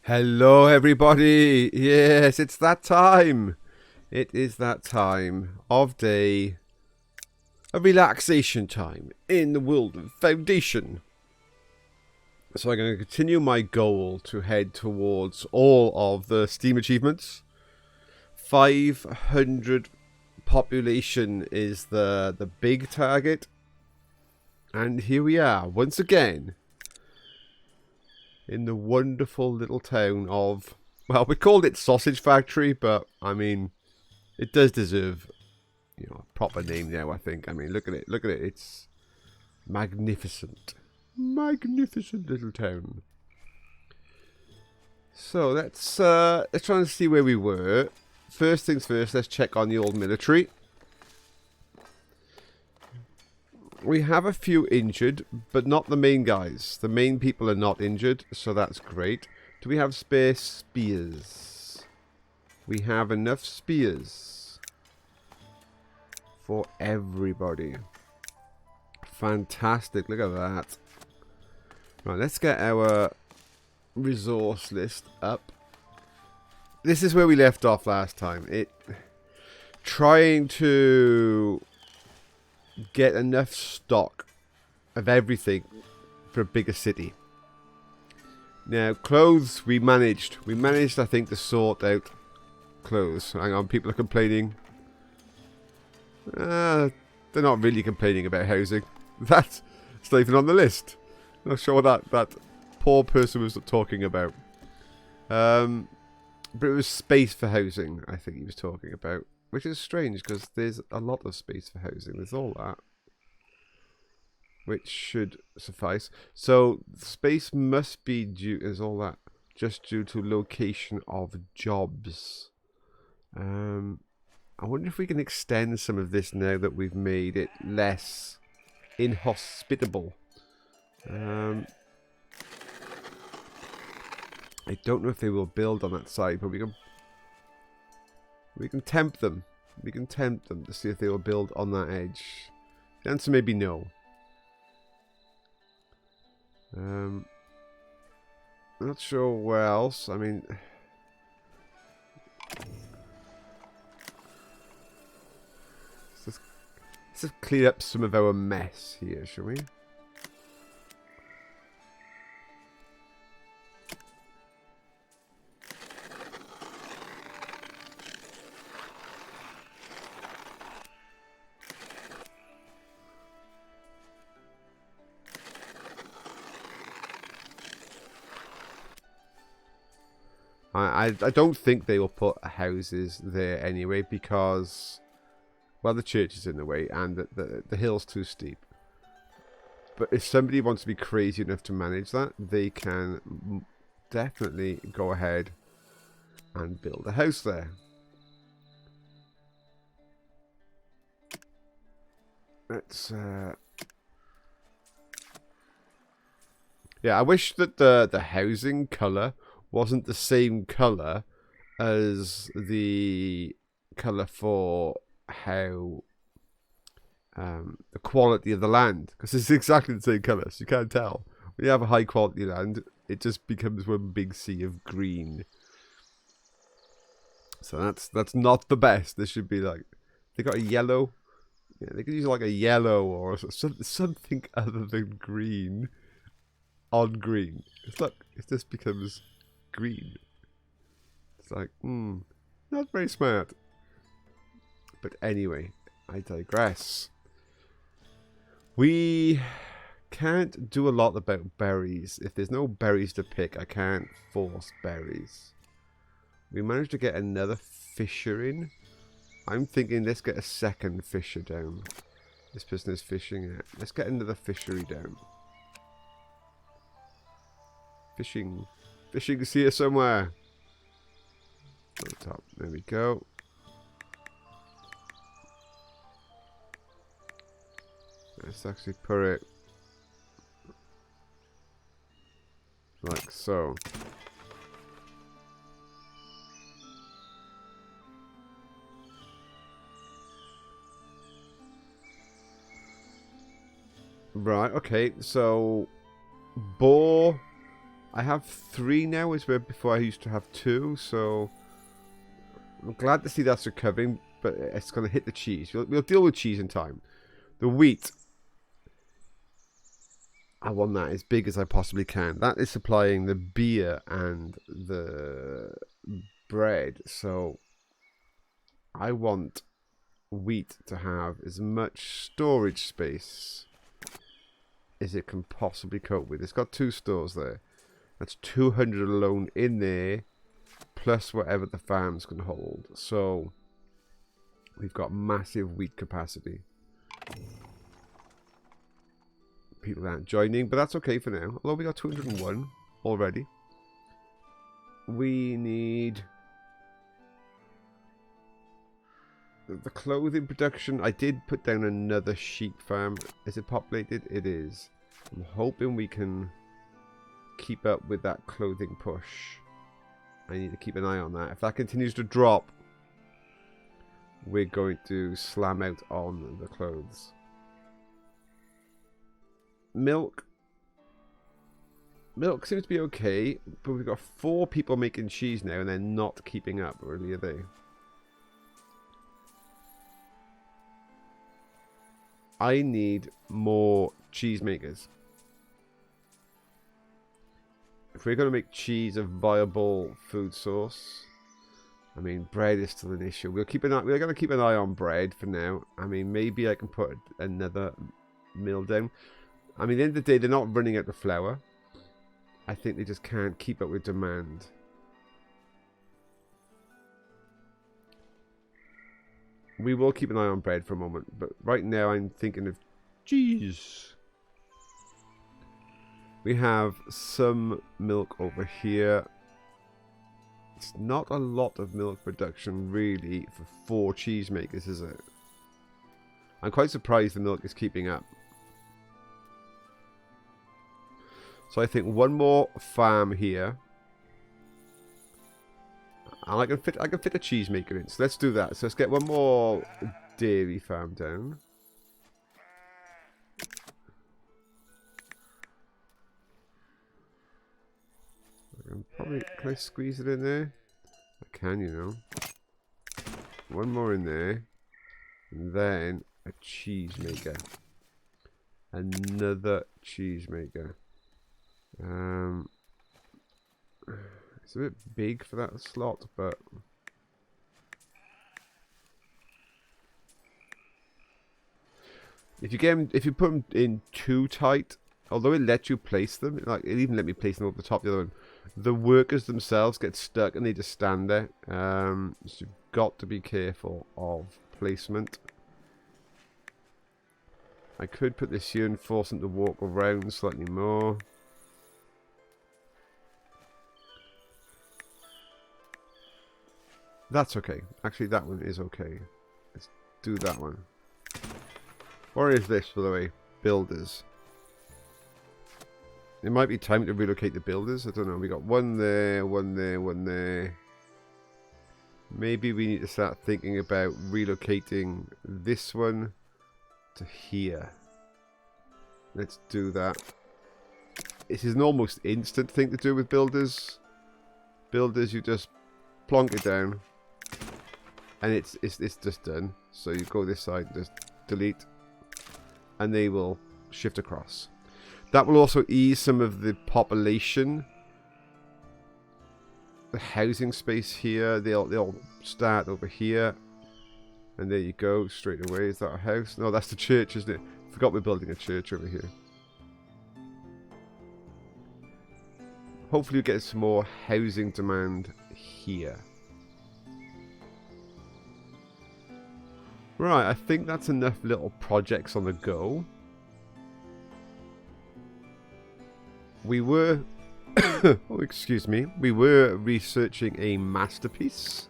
Hello, everybody. Yes, it's that time. It is that time of day, a relaxation time in the world of Foundation. So I'm going to continue my goal to head towards all of the Steam achievements. 500 population is the big target. And here we are, once again, in the wonderful little town of, well, we called it Sausage Factory, but I mean, it does deserve, a proper name now, I think. I mean, look at it, it's magnificent. Magnificent little town. So let's try and see where we were. First things first, let's check on the old military. We have a few injured, but not the main guys. The main people are not injured, so that's great. Do we have spare spears? We have enough spears for everybody. Fantastic, look at that. Right, let's get our resource list up. This is where we left off last time. Trying to get enough stock of everything for a bigger city. Now, clothes, we managed, I think, to sort out clothes. Hang on, people are complaining. They're not really complaining about housing. That's not even on the list. I'm not sure what that poor person was talking about. But it was space for housing, I think he was talking about. Which is strange, because there's a lot of space for housing. There's all that. Which should suffice. So, space must be due, is all that, just due to location of jobs. I wonder if we can extend some of this now that we've made it less inhospitable. I don't know if they will build on that side, but we can tempt them. We can tempt them to see if they will build on that edge. The answer may be no. I'm not sure where else. I mean, let's just clear up some of our mess here, shall we? I don't think they will put houses there anyway because, well, the church is in the way and the hill's too steep. But if somebody wants to be crazy enough to manage that, they can definitely go ahead and build a house there. Let's, yeah, I wish that the housing colour wasn't the same colour as the colour for how the quality of the land, because it's exactly the same colour, so you can't tell. When you have a high quality land, it just becomes one big sea of green. So that's not the best. This should be like, they got a yellow. Yeah, they could use like a yellow or something other than green on green. Look, it just becomes green. It's like, not very smart. But anyway, I digress. We can't do a lot about berries. If there's no berries to pick, I can't force berries. We managed to get another fisher in. I'm thinking let's get a second fisher down. This person is fishing it. Let's get another fishery down. Fishing. Fishing's here somewhere. On the top. There we go. Let's actually put it like so. Right, okay, so boar. I have 3 now, as where before I used to have 2, so I'm glad to see that's recovering, but it's going to hit the cheese. We'll deal with cheese in time. The wheat, I want that as big as I possibly can. That is supplying the beer and the bread, so I want wheat to have as much storage space as it can possibly cope with. It's got 2 stores there. That's 200 alone in there, plus whatever the farms can hold. So we've got massive wheat capacity. People aren't joining, but that's okay for now. Although we got 201 already. We need the clothing production. I did put down another sheep farm. Is it populated? It is. I'm hoping we can keep up with that clothing push. I need to keep an eye on that. If that continues to drop, we're going to slam out on the clothes. Milk seems to be okay, but we've got 4 people making cheese now and they're not keeping up, really, are they? I need more cheesemakers. If we're going to make cheese a viable food source, I mean, bread is still an issue. We're going to keep an eye on bread for now. I mean, maybe I can put another mill down. I mean, at the end of the day, they're not running out of flour. I think they just can't keep up with demand. We will keep an eye on bread for a moment, but right now I'm thinking of cheese. We have some milk over here. It's not a lot of milk production, really, for 4 cheesemakers, is it? I'm quite surprised the milk is keeping up. So I think one more farm here. And I can fit a cheesemaker in. So let's do that. So let's get one more dairy farm down. Can I squeeze it in there? I can, you know. One more in there. And then a cheesemaker. Another cheesemaker. It's a bit big for that slot, but if you put them in too tight, although it lets you place them, like it even let me place them over the top of the other one, the workers themselves get stuck and they just stand there. So you've got to be careful of placement. I could put this here and force them to walk around slightly more. That's okay. Actually, that one is okay. Let's do that one. Or is this, by the way? Builders. It might be time to relocate the builders. I don't know. We got one there, one there, one there. Maybe we need to start thinking about relocating this one to here. Let's do that. This is an almost instant thing to do with builders. Builders, you just plonk it down. And it's just done. So you go this side, just delete, and they will shift across. That will also ease some of the population. The housing space here, they'll start over here, and there you go, straight away. Is that a house? No, that's the church, isn't it? Forgot we're building a church over here. Hopefully, you get some more housing demand here. Right, I think that's enough little projects on the go. We were... oh, excuse me. We were researching a masterpiece.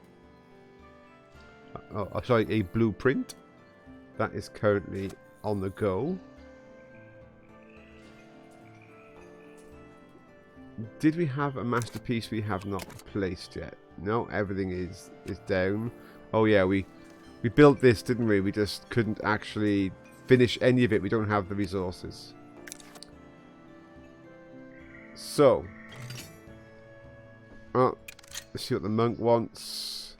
Oh, sorry, a blueprint. That is currently on the go. Did we have a masterpiece we have not placed yet? No, everything is down. Oh yeah, we built this, didn't we? We just couldn't actually finish any of it. We don't have the resources. So, Oh, let's see what the monk wants.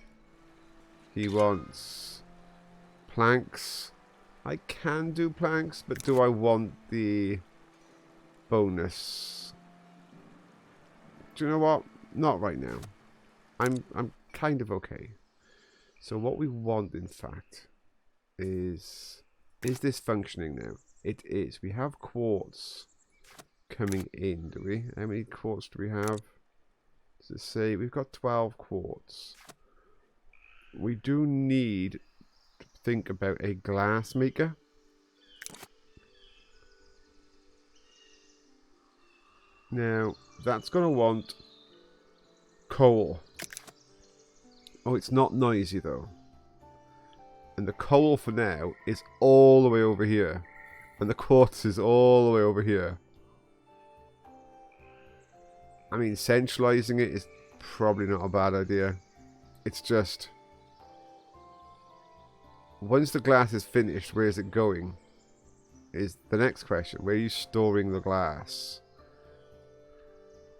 He wants planks. I can do planks, but do I want the bonus? Do you know what? Not right now. I'm kind of okay. So what we want, in fact, is this functioning now? It is. We have quartz coming in, do we? How many quartz do we have? Does it say? We've got 12 quartz. We do need to think about a glass maker. Now, that's going to want coal. Oh, it's not noisy though. And the coal for now is all the way over here. And the quartz is all the way over here. I mean, centralizing it is probably not a bad idea. It's just, once the glass is finished, where is it going? Is the next question. Where are you storing the glass?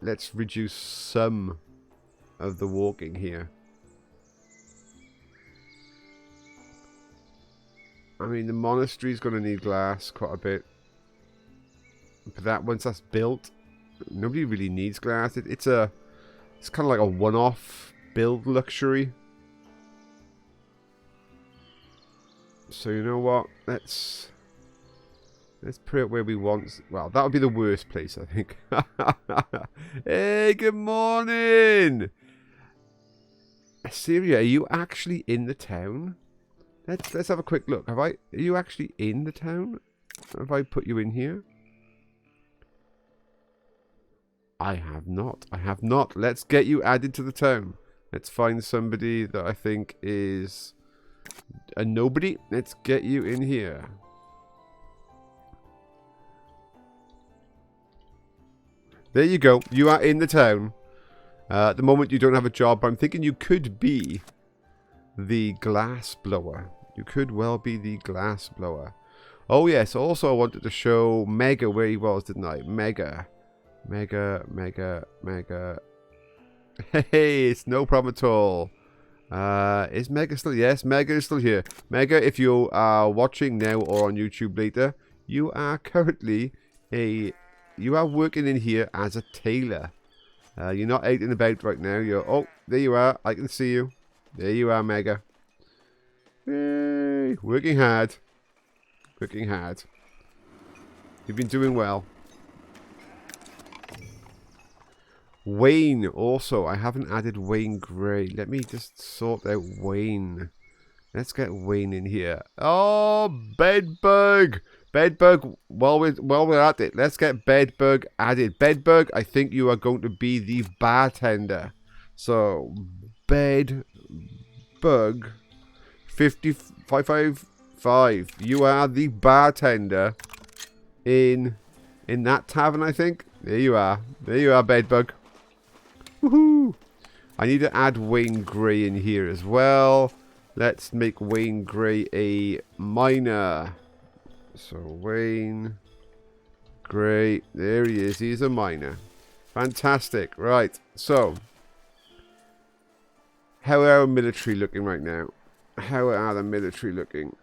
Let's reduce some of the walking here. I mean, the monastery is going to need glass quite a bit. But that, once that's built, nobody really needs glass. It's kind of like a one-off build luxury. So you know what? Let's put it where we want. Well, that would be the worst place, I think. Hey, good morning. Assyria, are you actually in the town? Let's have a quick look. Are you actually in the town? Have I put you in here? I have not. I have not. Let's get you added to the town. Let's find somebody that I think is a nobody. Let's get you in here. There you go. You are in the town. At the moment you don't have a job, but I'm thinking you could be the glass blower. You could well be the glass blower. Oh yes, also I wanted to show Mega where he was, didn't I? Mega. Hey, it's no problem at all. Is Mega still? Yes, Mega is still here. Mega, if you are watching now or on YouTube later, you are currently you are working in here as a tailor. You're not out and about right now. Oh, there you are. I can see you. There you are, Mega. Yay. Working hard. Working hard. You've been doing well. Wayne, also. I haven't added Wayne Gray. Let me just sort out Wayne. Let's get Wayne in here. Oh, Bedbug. Bedbug, while we're at it, let's get Bedbug added. Bedbug, I think you are going to be the bartender. So, Bedbug 555. You are the bartender in that tavern, I think. There you are. There you are, Bedbug. Woohoo! I need to add Wayne Gray in here as well. Let's make Wayne Gray a miner. So, Wayne Gray. There he is. He's a miner. Fantastic. Right. So, how are our military looking right now? How are the military looking?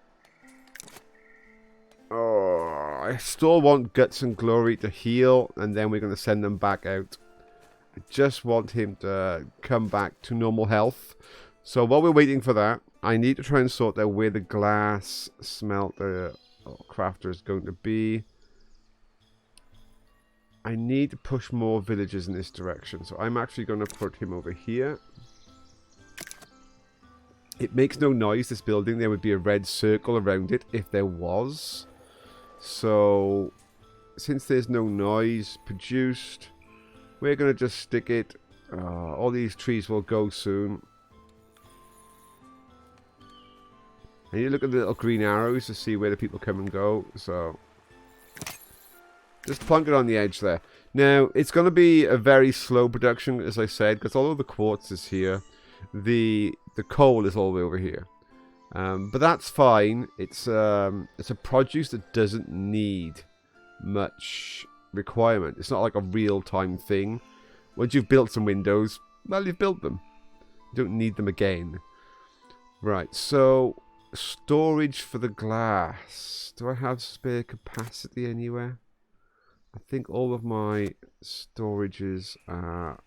Oh, I still want Guts and Glory to heal, and then we're going to send them back out. I just want him to come back to normal health. So while we're waiting for that, I need to try and sort out where the glass smelter or crafter is going to be. I need to push more villagers in this direction. So I'm actually going to put him over here. It makes no noise, this building. There would be a red circle around it if there was. So, since there's no noise produced, we're going to just stick it. All these trees will go soon. And you look at the little green arrows to see where the people come and go. So, just plonk it on the edge there. Now, it's going to be a very slow production, as I said, because although the quartz is here, the coal is all the way over here. But that's fine. It's a produce that doesn't need much requirement. It's not like a real-time thing. Once you've built some windows, well, you've built them. You don't need them again. Right, so storage for the glass. Do I have spare capacity anywhere? I think all of my storages are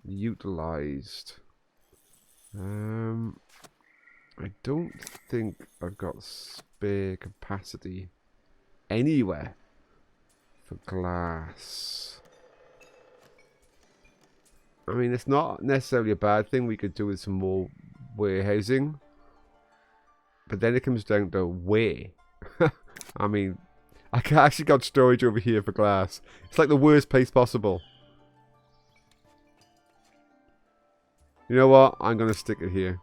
utilized. I don't think I've got spare capacity anywhere for glass. I mean, it's not necessarily a bad thing. We could do with some more warehousing. But then it comes down to where. I mean, I actually got storage over here for glass. It's like the worst place possible. You know what? I'm going to stick it here.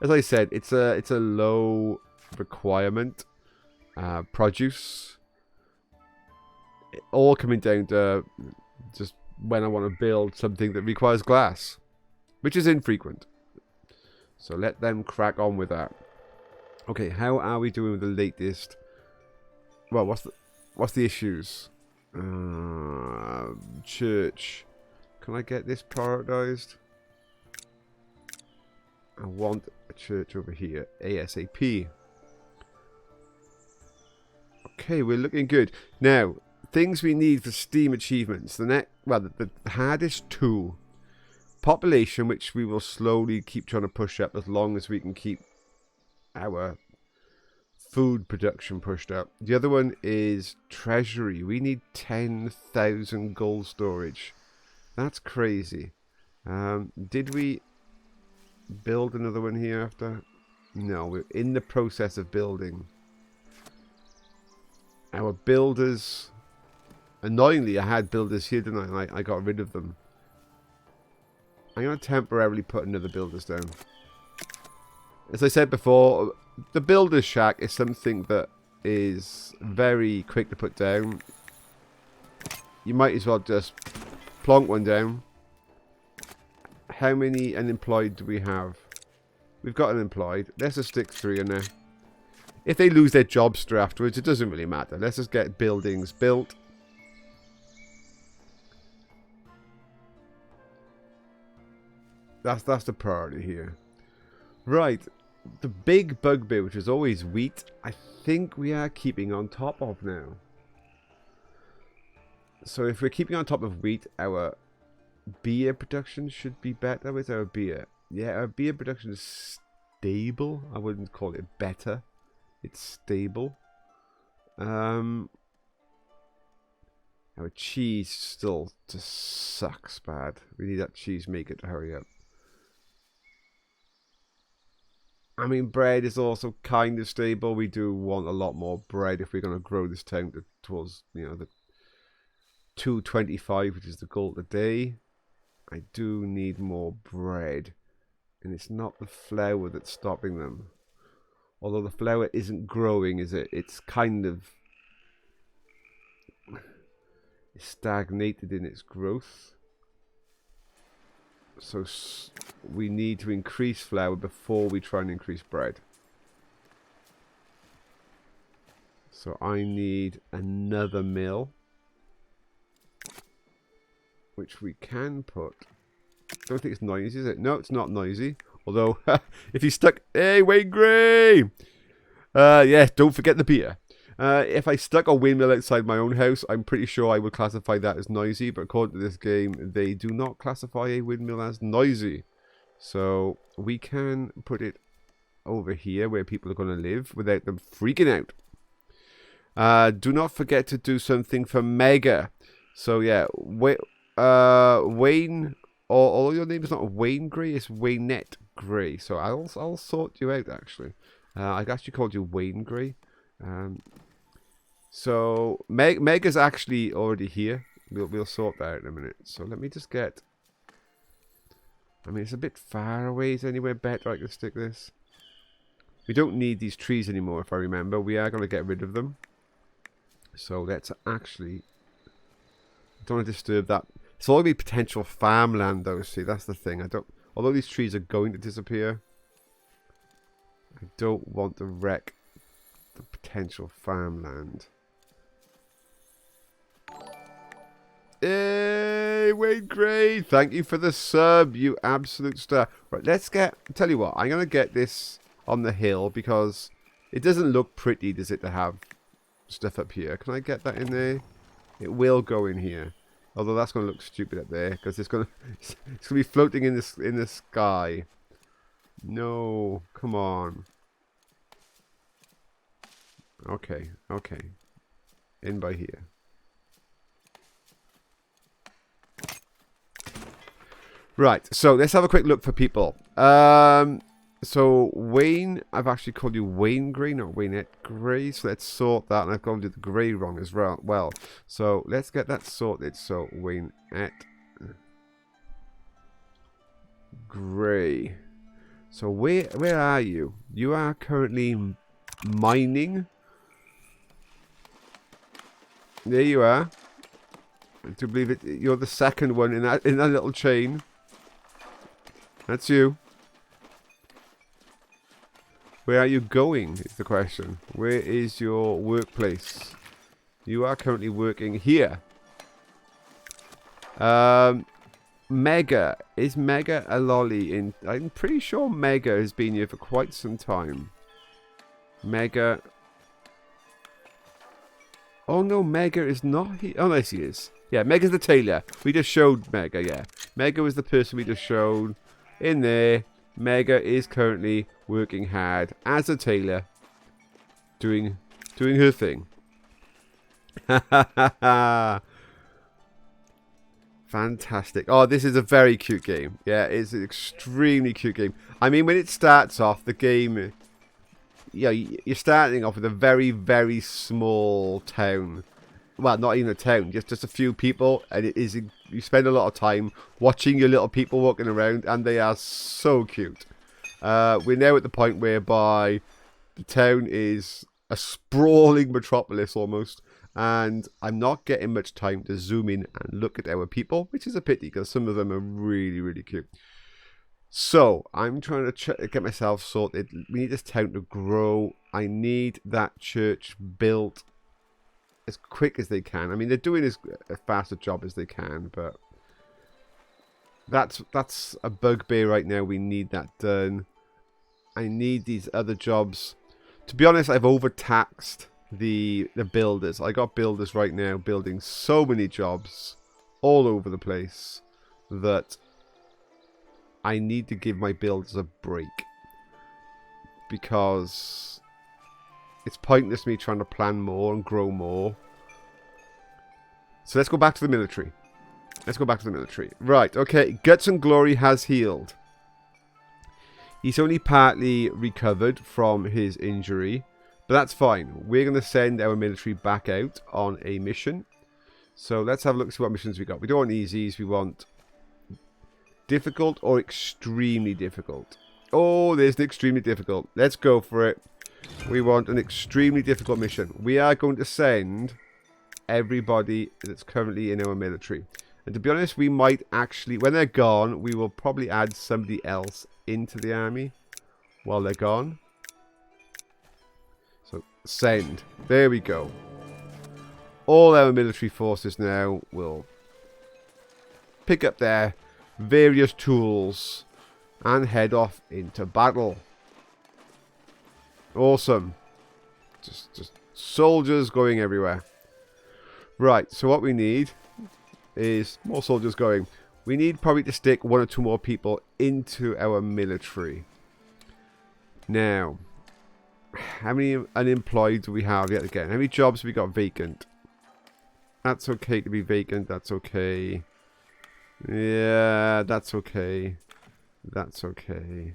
As I said, it's a low requirement produce. All coming down to just when I want to build something that requires glass, which is infrequent. So let them crack on with that. Okay, how are we doing with the latest? Well, what's the issues? Church. Can I get this prioritized? I want a church over here ASAP. Okay, we're looking good. Now, things we need for Steam achievements. The hardest two. Population, which we will slowly keep trying to push up as long as we can keep our food production pushed up. The other one is treasury. We need 10,000 gold storage. That's crazy. Did we build another one here after? No, we're in the process of building. Our builders, annoyingly, I had builders here, didn't I? I got rid of them. I'm going to temporarily put another builders down. As I said before, the builder's shack is something that is very quick to put down. You might as well just plonk one down. How many unemployed do we have? We've got unemployed. Let's just stick 3 in there. If they lose their jobs afterwards, it doesn't really matter. Let's just get buildings built. That's the priority here. Right. The big bugbear, which is always wheat, I think we are keeping on top of now. So if we're keeping on top of wheat, our beer production should be better with our beer. Yeah, our beer production is stable. I wouldn't call it better. It's stable. Our cheese still just sucks bad. We need that cheese maker to hurry up. I mean, bread is also kind of stable. We do want a lot more bread if we're going to grow this town towards, you know, the 225, which is the goal today. I do need more bread. And it's not the flour that's stopping them. Although the flour isn't growing, is it? It's kind of stagnated in its growth. So we need to increase flour before we try and increase bread. So I need another mill, which we can put. Don't think it's noisy, is it? No, it's not noisy. Although, if you stuck... Hey, Wayne Gray! Yeah, don't forget the beer. If I stuck a windmill outside my own house, I'm pretty sure I would classify that as noisy. But according to this game, they do not classify a windmill as noisy. So, we can put it over here where people are going to live without them freaking out. Do not forget to do something for Mega. So, yeah, Wayne... Or your name is not Wayne Gray, it's Waynette Gray. So I'll sort you out actually. I actually called you Wayne Gray. So Meg is actually already here. We'll sort that out in a minute. So let me just get. I mean, it's a bit far away. Is there anywhere better I can stick this? We don't need these trees anymore, if I remember. We are going to get rid of them. So let's actually. Don't want to disturb that. It's all going to be potential farmland, though. See, that's the thing. Although these trees are going to disappear, I don't want to wreck the potential farmland. Hey, Hey, Wayne Gray, thank you for the sub, you absolute star. Right, let's get, tell you what, I'm going to get this on the hill because it doesn't look pretty, does it, to have stuff up here. Can I get that in there? It will go in here. Although that's going to look stupid up there because it's going to be floating in the sky. No, come on. Okay, okay. In by here. Right, so let's have a quick look for people. So Wayne, I've actually called you Wayne Gray, not Waynette Gray. So let's sort that, and I've gone to the Gray wrong as well. So let's get that sorted. So Waynette Gray. So where are you? You are currently mining. There you are. I do believe it. You're the second one in that little chain. That's you. Where are you going is the question. Where is your workplace? You are currently working here. Mega. Is Mega a lolly in... I'm pretty sure Mega has been here for quite some time. Mega. Oh no, Mega is not here. Oh, yes, he is. Yeah, Mega's the tailor. We just showed Mega, yeah. Mega was the person we just showed. In there, Mega is currently working hard as a tailor, doing her thing. Fantastic. Oh, this is a very cute game. Yeah, it's an extremely cute game. I mean, when it starts off, the game, yeah, you're starting off with a very, very small town. Well, not even a town, just a few people, and it is, you spend a lot of time watching your little people walking around, and they are so cute. We're now at the point whereby the town is a sprawling metropolis almost, and I'm not getting much time to zoom in and look at our people, which is a pity because some of them are really, really cute. So I'm trying to get myself sorted. We need this town to grow. I need that church built as quick as they can. I mean, they're doing as fast a job as they can, but that's a bugbear right now. We need that done. I need these other jobs. To be honest, I've overtaxed the builders. I got builders right now building so many jobs all over the place that I need to give my builders a break, because it's pointless me trying to plan more and grow more. So let's go back to the military. Let's go back to the military. Right, okay. Guts and Glory has healed. He's only partly recovered from his injury, but that's fine. We're going to send our military back out on a mission. So let's have a look, see what missions we got. We don't want easies. We want difficult or extremely difficult. Oh, there's an extremely difficult. Let's go for it. We want an extremely difficult mission. We are going to send everybody that's currently in our military. And to be honest, we might actually, when they're gone, we will probably add somebody else into the army while they're gone. So, send. There we go. All our military forces now will pick up their various tools and head off into battle. Awesome. Just soldiers going everywhere. Right, so what we need is more soldiers going. We need probably to stick one or two more people into our military. Now, how many unemployed do we have yet again? How many jobs have we got vacant? That's okay to be vacant. That's okay. Yeah, that's okay. That's okay.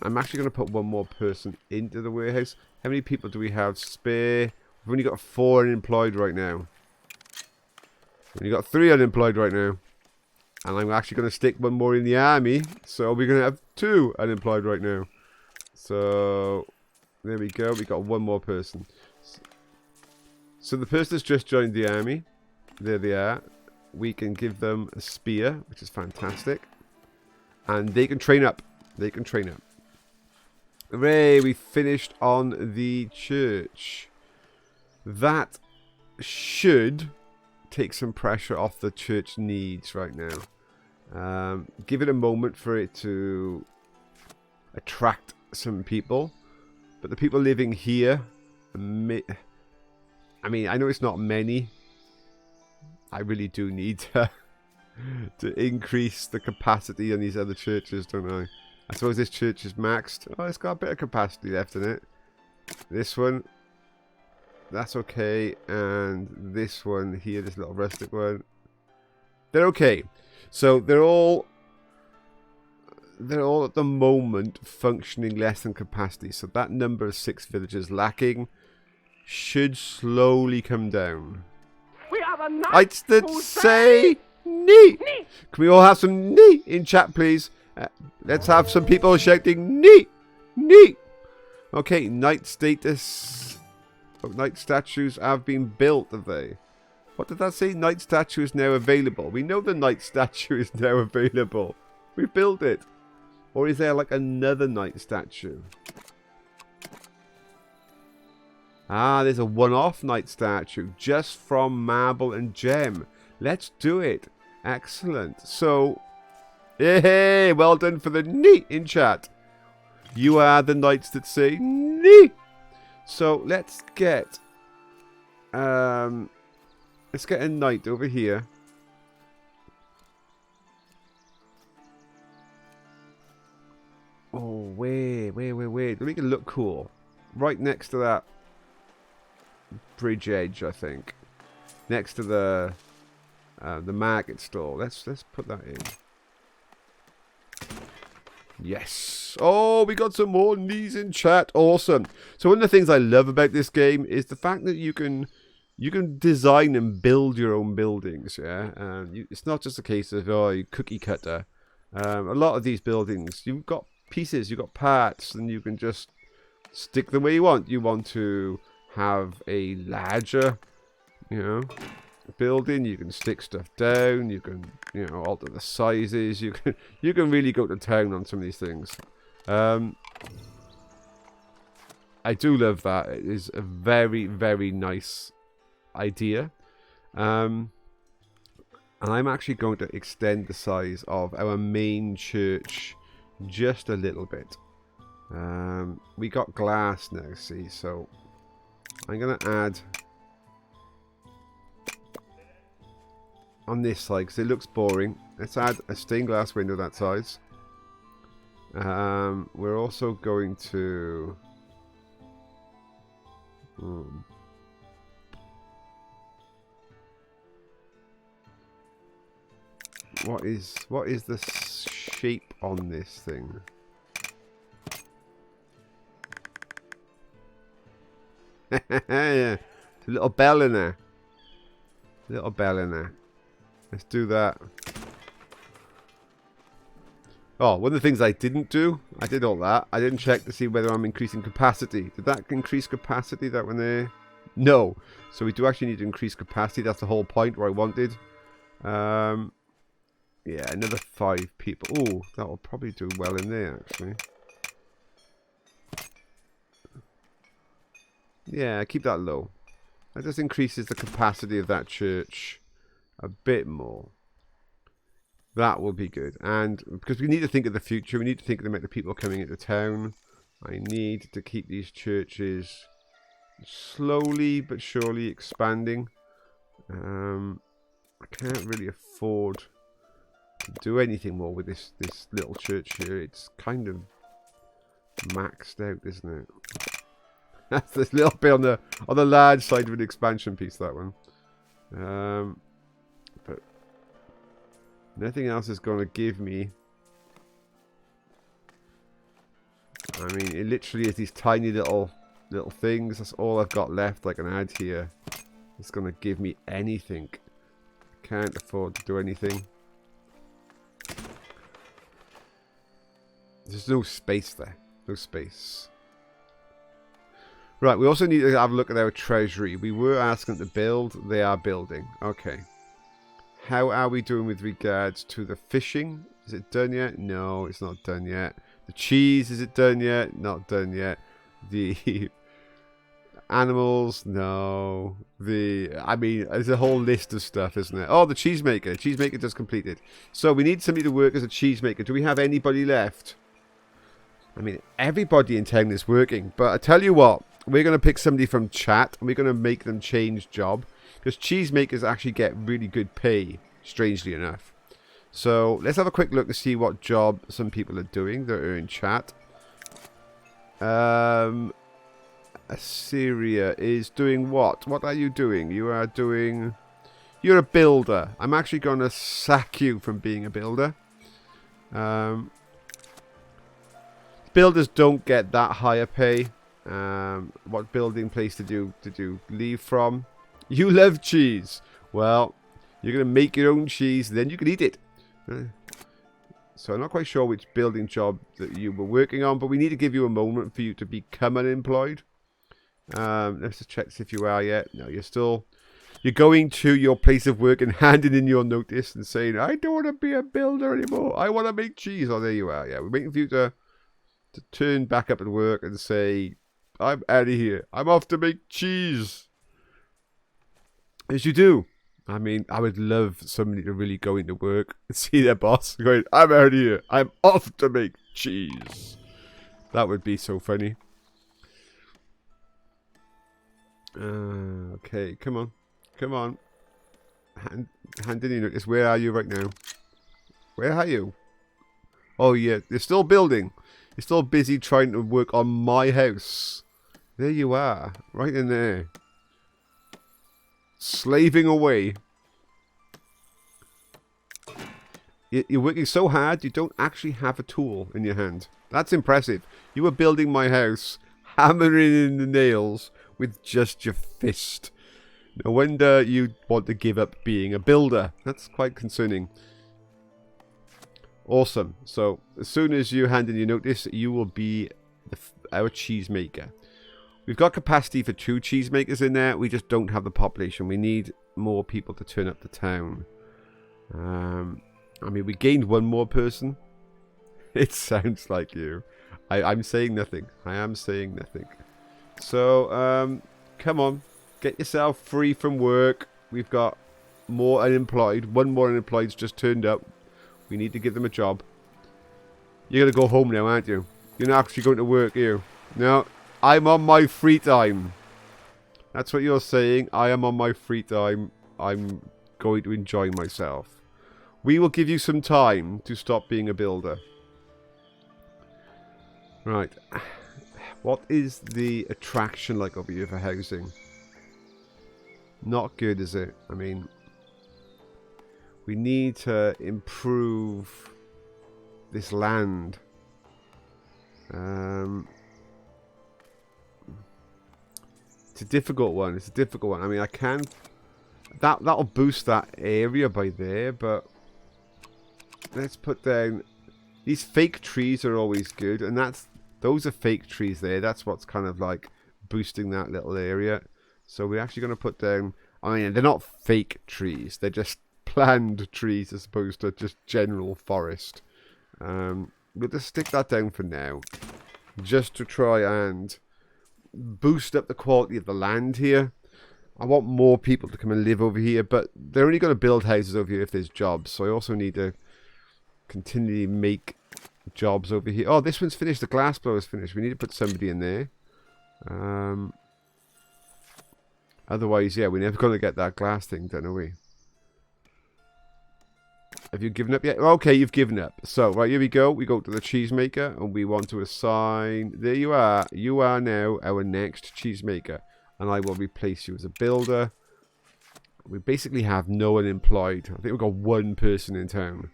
I'm actually going to put one more person into the warehouse. How many people do we have spare? We've only got 4 unemployed right now. We've only got 3 unemployed right now. And I'm actually going to stick one more in the army. So we're going to have 2 unemployed right now. So there we go. We got one more person. So the person that's just joined the army. There they are. We can give them a spear, which is fantastic. And they can train up. They can train up. Hooray, we finished on the church. That should take some pressure off the church needs right now. Give it a moment for it to attract some people. But the people living here, I mean, I know it's not many. I really do need to increase the capacity on these other churches, don't I? I suppose this church is maxed. Oh, it's got a bit of capacity left in it. This one, that's okay. And this one here, this little rustic one, they're okay. So they're all at the moment functioning less than capacity. So that number of 6 villagers lacking should slowly come down. We have a Knights that say nee. Can we all have some nee in chat, please? Let's have some people shouting nee, nee. Okay, knight status. Oh, knight statues have been built, have they? What did that say? Knight statue is now available. We know the knight statue is now available. We built it. Or is there like another knight statue? Ah, there's a one-off knight statue just from marble and gem. Let's do it. Excellent. So, hey, well done for the nee in chat. You are the knights that say nee. So let's get a knight over here. Oh, wait. Make it look cool. Right next to that bridge edge, I think. Next to the market stall. Let's put that in. Yes. Oh, we got some more knees in chat. Awesome. So one of the things I love about this game is the fact that you can design and build your own buildings. Yeah. It's not just a case of you cookie cutter. A lot of these buildings, you've got pieces, you've got parts, and you can just stick them where you want. You want to have a larger, building. You can stick stuff down. You can, alter the sizes. You can really go to town on some of these things. I do love that. It is a very, very nice idea. And I'm actually going to extend the size of our main church just a little bit. We got glass now, see, so I'm going to add on this side because it looks boring. Let's add a stained glass window that size. We're also going to what is the shape on this thing? Yeah, a little bell in there. Little bell in there. Let's do that. Oh, one of the things I didn't do, I did all that. I didn't check to see whether I'm increasing capacity. Did that increase capacity, that one there? No. So we do actually need to increase capacity. That's the whole point where I wanted. Yeah, another 5 people. Oh, that will probably do well in there, actually. Yeah, keep that low. That just increases the capacity of that church a bit more. That will be good. And because we need to think of the future, we need to think of the amount of people coming into town. I need to keep these churches slowly but surely expanding. I can't really afford to do anything more with this little church here. It's kind of maxed out, isn't it? That's this little bit on the large side of an expansion piece, that one. But nothing else is going to give me. I mean, it literally is these tiny little things. That's all I've got left I can add here. It's going to give me anything. Can't afford to do anything. There's no space there. No space. Right, we also need to have a look at our treasury. We were asking to build. They are building. Okay. How are we doing with regards to the fishing? Is it done yet? No, it's not done yet. The cheese, is it done yet? Not done yet. The animals, no. I mean, there's a whole list of stuff, isn't there? Oh, the cheesemaker. Cheesemaker just completed. So we need somebody to work as a cheesemaker. Do we have anybody left? I mean, everybody in town is working. But I tell you what, we're going to pick somebody from chat and we're going to make them change job. Because cheesemakers actually get really good pay, strangely enough. So let's have a quick look to see what job some people are doing that are in chat. Assyria is doing what? What are you doing? You're a builder. I'm actually going to sack you from being a builder. Builders don't get that higher pay. What building place did you leave from? You love cheese. Well, you're going to make your own cheese, then you can eat it. So I'm not quite sure which building job that you were working on, but we need to give you a moment for you to become unemployed. Let's just check if you are yet. No, you're going to your place of work and handing in your notice and saying, I don't want to be a builder anymore. I want to make cheese. Oh, there you are. Yeah, we're waiting for you to turn back up at work and say, I'm out of here. I'm off to make cheese. As you do. I mean, I would love somebody to really go into work and see their boss going, I'm out of here. I'm off to make cheese. That would be so funny. Okay, come on. Come on. Hand in your notice. Where are you right now? Where are you? Oh, yeah. They're still building. You're still busy trying to work on my house. There you are. Right in there. Slaving away. You're working so hard, you don't actually have a tool in your hand. That's impressive. You were building my house, hammering in the nails with just your fist. No wonder you want to give up being a builder. That's quite concerning. Awesome. So, as soon as you hand in your notice, you will be our cheesemaker. We've got capacity for 2 cheesemakers in there. We just don't have the population. We need more people to turn up the town. I mean, we gained 1 more person. It sounds like you. I'm saying nothing. I am saying nothing. So, come on. Get yourself free from work. We've got more unemployed. 1 more unemployed's just turned up. We need to give them a job. You're going to go home now, aren't you? You're not actually going to work, are you? No. I'm on my free time. That's what you're saying. I am on my free time. I'm going to enjoy myself. We will give you some time to stop being a builder. Right. What is the attraction like over here for housing? Not good, is it? I mean, we need to improve this land. It's a difficult one. It's a difficult one. I mean, I can... That'll boost that area by there, but... Let's put down... These fake trees are always good, and those are fake trees there. That's what's kind of like boosting that little area. So we're actually going to put down... I mean, they're not fake trees. They're just planned trees as opposed to just general forest. We'll just stick that down for now. Just to try and boost up the quality of the land here. I want more people to come and live over here, but they're only going to build houses over here if there's jobs. So I also need to continually make jobs over here. Oh, this one's finished. The glass blower's finished. We need to put somebody in there. Otherwise, yeah, we're never going to get that glass thing done, are we? Have you given up yet? Okay, you've given up. So, right, here we go. We go to the cheesemaker, and we want to assign... There you are. You are now our next cheesemaker. And I will replace you as a builder. We basically have no one employed. I think we've got 1 person in town.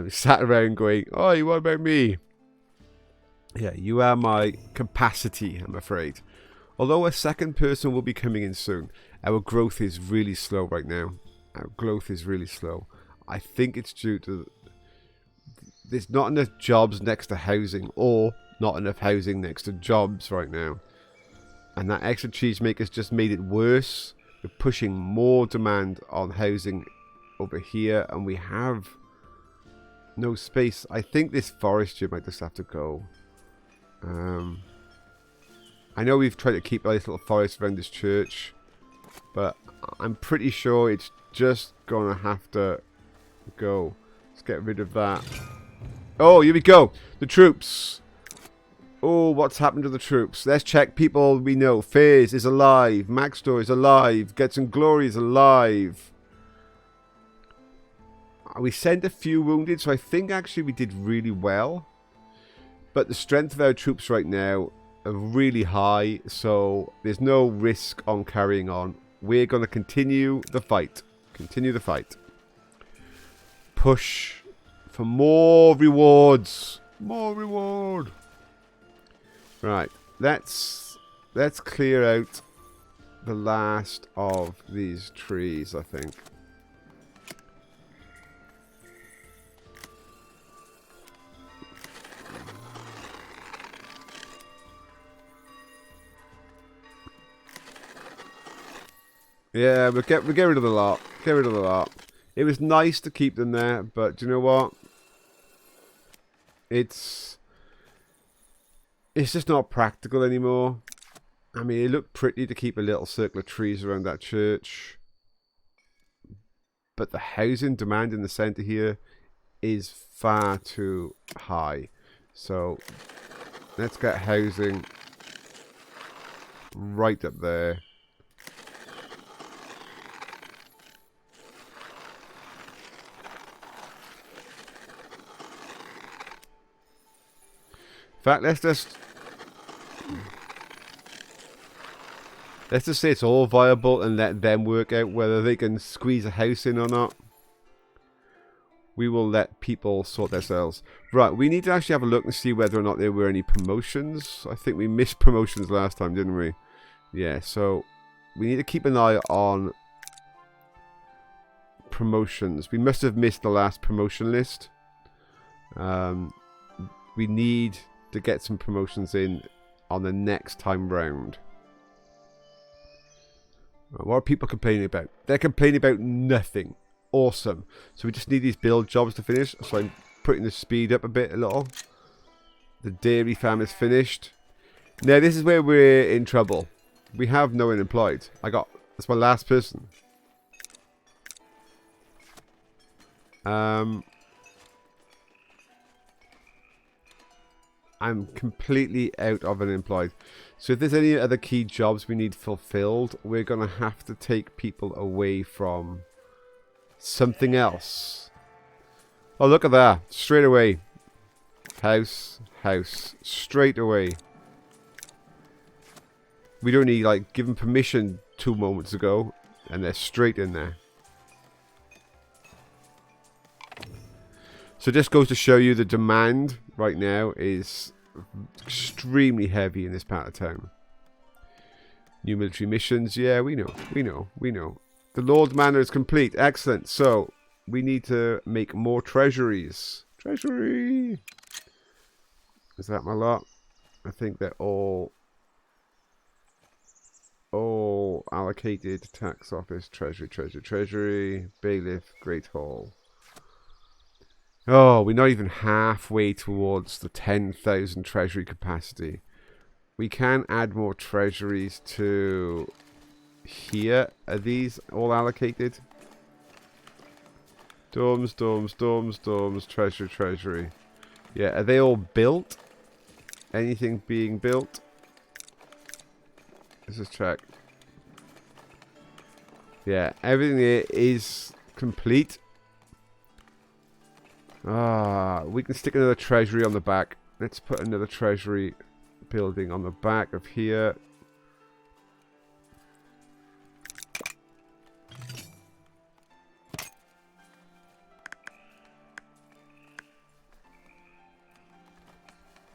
Sat around going, oh, what about me? Yeah, you are my capacity, I'm afraid. Although a 2nd person will be coming in soon. Our growth is really slow right now. Our growth is really slow. I think it's due to... There's not enough jobs next to housing, or not enough housing next to jobs right now. And that extra cheesemaker's just made it worse. We're pushing more demand on housing over here, and we have no space. I think this forestry might just have to go. I know we've tried to keep a nice little forest around this church. But I'm pretty sure it's just gonna have to go. Let's get rid of that. Oh, here we go. The troops. Oh, what's happened to the troops? Let's check people we know. Fizz is alive. Maxtor is alive. Get Some Glory is alive. We sent a few wounded, so I think actually we did really well. But the strength of our troops right now are really high, so there's no risk on carrying on. We're going to continue the fight. Continue the fight. Push for more rewards. More reward. Right, let's clear out the last of these trees, I think. Yeah, we'll get rid of the lot. Get rid of the lot. It was nice to keep them there, but do you know what? It's just not practical anymore. I mean, it looked pretty to keep a little circle of trees around that church. But the housing demand in the centre here is far too high. So, let's get housing right up there. In fact, let's just say it's all viable and let them work out whether they can squeeze a house in or not. We will let people sort themselves. Right, we need to actually have a look and see whether or not there were any promotions. I think we missed promotions last time, didn't we? Yeah, so we need to keep an eye on promotions. We must have missed the last promotion list. We need to get some promotions in on the next time round. What are people complaining about? They're complaining about nothing. Awesome. So we just need these build jobs to finish. So I'm putting the speed up a little. The dairy farm is finished. Now this is where we're in trouble. We have no one employed. That's my last person. I'm completely out of unemployed. So if there's any other key jobs we need fulfilled, we're going to have to take people away from something else. Oh, look at that. Straight away. House, house. Straight away. We'd only like given permission 2 moments ago, and they're straight in there. So this goes to show you the demand right now is extremely heavy in this part of town. New military missions, yeah, we know. The Lord Manor is complete, excellent. So we need to make more treasuries. Treasury! Is that my lot? I think they're all allocated. Tax office, treasury, bailiff, great hall. Oh, we're not even halfway towards the 10,000 treasury capacity. We can add more treasuries to here. Are these all allocated? Dorms, treasury. Yeah, are they all built? Anything being built? Let's just check. Yeah, everything here is complete. We can stick another treasury on the back. Let's put another treasury building on the back of here.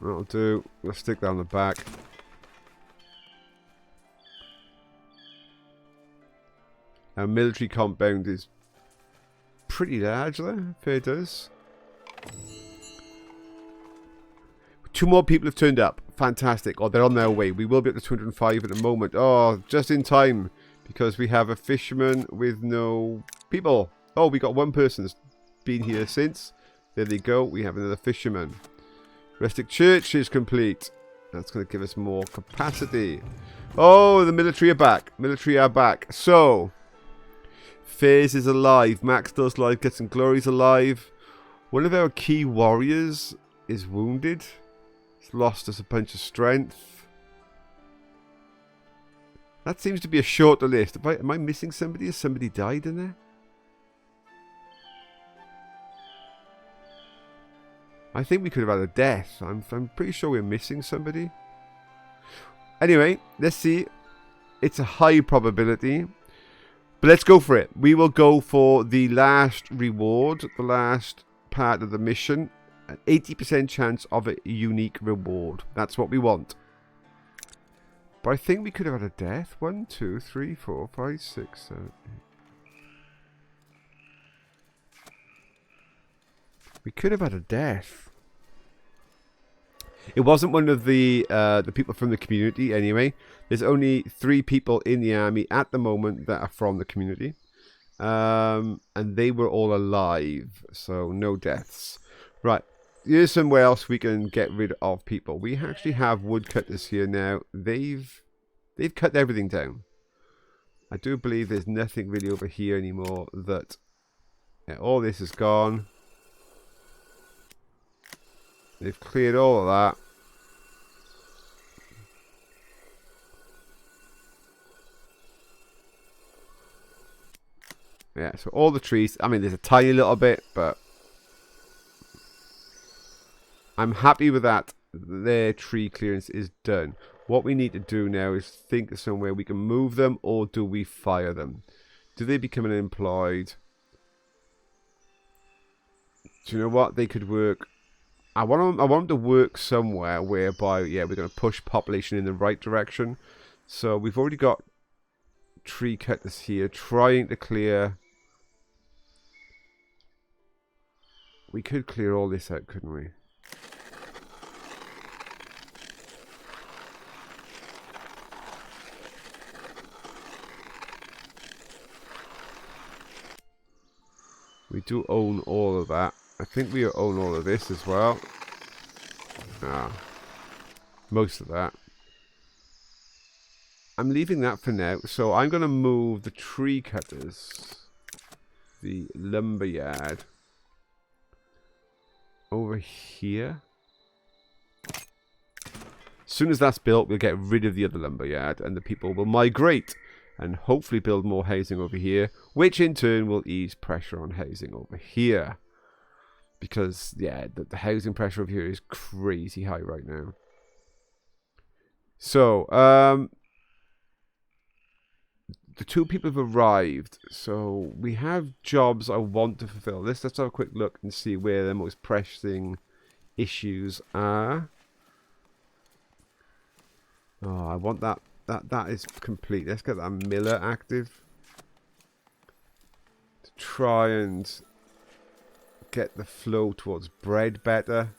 That'll do. Let's stick that on the back. Our military compound is pretty large there, fair dues. 2 more people have turned up. Fantastic. Oh, they're on their way. We will be up to 205 at the moment. Oh, just in time. Because we have a fisherman with no people. Oh, we got 1 person that's been here since. There they go. We have another fisherman. Rustic church is complete. That's going to give us more capacity. Oh, the military are back. Military are back. So, FaZe is alive. Maxtor's alive. Guts and Glory's alive. One of our key warriors is wounded. He's lost us a bunch of strength. That seems to be a shorter list. Am I missing somebody? Has somebody died in there? I think we could have had a death. I'm pretty sure we're missing somebody. Anyway, let's see. It's a high probability. But let's go for it. We will go for the last reward. The last part of the mission. An 80% chance of a unique reward. That's what we want. But I think we could have had a death. 1, 2, 3, 4, 5, 6, 7, 8. We could have had a death. It wasn't one of the people from the community anyway. There's only 3 people in the army at the moment that are from the community. And they were all alive. So no deaths. Right. Here's somewhere else we can get rid of people. We actually have woodcutters here now. They've cut everything down. I do believe there's nothing really over here anymore that... Yeah, all this is gone. They've cleared all of that. Yeah, so all the trees. I mean, there's a tiny little bit, but I'm happy with that. Their tree clearance is done. What we need to do now is think of somewhere we can move them, or do we fire them? Do they become unemployed? Do you know what? They could work... I want them to work somewhere whereby, yeah, we're going to push population in the right direction. So we've already got tree cutters here trying to clear. We could clear all this out, couldn't we? We do own all of that. I think we own all of this as well. Most of that. I'm leaving that for now. So I'm going to move the tree cutters, the lumberyard, over here. As soon as that's built, we'll get rid of the other lumberyard and the people will migrate and hopefully build more housing over here, which in turn will ease pressure on housing over here. Because, yeah, the housing pressure over here is crazy high right now. So, the 2 people have arrived. So, we have jobs I want to fulfill. Let's have a quick look and see where the most pressing issues are. Oh, I want that. That is complete. Let's get that miller active. To try and... get the flow towards bread better.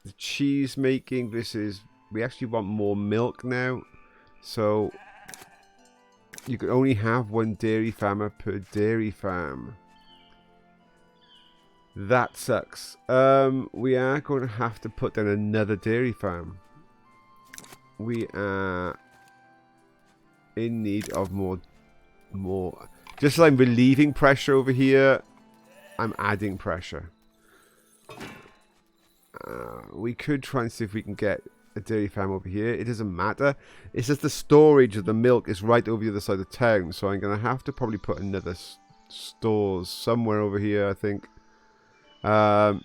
The cheese making, we actually want more milk now. So you can only have 1 dairy farmer per dairy farm. That sucks. We are going to have to put down another dairy farm. We are in need of more. Just as I'm relieving pressure over here, I'm adding pressure. We could try and see if we can get a dairy farm over here. It doesn't matter. It's just the storage of the milk is right over the other side of town, so I'm going to have to probably put another stores somewhere over here, I think. I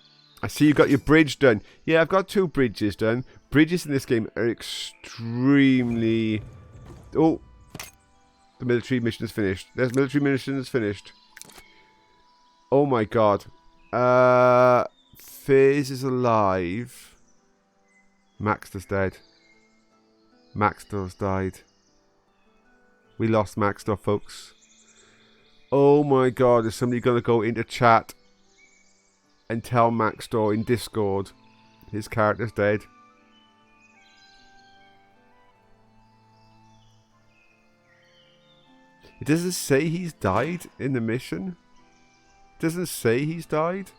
see you've got your bridge done. Yeah, I've got 2 bridges done. Bridges in this game are extremely... Oh! The military mission is finished. There's military mission is finished. Oh my god. FaZe is alive. Maxtor's dead. Maxtor's died. We lost Maxtor, folks. Oh my god, is somebody going to go into chat and tell Maxtor in Discord his character's dead? It doesn't say he's died in the mission. It doesn't say he's died.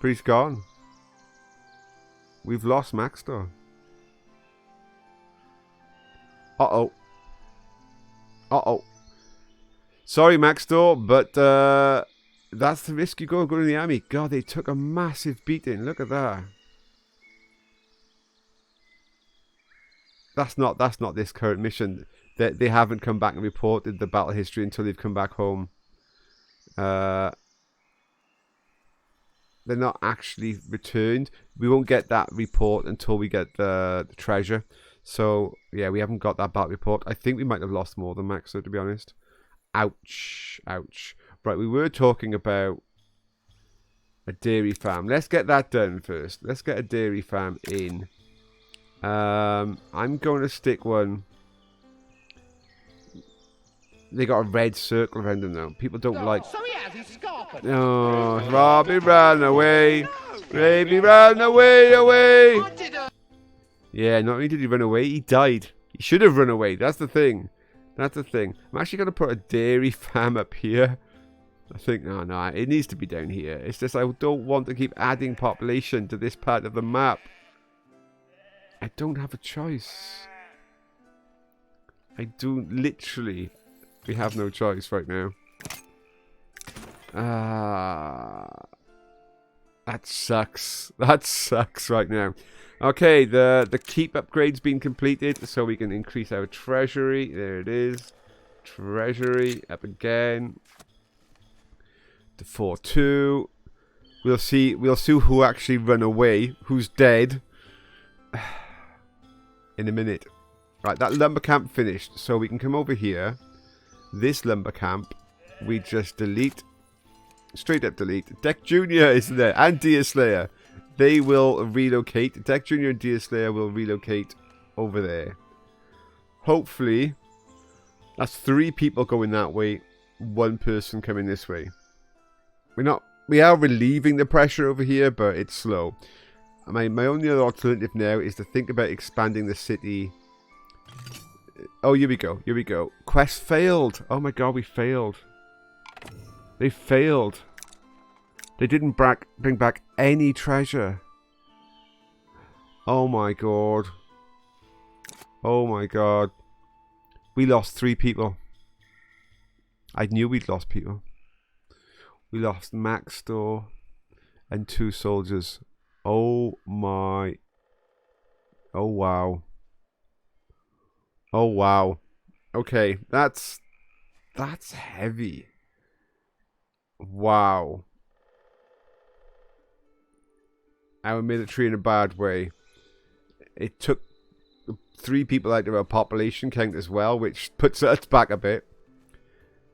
Priest gone. We've lost Maxtor. Uh-oh. Uh-oh. Sorry, Maxtor, but that's the risk you go going to the army. God, they took a massive beating. Look at that. That's not this current mission. They haven't come back and reported the battle history until they've come back home. They're not actually returned. We won't get that report until we get the treasure. So, yeah, we haven't got that battle report. I think we might have lost more than Maxtor, to be honest. Ouch. Ouch. Right, we were talking about a dairy farm. Let's get that done first. Let's get a dairy farm in. I'm going to stick one. They got a red circle around them now. People don't like... So he has his scarf. Oh, Robbie ran away. Baby ran away. Yeah, not only did he run away, he died. He should have run away. That's the thing. That's the thing. I'm actually going to put a dairy farm up here. I think, no, it needs to be down here. It's just I don't want to keep adding population to this part of the map. I don't have a choice. I do literally... We have no choice right now. That sucks. That sucks right now. Okay, the keep upgrade's been completed, so we can increase our treasury. There it is. Treasury up again. To 4-2. We'll see who actually run away, who's dead. In a minute. Right, that lumber camp finished, so we can come over here. This lumber camp, we just delete. Straight up delete. Deck Junior is there, and Deerslayer. They will relocate. Deck Junior and Deerslayer will relocate over there. Hopefully, that's 3 people going that way, 1 person coming this way. We are relieving the pressure over here, but it's slow. My only other alternative now is to think about expanding the city. Oh, here we go. Here we go. Quest failed. Oh my god, we failed. They failed. They didn't bring back any treasure. Oh my god. Oh my god. We lost 3 people. I knew we'd lost people. We lost Maxtor and 2 soldiers. Oh my. Oh wow. Oh wow. Okay, that's heavy. Wow. Our military in a bad way. It took 3 people out of our population count as well, which puts us back a bit.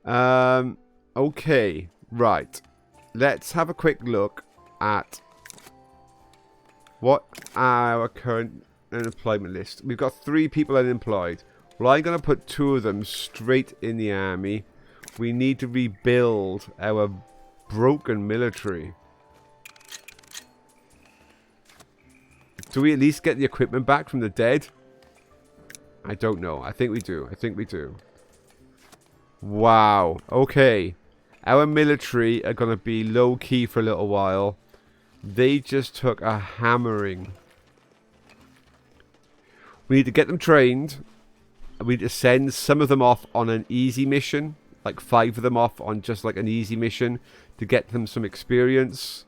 Okay, right. Let's have a quick look at what our current unemployment list. We've got 3 people unemployed. Well, I'm going to put 2 of them straight in the army. We need to rebuild our broken military. Do we at least get the equipment back from the dead? I don't know. I think we do. I think we do. Wow. Okay. Our military are going to be low-key for a little while. They just took a hammering. We need to get them trained. We need to send some of them off on an easy mission. Like 5 of them off on just like an easy mission to get them some experience.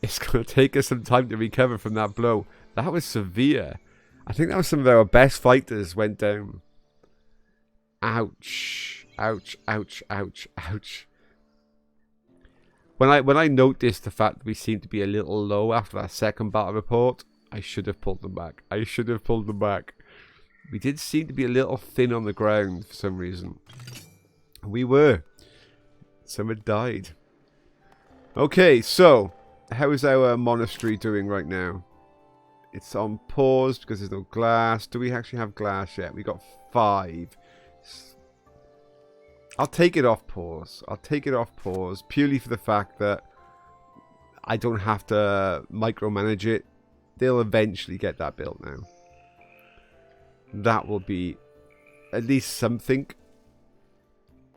It's going to take us some time to recover from that blow. That was severe. I think that was some of our best fighters went down. Ouch. Ouch, ouch, ouch, ouch. When I noticed the fact that we seemed to be a little low after that second battle report, I should have pulled them back. I should have pulled them back. We did seem to be a little thin on the ground for some reason. We were. Some had died. Okay, so how is our monastery doing right now? It's on pause because there's no glass. Do we actually have glass yet? We got 5. I'll take it off pause. I'll take it off pause purely for the fact that I don't have to micromanage it. They'll eventually get that built now. That will be at least something.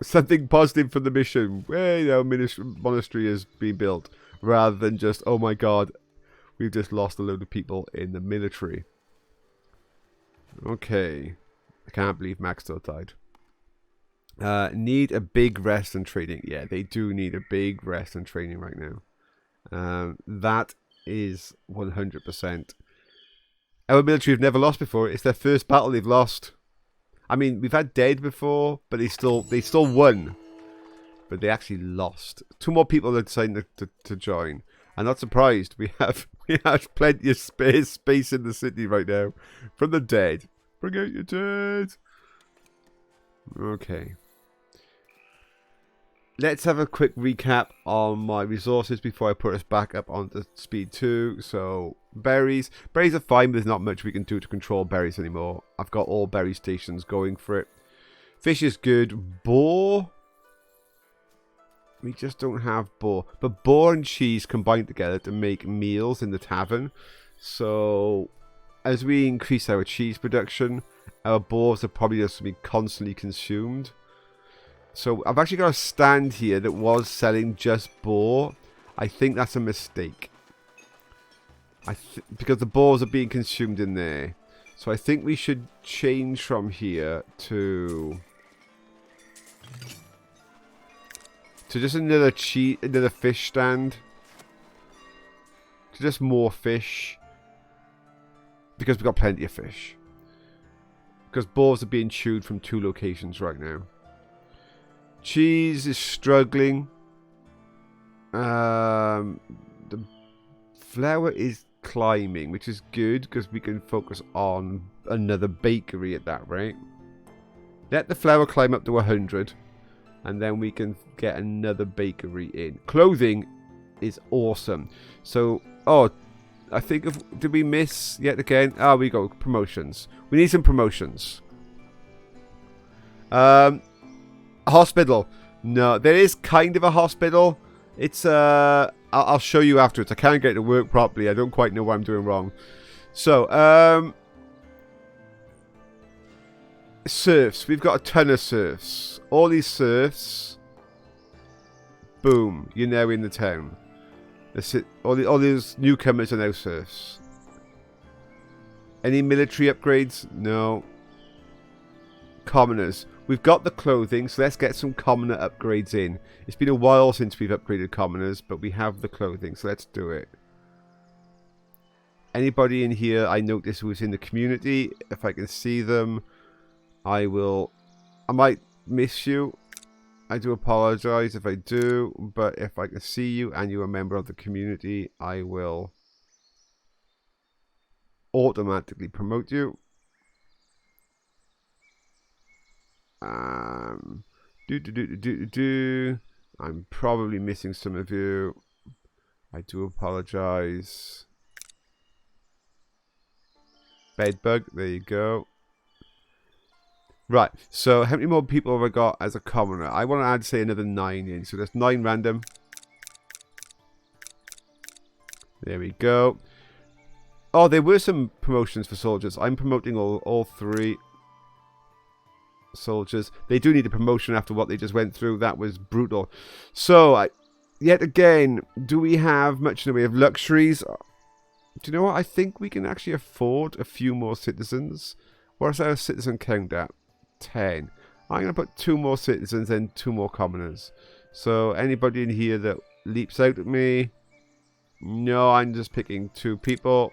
Something positive for the mission. Well, our monastery has been built. rather than just, oh my god, we've just lost a load of people in the military. Okay. I can't believe Maxtor died. Need a big rest and training. Yeah, they do need a big rest and training right now. That is 100%. Our military have never lost before. It's their first battle they've lost. I mean, we've had dead before, but they still won. But they actually lost. 2 more people are deciding to join. I'm not surprised. We have plenty of space in the city right now. From the dead. Bring out your dead. Okay. Let's have a quick recap on my resources before I put us back up onto speed 2. So, berries. Berries are fine, but there's not much we can do to control berries anymore. I've got all berry stations going for it. Fish is good. Boar. We just don't have boar. But boar and cheese combine together to make meals in the tavern. So, as we increase our cheese production, our boars are probably just going to be constantly consumed. So I've actually got a stand here that was selling just boar. I think that's a mistake. Because the boars are being consumed in there. So I think we should change from here to just another fish stand. To just more fish. Because we've got plenty of fish. Because boars are being chewed from 2 locations right now. Cheese is struggling. The flour is climbing, which is good because we can focus on another bakery at that rate. Let the flour climb up to 100, and then we can get another bakery in. Clothing is awesome. So, I think did we miss yet again? We go promotions. We need some promotions. Hospital. No, there is kind of a hospital. It's I'll show you afterwards. I can't get it to work properly. I don't quite know what I'm doing wrong. So, serfs. We've got a ton of serfs. All these serfs. Boom. You're now in the town. All these newcomers are now serfs. Any military upgrades? No. Commoners. We've got the clothing, so let's get some commoner upgrades in. It's been a while since we've upgraded commoners, but we have the clothing, so let's do it. Anybody in here I notice who's in the community, if I can see them, I might miss you. I do apologize if I do, but if I can see you and you're a member of the community, I will automatically promote you. I'm probably missing some of you. I do apologize. Bedbug, there you go. Right, so how many more people have I got as a commoner? I want to add, say, another 9 in. So that's 9 random. There we go. Oh, there were some promotions for soldiers. I'm promoting all 3 soldiers. They do need a promotion after what they just went through. That was brutal. So, yet again, do we have much in the way of luxuries? Do you know what? I think we can actually afford a few more citizens. What's our citizen count at? 10. I'm going to put 2 more citizens and 2 more commoners. So, anybody in here that leaps out at me? No, I'm just picking 2 people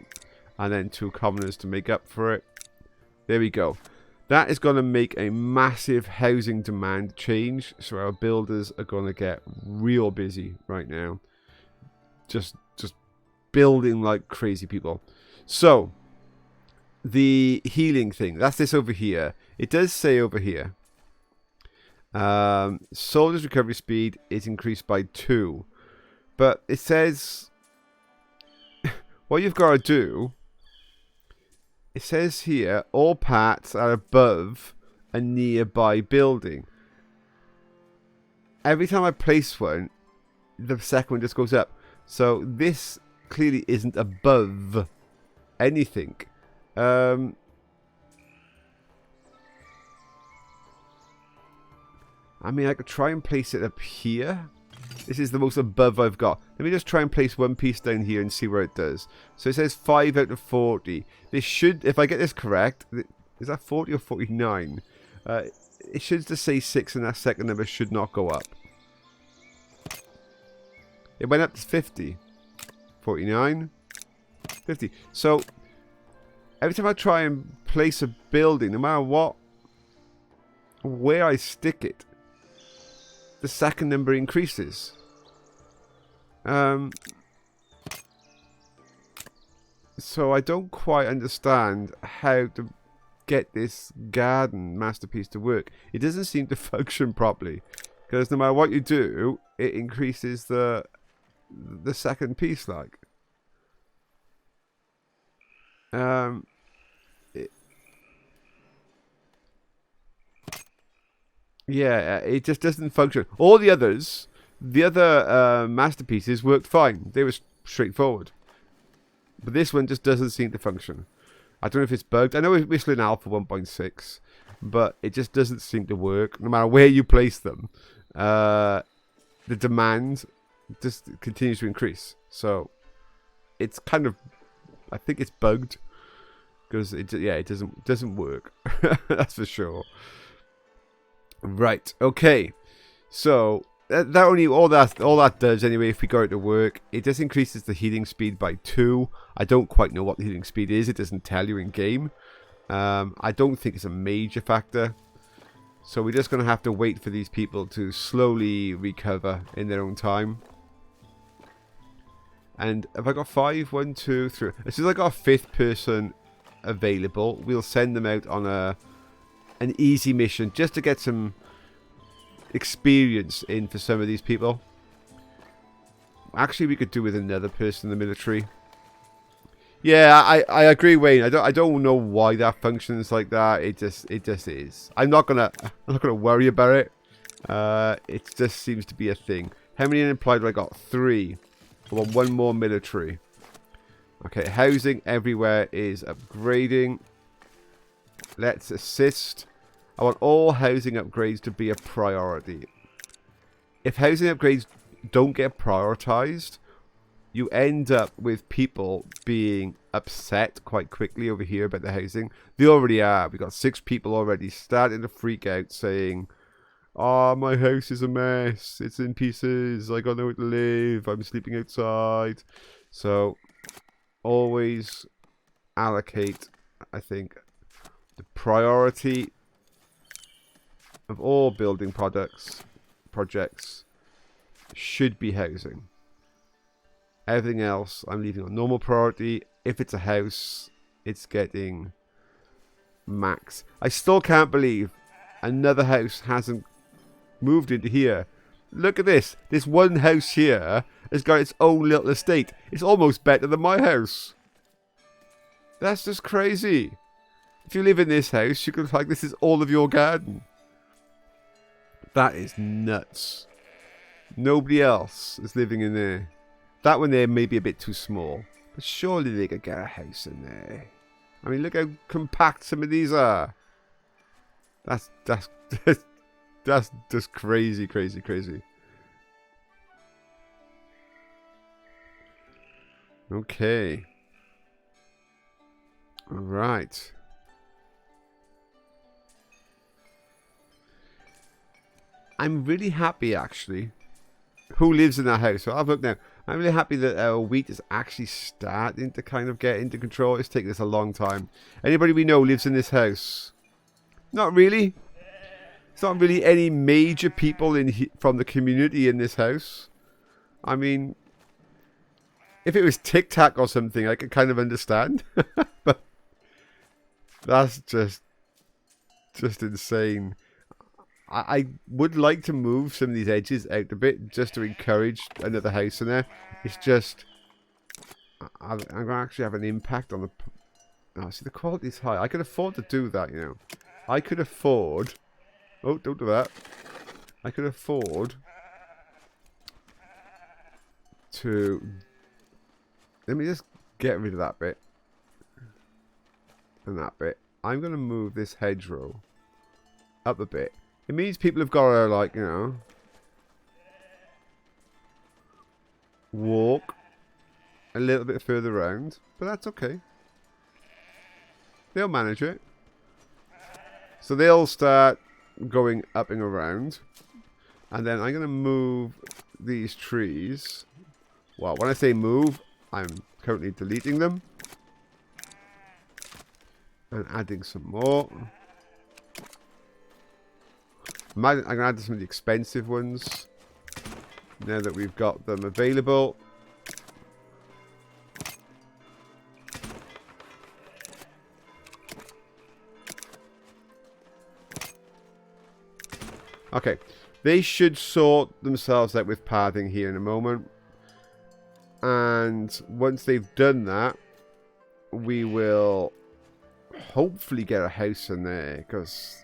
and then 2 commoners to make up for it. There we go. That is going to make a massive housing demand change. So our builders are going to get real busy right now. Just building like crazy people. So, the healing thing. That's this over here. It does say over here. Soldiers' recovery speed is increased by 2. But it says... what you've got to do... It says here, all parts are above a nearby building. Every time I place one, the second one just goes up. So this clearly isn't above anything. I mean, I could try and place it up here. This is the most above I've got. Let me just try and place one piece down here and see where it does. So it says 5 out of 40. This should, if I get this correct, is that 40 or 49? It should just say 6 and that second number should not go up. It went up to 50. 49. 50. So, every time I try and place a building, no matter what, where I stick it, the second number increases. So I don't quite understand how to get this garden masterpiece to work. It doesn't seem to function properly, because no matter what you do, it increases the second piece. Like, yeah, it just doesn't function. All the others, the other masterpieces worked fine. They were straightforward. But this one just doesn't seem to function. I don't know if it's bugged. I know we're still in Alpha 1.6, but it just doesn't seem to work. No matter where you place them, the demand just continues to increase. So it's kind of, I think it's bugged, because it doesn't work. That's for sure. Right. Okay. So that only all that does anyway. If we go out to work, it just increases the heating speed by 2. I don't quite know what the heating speed is. It doesn't tell you in game. I don't think it's a major factor. So we're just going to have to wait for these people to slowly recover in their own time. And have I got 5? 1, 2, 3. As soon as I got a 5th person available, we'll send them out on an easy mission just to get some experience in for some of these people. Actually, we could do with another person in the military. Yeah, I agree, Wayne. I don't know why that functions like that. It just is. I'm not gonna worry about it. It just seems to be a thing. How many unemployed have I got? 3. I want 1 more military. Okay, housing everywhere is upgrading. Let's assist. I want all housing upgrades to be a priority. If housing upgrades don't get prioritized, you end up with people being upset quite quickly over here about the housing. They already are. We got 6 people already starting to freak out, saying, "Oh, my house is a mess. It's in pieces. I got nowhere to live. I'm sleeping outside." So, always allocate, I think, the priority of all building projects should be housing. Everything else I'm leaving on normal priority. If it's a house, it's getting max. I still can't believe another house hasn't moved into here. Look at this. This one house here has got its own little estate. It's almost better than my house. That's just crazy. If you live in this house, you could like this is all of your garden. That is nuts. Nobody else is living in there. That one there may be a bit too small, but surely they could get a house in there. I mean, look how compact some of these are. That's just crazy, crazy, crazy. Okay. All right. I'm really happy, actually. Who lives in that house? So I've looked now. I'm really happy that wheat is actually starting to kind of get into control. It's taken us a long time. Anybody we know lives in this house? Not really. It's not really any major people from the community in this house. I mean, if it was Tic Tac or something, I could kind of understand. But that's just insane. I would like to move some of these edges out a bit just to encourage another house in there. It's just, I'm going to actually have an impact on the... Oh, see, the quality is high. I could afford to do that, you know. I could afford... Oh, don't do that. I could afford to... Let me just get rid of that bit. And that bit. I'm going to move this hedgerow up a bit. It means people have got to, like, you know, walk a little bit further around, but that's okay. They'll manage it. So they'll start going up and around. And then I'm going to move these trees. Well, when I say move, I'm currently deleting them. And adding some more. I'm going to add some of the expensive ones. Now that we've got them available. Okay, they should sort themselves out with pathing here in a moment. And once they've done that, we will hopefully get a house in there, because...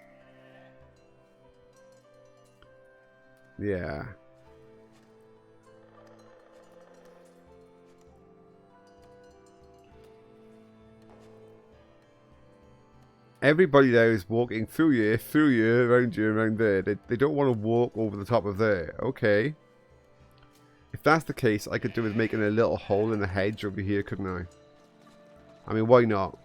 yeah. Everybody there is walking through here, around there. They don't want to walk over the top of there. Okay. If that's the case, I could do with making a little hole in the hedge over here, couldn't I? I mean, why not?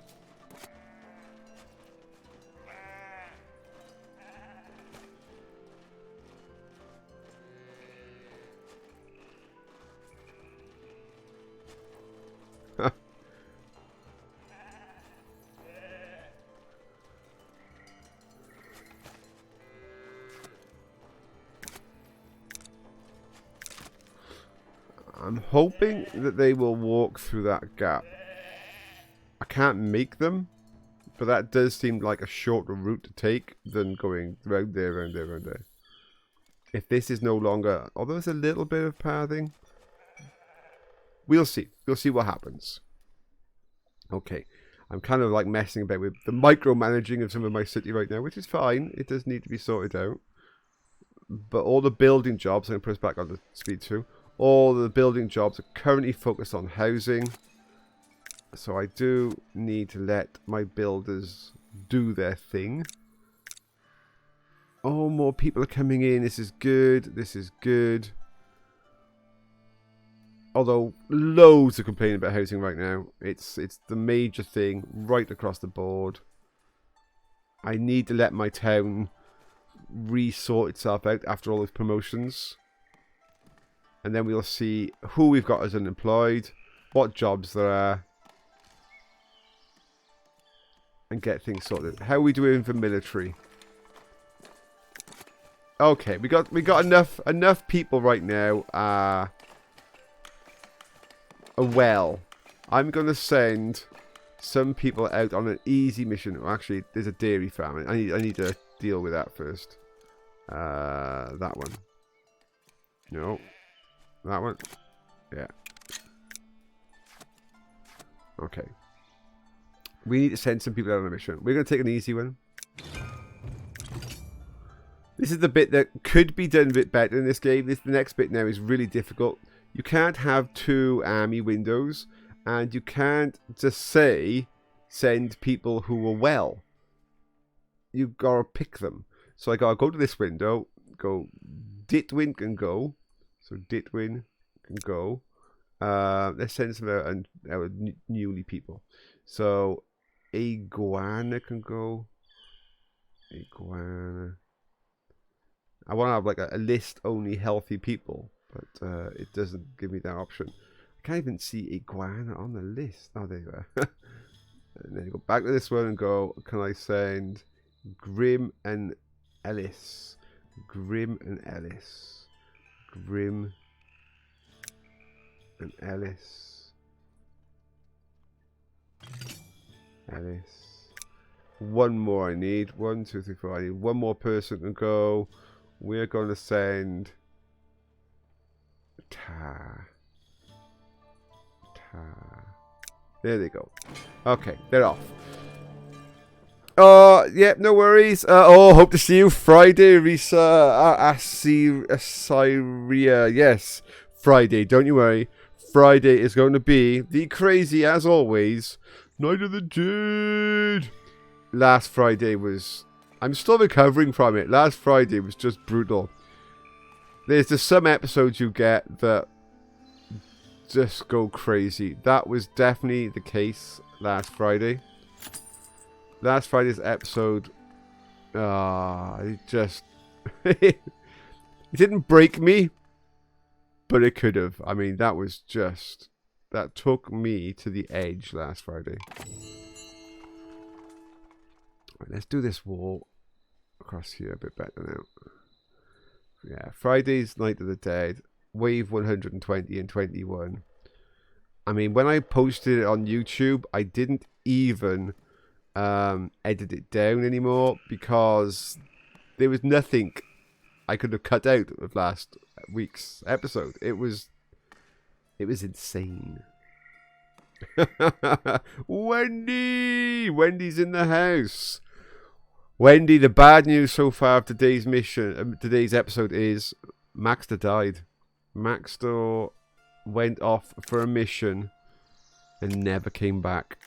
I'm hoping that they will walk through that gap. I can't make them, but that does seem like a shorter route to take than going round there, round there, round there. If this is no longer... although there's a little bit of pathing. We'll see. We'll see what happens. Okay. I'm kind of like messing about with the micromanaging of some of my city right now, which is fine. It does need to be sorted out. But all the building jobs... I'm going to put us back on the speed 2. All the building jobs are currently focused on housing. So I do need to let my builders do their thing. Oh, more people are coming in. This is good. This is good. Although, loads are complaining about housing right now. It's the major thing right across the board. I need to let my town re-sort itself out after all those promotions. And then we'll see who we've got as unemployed, what jobs there are, and get things sorted. How are we doing for military? Okay, we got enough people right now. Well, I'm gonna send some people out on an easy mission. Oh, actually, there's a dairy farm. I need to deal with that first. That one. No. That one? Yeah. Okay. We need to send some people out on a mission. We're going to take an easy one. This is the bit that could be done a bit better in this game. The next bit now is really difficult. You can't have 2 army windows. And you can't just say, send people who are well. You've got to pick them. So I got to go to this window. Go, Ditwin can go. So Ditwin can go. Let's send some of our newly people. So Iguana can go. Iguana. I want to have like a list only healthy people, but it doesn't give me that option. I can't even see Iguana on the list. Oh, there you are. And then you go back to this one and go, can I send Grim and Ellis? Grim and Ellis. Grim and Ellis. One more I need. 1, 2, 3, 4. I need one more person to go. We're going to send There they go. Okay, they're off. Yeah, no worries. Hope to see you Friday, Risa. Assyria. Yes, Friday. Don't you worry. Friday is going to be the crazy, as always, Night of the Dead. Last Friday was... I'm still recovering from it. Last Friday was just brutal. There's just some episodes you get that just go crazy. That was definitely the case last Friday. Last Friday's episode, it just... it didn't break me, but it could have. I mean, that was just... That took me to the edge last Friday. Right, let's do this wall across here a bit better now. Yeah, Friday's Night of the Dead, wave 120 and 21. I mean, when I posted it on YouTube, I didn't even edit it down anymore because there was nothing I could have cut out of last week's episode. It was insane. Wendy's in the house. Wendy, the bad news so far of today's mission, today's episode is Maxtor died. Maxtor went off for a mission and never came back.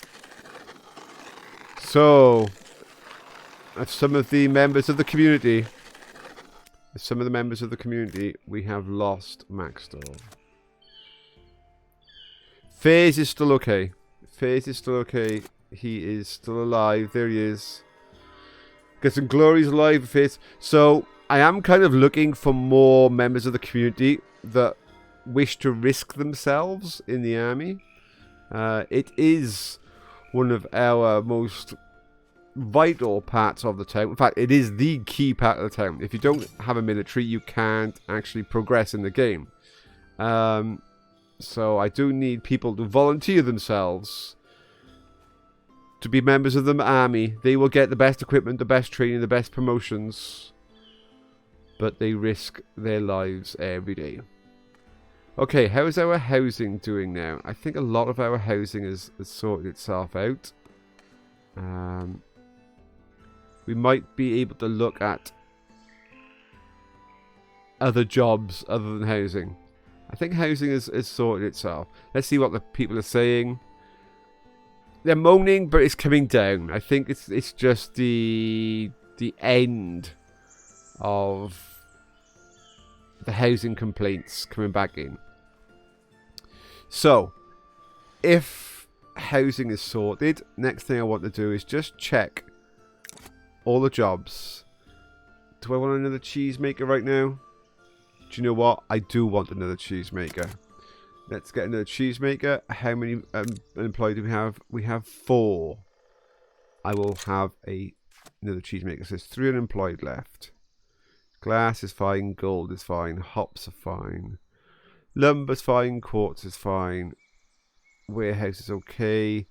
So, some of the members of the community, we have lost Maxtor. FaZe is still okay. He is still alive. There he is. Got some glories alive, FaZe. So, I am kind of looking for more members of the community that wish to risk themselves in the army. It is one of our most vital parts of the town. In fact, it is the key part of the town. If you don't have a military, you can't actually progress in the game. So I do need people to volunteer themselves to be members of the army. They will get the best equipment, the best training, the best promotions, but they risk their lives every day. Okay, how is our housing doing now? I think a lot of our housing has sorted itself out. We might be able to look at other jobs other than housing. I think housing has sorted itself. Let's see what the people are saying. They're moaning, but it's coming down. I think it's just the end of the housing complaints coming back in. So, if housing is sorted, next thing I want to do is just check all the jobs. Do I want another cheesemaker right now? Do you know what? I do want another cheesemaker. Let's get another cheesemaker. How many employees do we have? We have 4. I will have another cheesemaker. So there's 3 unemployed left. Glass is fine. Gold is fine. Hops are fine. Lumber's fine. Quartz is fine. Warehouse is okay.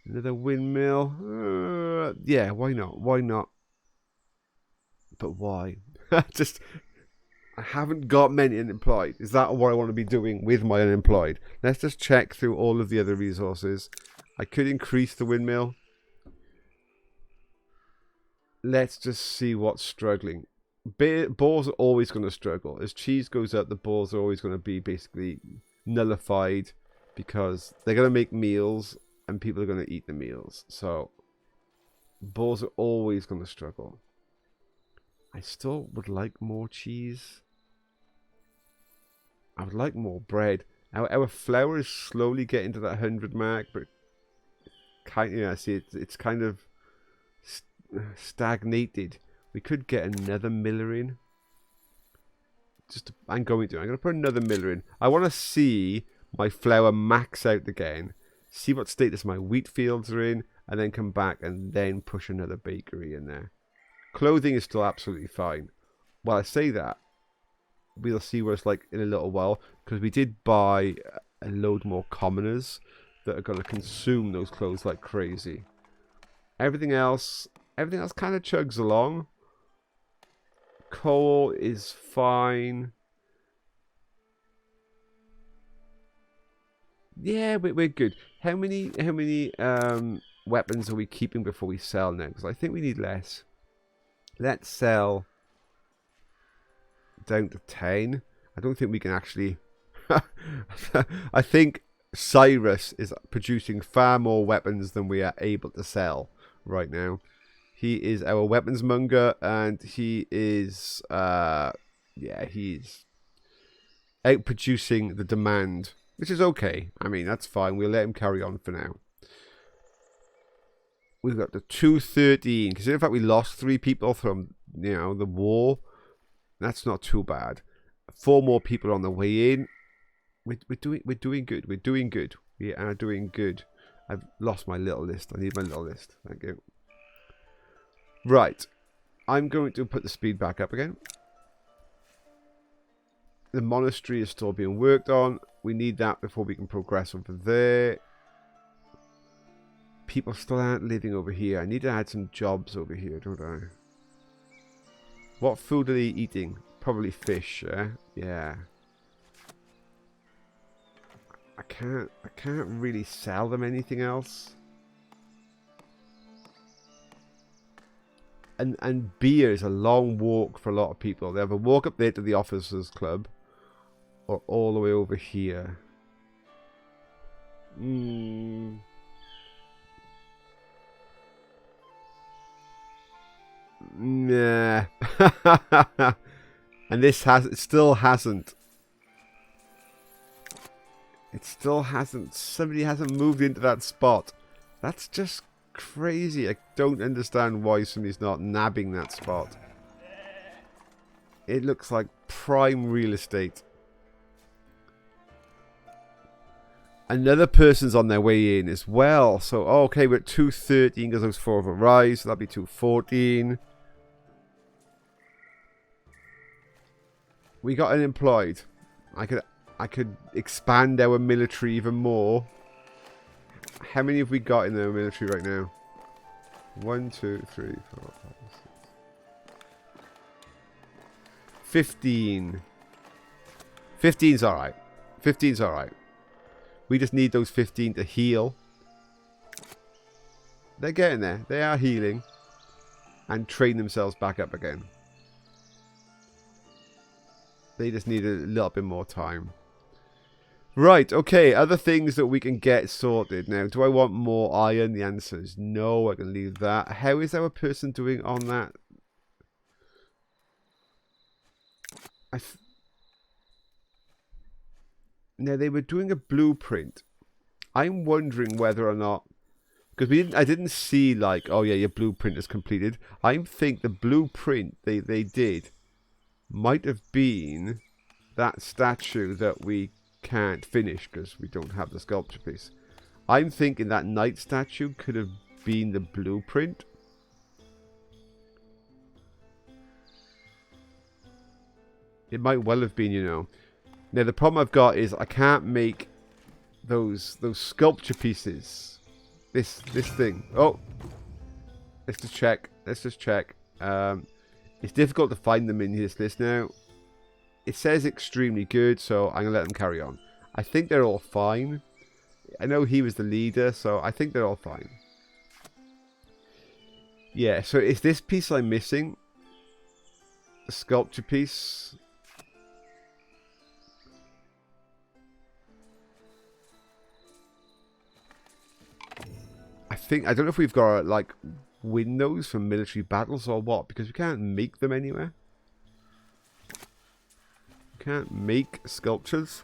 Another windmill. Yeah, why not? Why not? But why? I haven't got many unemployed. Is that what I want to be doing with my unemployed? Let's just check through all of the other resources. I could increase the windmill. Let's just see what's struggling. Boars are always going to struggle. As cheese goes up, the boars are always going to be basically nullified because they're going to make meals and people are going to eat the meals. So, boars are always going to struggle. I still would like more cheese. I would like more bread. Our flour is slowly getting to that 100 mark, but I see it's kind of stagnated. We could get another miller in. I'm going to put another miller in. I want to see my flour max out again. See what status my wheat fields are in, and then come back and then push another bakery in there. Clothing is still absolutely fine. While I say that, we'll see what it's like in a little while, because we did buy a load more commoners that are going to consume those clothes like crazy. Everything else kind of chugs along. Coal is fine. Yeah, we're good. How many weapons are we keeping before we sell now? Because I think we need less. Let's sell down to 10. I don't think we can actually... I think Cyrus is producing far more weapons than we are able to sell right now. He is our weapons monger, and he is... he's outproducing the demand which is okay. I mean, that's fine. We'll let him carry on for now. We've got the 213. Consider the fact we lost 3 people from, you know, the war. That's not too bad. 4 more people on the way in. We're doing good. We're doing good. We are doing good. I've lost my little list. I need my little list. Thank you. Right. I'm going to put the speed back up again. The monastery is still being worked on. We need that before we can progress over there. People still aren't living over here. I need to add some jobs over here, don't I? What food are they eating? Probably fish, yeah. I can't really sell them anything else. And beer is a long walk for a lot of people. They have a walk up there to the officers' club, or all the way over here. Nah. And it still hasn't. Somebody hasn't moved into that spot. That's just crazy. I don't understand why somebody's not nabbing that spot. It looks like prime real estate. Another person's on their way in as well. So, okay, we're at 213 because those 4 have arrived. So that'll be 214. We got unemployed. I could expand our military even more. How many have we got in the military right now? 1, 2, 3, 4, 5, 6. 15. 15's alright. 15's alright. We just need those 15 to heal. They're getting there. They are healing. And train themselves back up again. They just need a little bit more time. Right, okay. Other things that we can get sorted. Now, do I want more iron? The answer is no. I can leave that. How is our person doing on that? Now, they were doing a blueprint. I'm wondering whether or not... Because I didn't see like, oh yeah, your blueprint is completed. I think the blueprint they did might have been that statue that we can't finish because we don't have the sculpture piece. I'm thinking that knight statue could have been the blueprint. It might well have been, you know. Now the problem I've got is I can't make those sculpture pieces. This thing. Oh, let's just check. It's difficult to find them in this list now. It says extremely good, so I'm gonna let them carry on. I think they're all fine. I know he was the leader, so I think they're all fine. Yeah. So is this piece I'm missing? The sculpture piece. I don't know if we've got like windows for military battles or what, because we can't make them anywhere. We can't make sculptures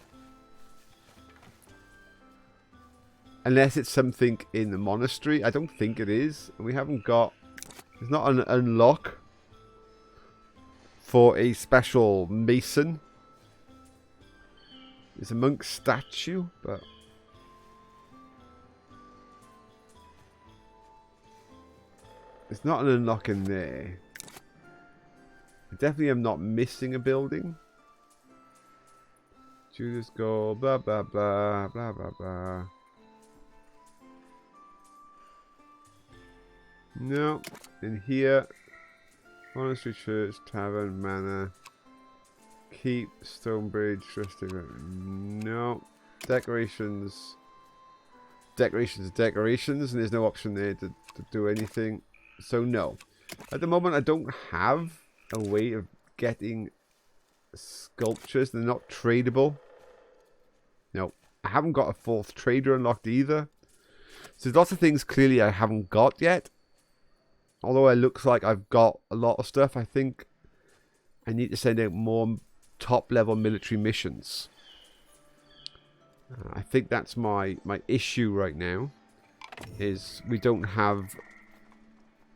unless it's something in the monastery. I don't think it is. We haven't got. There's not an unlock for a special mason. There's a monk statue, but. It's not an unlock in there. I definitely am not missing a building. Judas Gold, blah, blah, blah, blah, blah, blah. No. In here. Monastery Church, Tavern, Manor. Keep, Stonebridge, Resting. No. Decorations. Decorations are decorations, and there's no option there to do anything. So no. At the moment I don't have a way of getting sculptures. They're not tradable. No. I haven't got a 4th trader unlocked either. So there's lots of things clearly I haven't got yet. Although it looks like I've got a lot of stuff, I think I need to send out more top level military missions. I think that's my issue right now, is we don't have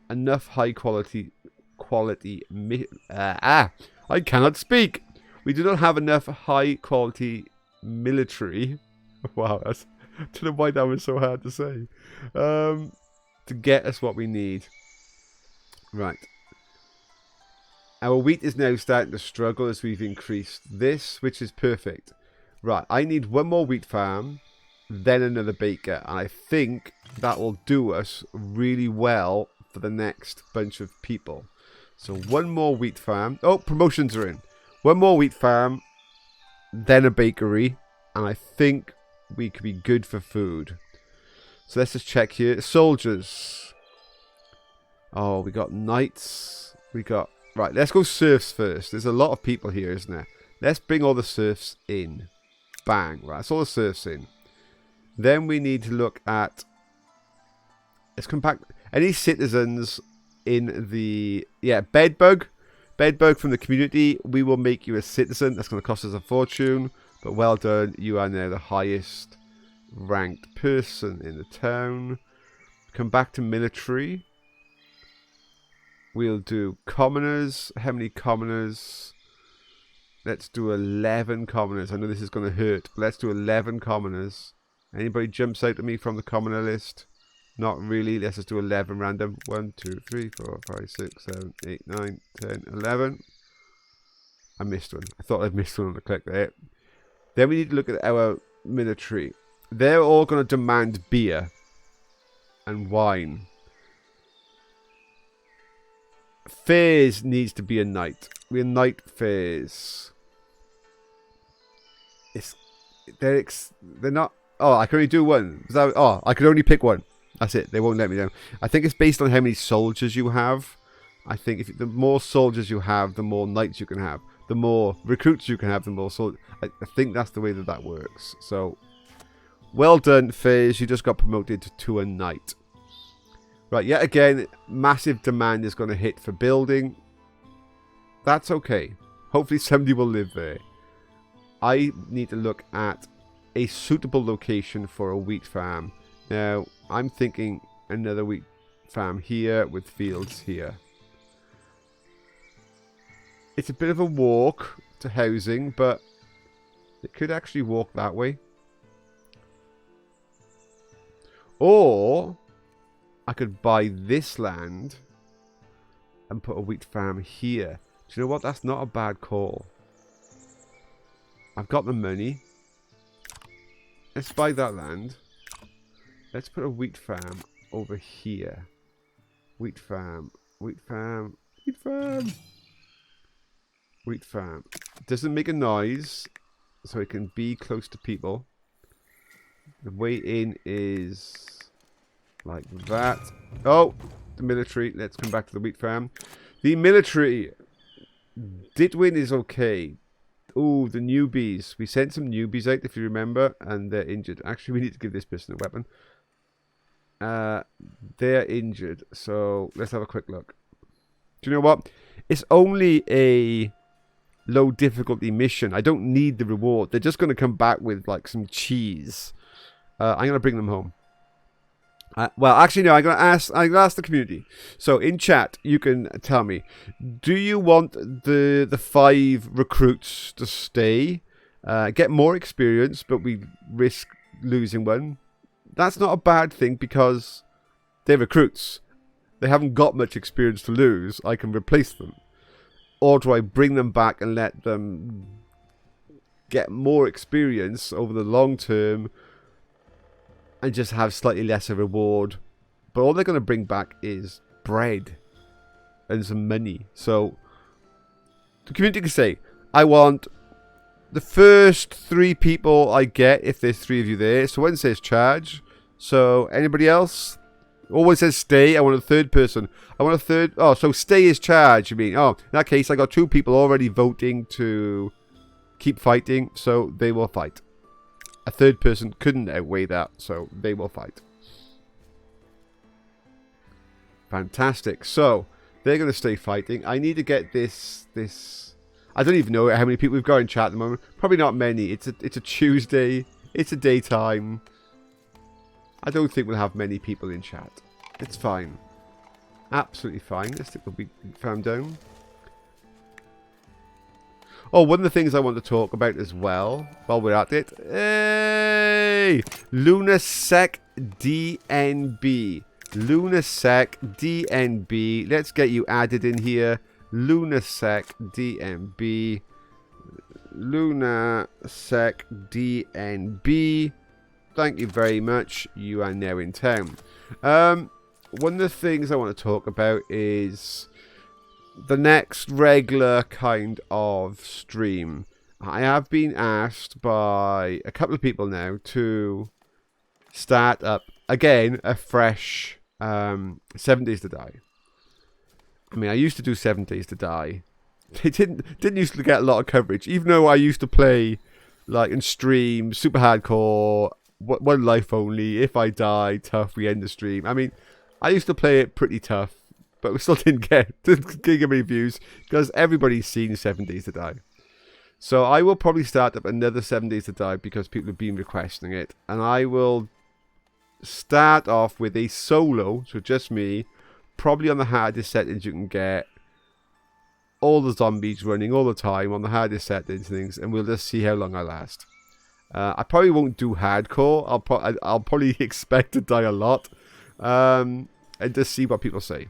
enough high quality I cannot speak. We do not have enough high quality military. Wow, I don't know why that was so hard to say. To get us what we need. Right. Our wheat is now starting to struggle as we've increased this, which is perfect. Right, I need one more wheat farm, then another baker. And I think that will do us really well for the next bunch of people. So one more wheat farm. Oh, promotions are in. One more wheat farm, then a bakery. And I think we could be good for food. So let's just check here. Soldiers. Oh, we got knights. We got... Right, let's go serfs first. There's a lot of people here, isn't there? Let's bring all the serfs in. Bang. Right, that's all the serfs in. Then we need to look at... Let's come back. Any citizens in the... Yeah, bedbug. Bedbug from the community. We will make you a citizen. That's going to cost us a fortune. But well done. You are now the highest ranked person in the town. Come back to military. We'll do commoners. How many commoners? Let's do 11 commoners. I know this is going to hurt, but let's do 11 commoners. Anybody jumps out at me from the commoner list? Not really. Let's just do 11 random. 1, 2, 3, 4, 5, 6, 7, 8, 9, 10, 11. I missed one. I thought I'd missed one on the click there. Then we need to look at our military. They're all going to demand beer and wine. Fairs needs to be a knight. We're knight fairs. They're not. Oh, I can only do one. I can only pick one. That's it. They won't let me down. I think it's based on how many soldiers you have. I think the more soldiers you have, the more knights you can have. The more recruits you can have, the more soldiers. I think that's the way that works. So, well done, Fairs. You just got promoted to a knight. Right, yet again, massive demand is going to hit for building. That's okay. Hopefully somebody will live there. I need to look at a suitable location for a wheat farm. Now, I'm thinking another wheat farm here with fields here. It's a bit of a walk to housing, but it could actually walk that way. Or I could buy this land and put a wheat farm here. Do you know what? That's not a bad call. I've got the money. Let's buy that land. Let's put a wheat farm over here. Wheat farm. Wheat farm. Wheat farm. Wheat farm. Doesn't make a noise, so it can be close to people. The way in is like that. Oh, the military. Let's come back to the wheat farm. The military. Ditwin is okay. Oh, the newbies. We sent some newbies out, if you remember, and they're injured. Actually, we need to give this person a weapon. They're injured, so let's have a quick look. Do you know what? It's only a low difficulty mission. I don't need the reward. They're just going to come back with like some cheese. I'm going to bring them home. Well, actually, no. I'm going to ask the community. So in chat, you can tell me: do you want the 5 recruits to stay, get more experience, but we risk losing one? That's not a bad thing because they're recruits. They haven't got much experience to lose. I can replace them. Or do I bring them back and let them get more experience over the long term and just have slightly lesser reward? But all they're going to bring back is bread and some money. So the community can say, I want the first 3 people I get, if there's 3 of you there. So one says charge. So anybody else? Always says stay. I want a 3rd person. I want a 3rd. Oh, so stay is charge, you mean? Oh, in that case, I got 2 people already voting to keep fighting. So they will fight. A 3rd person couldn't outweigh that. So they will fight. Fantastic. So they're going to stay fighting. I need to get this. I don't even know how many people we've got in chat at the moment. Probably not many. It's a Tuesday. It's a daytime. I don't think we'll have many people in chat. It's fine. Absolutely fine. Let's stick the week farm down. Oh, one of the things I want to talk about as well, while we're at it. Hey! Lunasec DNB. Lunasec DNB. Let's get you added in here. Lunasec DNB. Lunasec DNB. Thank you very much. You are now in town. One of the things I want to talk about is the next regular kind of stream. I have been asked by a couple of people now to start up again a fresh 7 Days to Die. I mean, I used to do 7 Days to Die. It didn't used to get a lot of coverage, even though I used to play like and stream super hardcore, one life only. If I die, tough, we end the stream. I mean, I used to play it pretty tough, but we still didn't get many views because everybody's seen 7 Days to Die. So I will probably start up another 7 Days to Die because people have been requesting it, and I will start off with a solo, so just me, probably on the hardest settings you can get. All the zombies running all the time on the hardest settings things, and we'll just see how long I last. I probably won't do hardcore. I'll probably expect to die a lot, and just see what people say.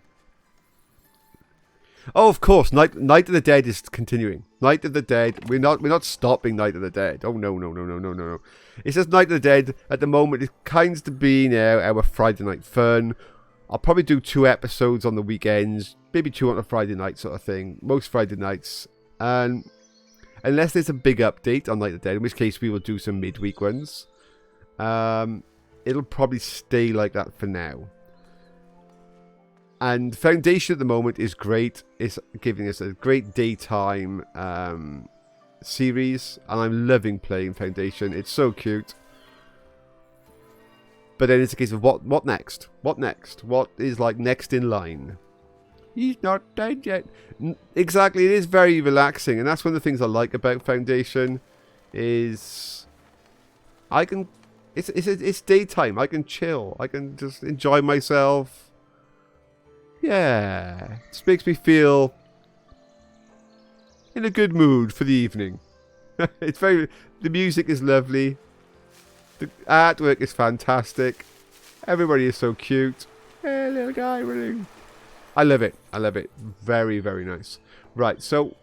Oh, of course, Night of the Dead is continuing. Night of the Dead. We're not stopping Night of the Dead. Oh no. It's just Night of the Dead at the moment. It kinds to be now our Friday night fun. I'll probably do 2 episodes on the weekends, maybe 2 on a Friday night sort of thing. Most Friday nights. And unless there's a big update on Night of the Dead, in which case we will do some midweek ones. It'll probably stay like that for now. And Foundation at the moment is great. It's giving us a great daytime series. And I'm loving playing Foundation. It's so cute. But then it's a case of what next? What next? What is like next in line? He's not dead yet. Exactly, it is very relaxing, and that's one of the things I like about Foundation. Is I can, it's daytime. I can chill. I can just enjoy myself. Yeah, it just makes me feel in a good mood for the evening. The music is lovely. The artwork is fantastic. Everybody is so cute. Hey, little guy running. I love it. I love it. Very, very nice. Right, so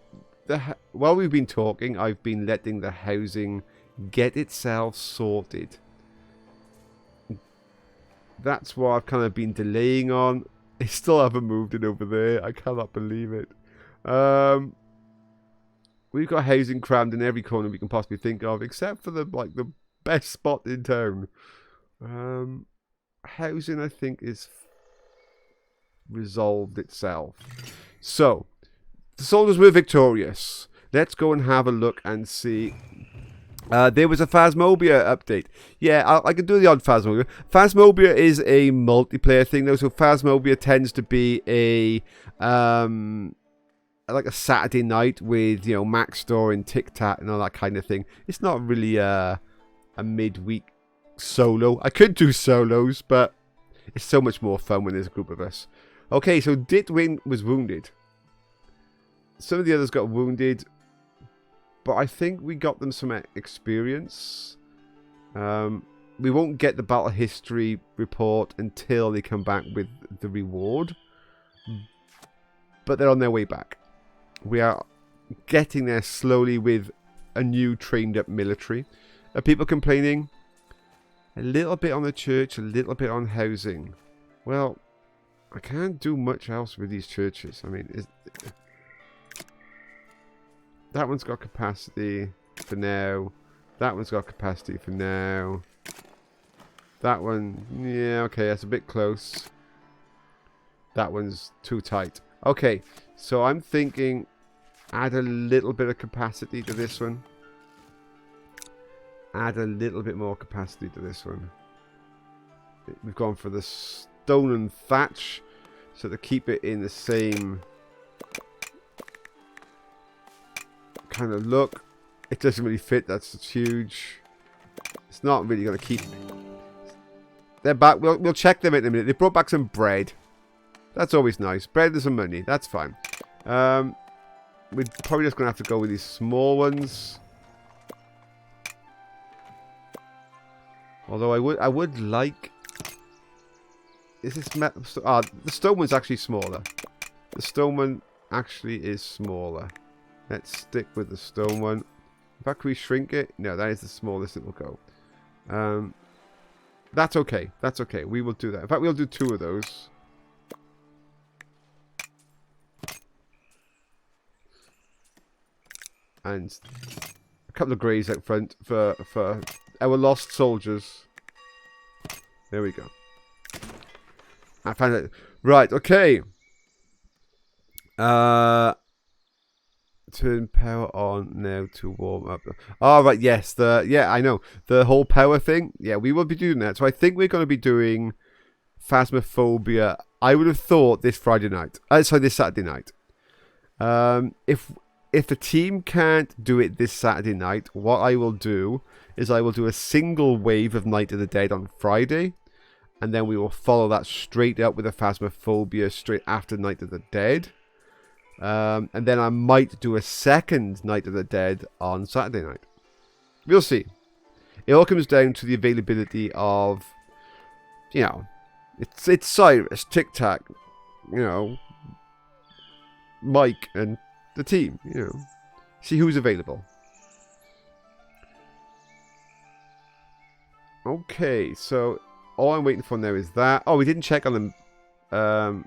while we've been talking, I've been letting the housing get itself sorted. That's what I've kind of been delaying on. I still haven't moved it over there. I cannot believe it. We've got housing crammed in every corner we can possibly think of, except for the best spot in town. Housing, I think, is resolved itself. So, the soldiers were victorious. Let's go and have a look and see. There was a Phasmophobia update. Yeah, I can do the odd Phasmophobia. Phasmophobia is a multiplayer thing, though. So Phasmophobia tends to be a like a Saturday night with, you know, Maxtor and Tic Tac and all that kind of thing. It's not really a midweek solo. I could do solos, but it's so much more fun when there's a group of us. Okay, so Ditwin was wounded. Some of the others got wounded, but I think we got them some experience. We won't get the battle history report until they come back with the reward, but they're on their way back. We are getting there slowly with a new trained up military. Are people complaining? A little bit on the church, a little bit on housing. Well, I can't do much else with these churches. I mean, that one's got capacity for now. That one's got capacity for now. That one, yeah, okay, that's a bit close. That one's too tight. Okay, so I'm thinking add a little bit of capacity to this one. Add a little bit more capacity to this one. We've gone for the stone and thatch, so to keep it in the same kind of look. It doesn't really fit, that's huge. It's not really going to keep... They're back. We'll check them in a minute. They brought back some bread. That's always nice. Bread and some money. That's fine. We're probably just going to have to go with these small ones. Although I would like... Is this... the stone one's actually smaller. The stone one actually is smaller. Let's stick with the stone one. In fact, can we shrink it? No, that is the smallest it will go. That's okay. That's okay. We will do that. In fact, we'll do 2 of those. And a couple of greys out front for our lost soldiers. There we go. I found it. Right, okay. Turn power on now to warm up. Oh, right, yes. Yeah, I know. The whole power thing. Yeah, we will be doing that. So I think we're going to be doing Phasmophobia. I would have thought this Friday night. Sorry, this Saturday night. If the team can't do it this Saturday night, what I will do is I will do a single wave of Night of the Dead on Friday. And then we will follow that straight up with a Phasmophobia straight after Night of the Dead. And then I might do a second Night of the Dead on Saturday night. We'll see. It all comes down to the availability of, you know, it's Cyrus, Tic Tac, you know, Mike and the team, you know. See who's available. Okay, so all I'm waiting for now is that. Oh, we didn't check on our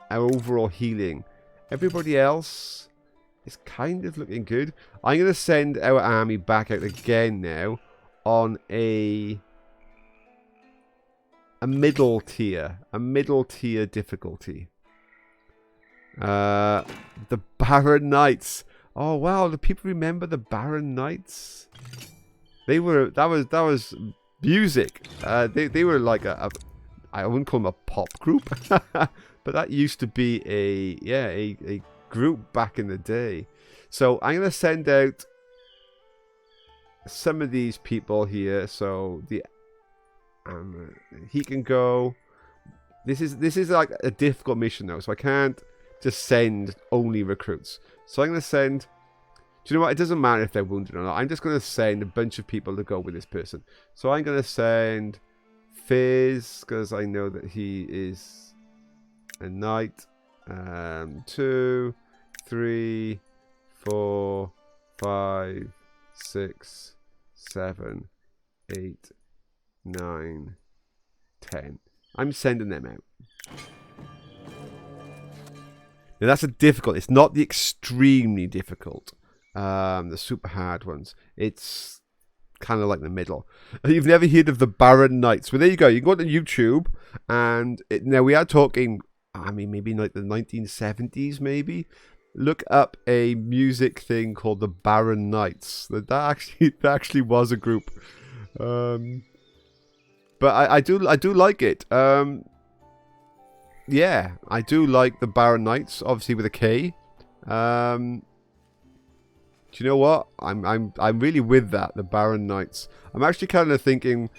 overall healing. Everybody else is kind of looking good. I'm going to send our army back out again now on a middle tier. A middle tier difficulty. The Baron Knights. Oh wow, do people remember the Baron Knights? They were that was music. They were like I wouldn't call them a pop group. But that used to be a group back in the day. So I'm going to send out some of these people here. So he can go. This is like a difficult mission though, so I can't just send only recruits. So I'm going to send. Do you know what? It doesn't matter if they're wounded or not. I'm just going to send a bunch of people to go with this person. So I'm going to send Fizz because I know that he is a knight. 2, 3, 4, 5, 6, 7, 8, 9, 10. I'm sending them out. Now that's a difficult. It's not the extremely difficult. The super hard ones. It's kind of like the middle. You've never heard of the Baron Knights. Well, there you go. You can go to YouTube, and now we are talking. I mean, maybe like the 1970s, maybe. Look up a music thing called the Baron Knights. That actually was a group. But I do like it. Yeah, I do like the Baron Knights, obviously with a K. Do you know what? I'm really with that, the Baron Knights. I'm actually kind of thinking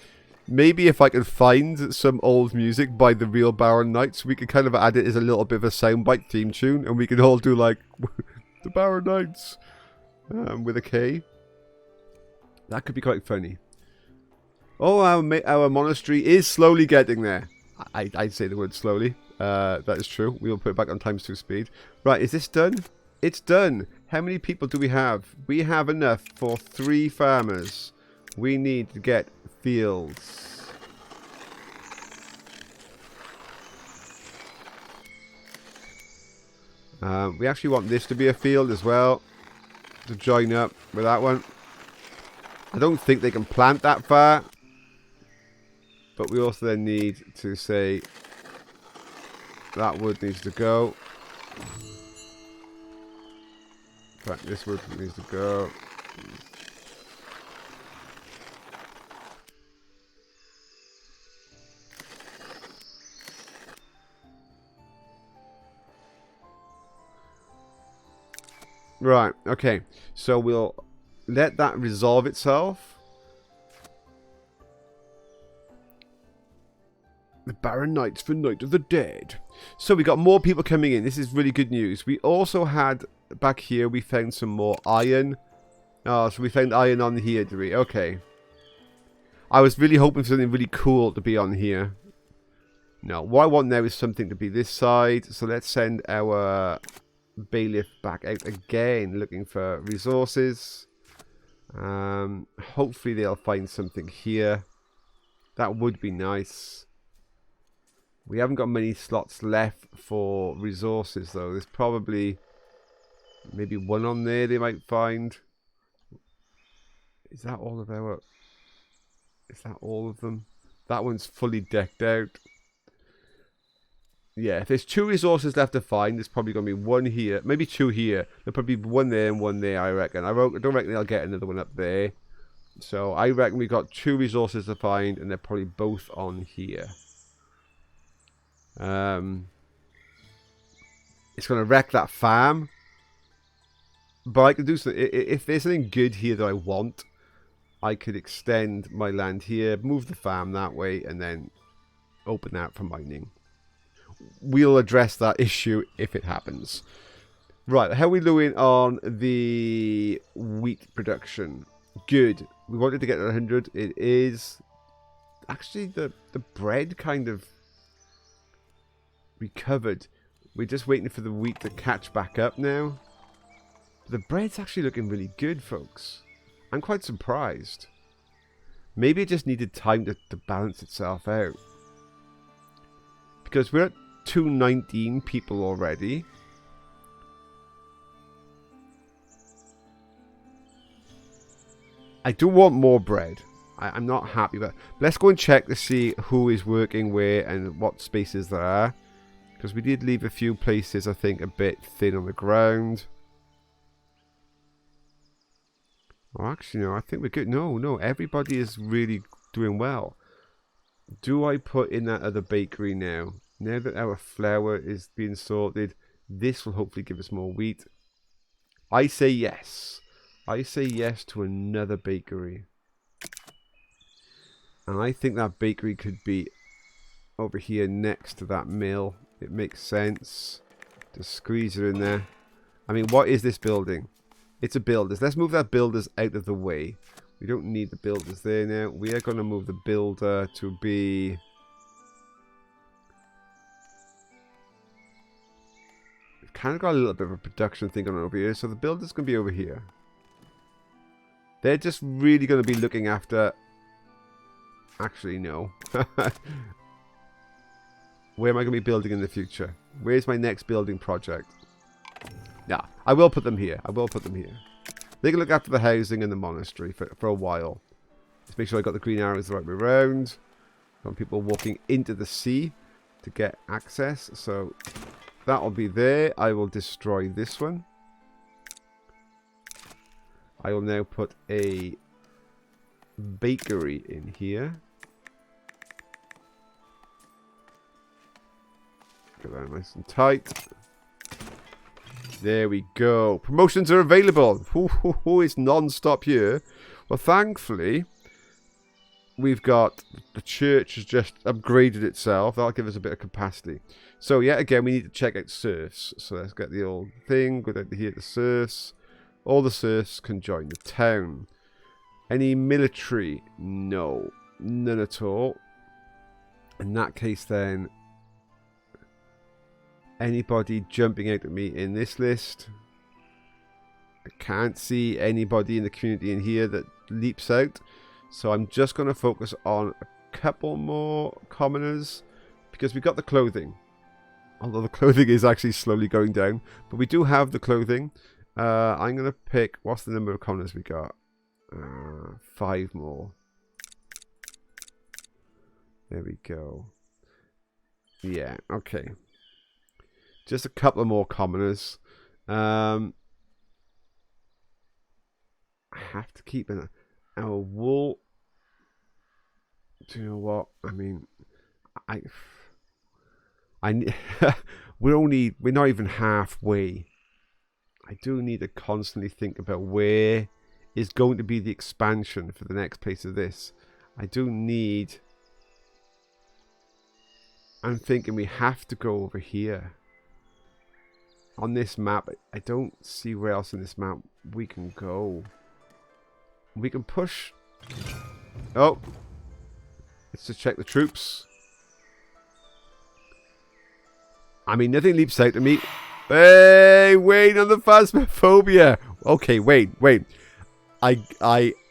maybe if I could find some old music by the real Baron Knights, we could kind of add it as a little bit of a soundbite theme tune, and we could all do like the Baron Knights with a K. That could be quite funny. Oh, our monastery is slowly getting there. I'd say the word slowly. That is true. We will put it back on ×2 speed. Right, is this done? It's done. How many people do we have? We have enough for 3 farmers. We need to get fields. We actually want this to be a field as well, to join up with that one. I don't think they can plant that far, but we also then need to say that wood needs to go. In fact, this wood needs to go. Right, okay. So we'll let that resolve itself. The Barren Nights for Night of the Dead. So we got more people coming in. This is really good news. We also had, back here, we found some more iron. Oh, so we found iron on here, do we? Okay. I was really hoping for something really cool to be on here. No, what I want now is something to be this side. So let's send our bailiff back out again, looking for resources. Hopefully they'll find something here. That would be nice. We haven't got many slots left for resources, though. There's probably maybe one on there they might find. Is that all of our... Is that all of them? That one's fully decked out. Yeah, if there's 2 resources left to find, there's probably going to be one here. Maybe 2 here. There'll probably be one there and one there, I reckon. I don't reckon I'll get another one up there. So I reckon we've got 2 resources to find, and they're probably both on here. It's going to wreck that farm. But I can do something. If there's something good here that I want, I could extend my land here, move the farm that way, and then open that for mining. We'll address that issue if it happens. Right, how are we doing on the wheat production? Good. We wanted to get to 100. It is... Actually, the bread kind of recovered. We're just waiting for the wheat to catch back up now. The bread's actually looking really good, folks. I'm quite surprised. Maybe it just needed time to balance itself out. Because we're at 219 people already. I do want more bread. I'm not happy, but let's go and check to see who is working where and what spaces there are. Because we did leave a few places, I think, a bit thin on the ground. Oh, actually, no, I think we're good. No, everybody is really doing well. Do I put in that other bakery now? Now that our flour is being sorted, this will hopefully give us more wheat. I say yes. I say yes to another bakery. And I think that bakery could be over here next to that mill. It makes sense. Just squeeze her in there. I mean, what is this building? It's a builder's. Let's move that builder's out of the way. We don't need the builders there now. We are going to move the builder to be... We've kind of got a little bit of a production thing going on over here. So the builder's going to be over here. They're just really going to be looking after... Actually, no. Where am I going to be building in the future? Where's my next building project? Yeah, I will put them here. I will put them here. They can look after the housing and the monastery for a while. Let's make sure I got the green arrows the right way around. Some people walking into the sea to get access. So that will be there. I will destroy this one. I will now put a bakery in here. Get that nice and tight. There we go. Promotions are available. It's non-stop here. Well, thankfully, we've got the church has just upgraded itself. That'll give us a bit of capacity. So, yeah, again, we need to check out serfs. So let's get the old thing. Go down to here to serfs. All the serfs can join the town. Any military? No. None at all. In that case, then... Anybody jumping out at me in this list? I can't see anybody in the community in here that leaps out. So I'm just going to focus on a couple more commoners. Because we got the clothing. Although the clothing is actually slowly going down. But we do have the clothing. I'm going to pick... What's the number of commoners we got? 5 more. There we go. Yeah, okay. Just a couple of more commoners. I have to keep our wool. Do you know what? I mean, we're not even halfway. I do need to constantly think about where is going to be the expansion for the next place of this. I do need I'm thinking we have to go over here. On this map, I don't see where else in this map we can go. We can push. Oh. Let's just check the troops. I mean, nothing leaps out to me. Hey, wait on the phasmophobia. Okay, wait. I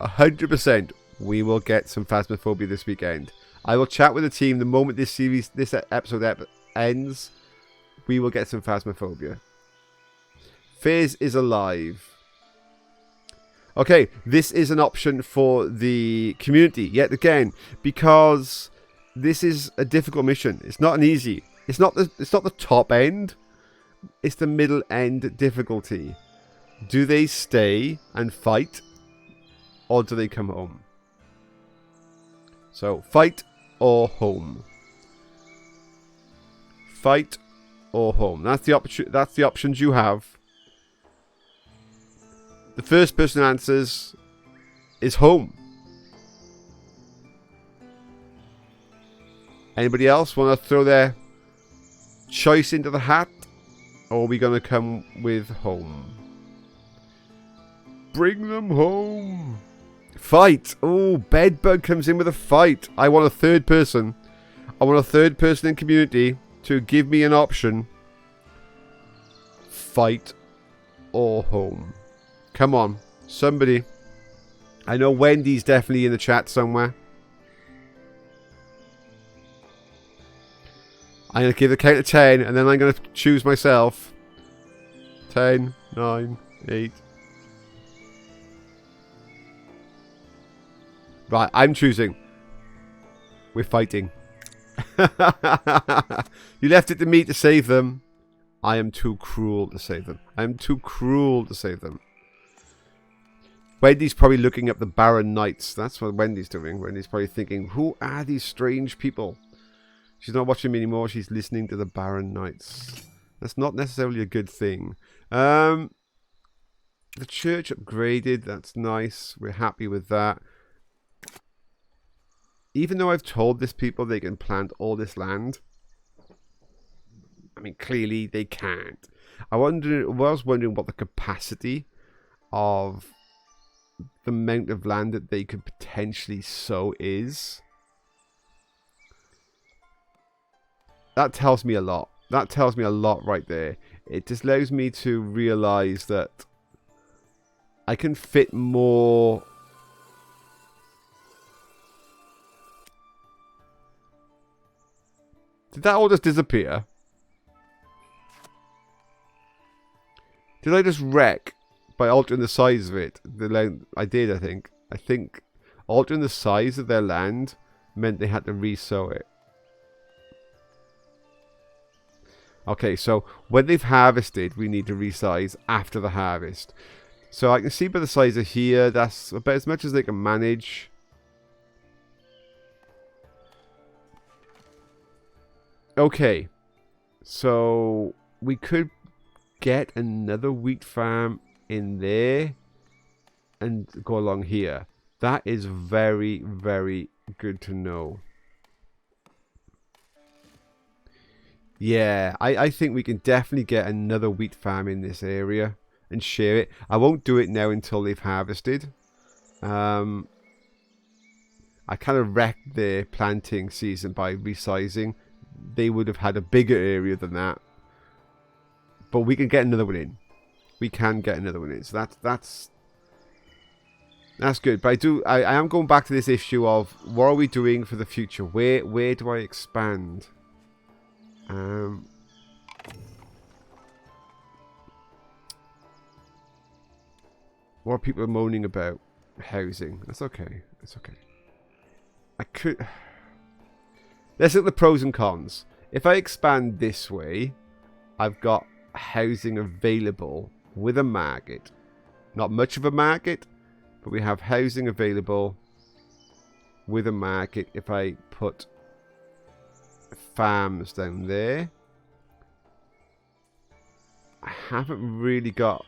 100% we will get some phasmophobia this weekend. I will chat with the team the moment this episode ends. We will get some phasmophobia. Fizz is alive. Okay, this is an option for the community yet again, because this is a difficult mission. It's not an easy. It's not the top end. It's the middle end difficulty. Do they stay and fight, or do they come home? So fight or home. Fight or home. That's the options you have. The first person who answers is home. Anybody else want to throw their choice into the hat? Or are we going to come with home? Bring them home. Fight. Oh, Bedbug comes in with a fight. I want a third person. I want a third person in community to give me an option. Fight or home. Come on, somebody. I know Wendy's definitely in the chat somewhere. I'm going to give the count of 10, and then I'm going to choose myself. 10, 9, 8. Right, I'm choosing. We're fighting. You left it to me to save them. I am too cruel to save them. I am too cruel to save them. Wendy's probably looking up the Baron Knights. That's what Wendy's doing. Wendy's probably thinking, who are these strange people? She's not watching me anymore. She's listening to the Baron Knights. That's not necessarily a good thing. The church upgraded. That's nice. We're happy with that. Even though I've told this people they can plant all this land, I mean, clearly they can't. I was wondering what the capacity of the amount of land that they could potentially sow is. That tells me a lot. That tells me a lot right there. It just allows me to realize that I can fit more. Did that all just disappear? Did I just wreck by altering the size of it? I did, I think. I think altering the size of their land meant they had to re-sow it. Okay, so when they've harvested, we need to resize after the harvest. So I can see by the size of here, that's about as much as they can manage. Okay, so we could get another wheat farm in there and go along here. That is very, very good to know. Yeah, I think we can definitely get another wheat farm in this area and share it. I won't do it now until they've harvested. I kind of wrecked their planting season by resizing. They would have had a bigger area than that. But we can get another one in. We can get another one in. So that's good. But I am going back to this issue of what are we doing for the future? Where do I expand? What are people moaning about? Housing. That's okay. That's okay. I could. Let's look at the pros and cons. If I expand this way, I've got housing available with a market. Not much of a market, but we have housing available with a market. If I put farms down there, I haven't really got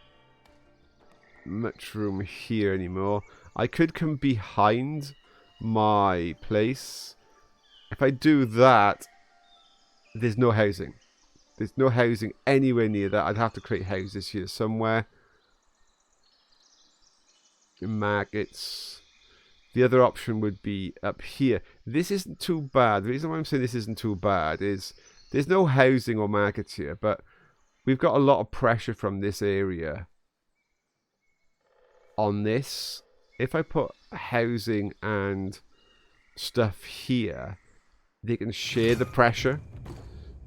much room here anymore. I could come behind my place. If I do that, there's no housing. There's no housing anywhere near that. I'd have to create houses here somewhere. Markets. The other option would be up here. This isn't too bad. The reason why I'm saying this isn't too bad is there's no housing or markets here, but we've got a lot of pressure from this area on this. If I put housing and stuff here, they can share the pressure.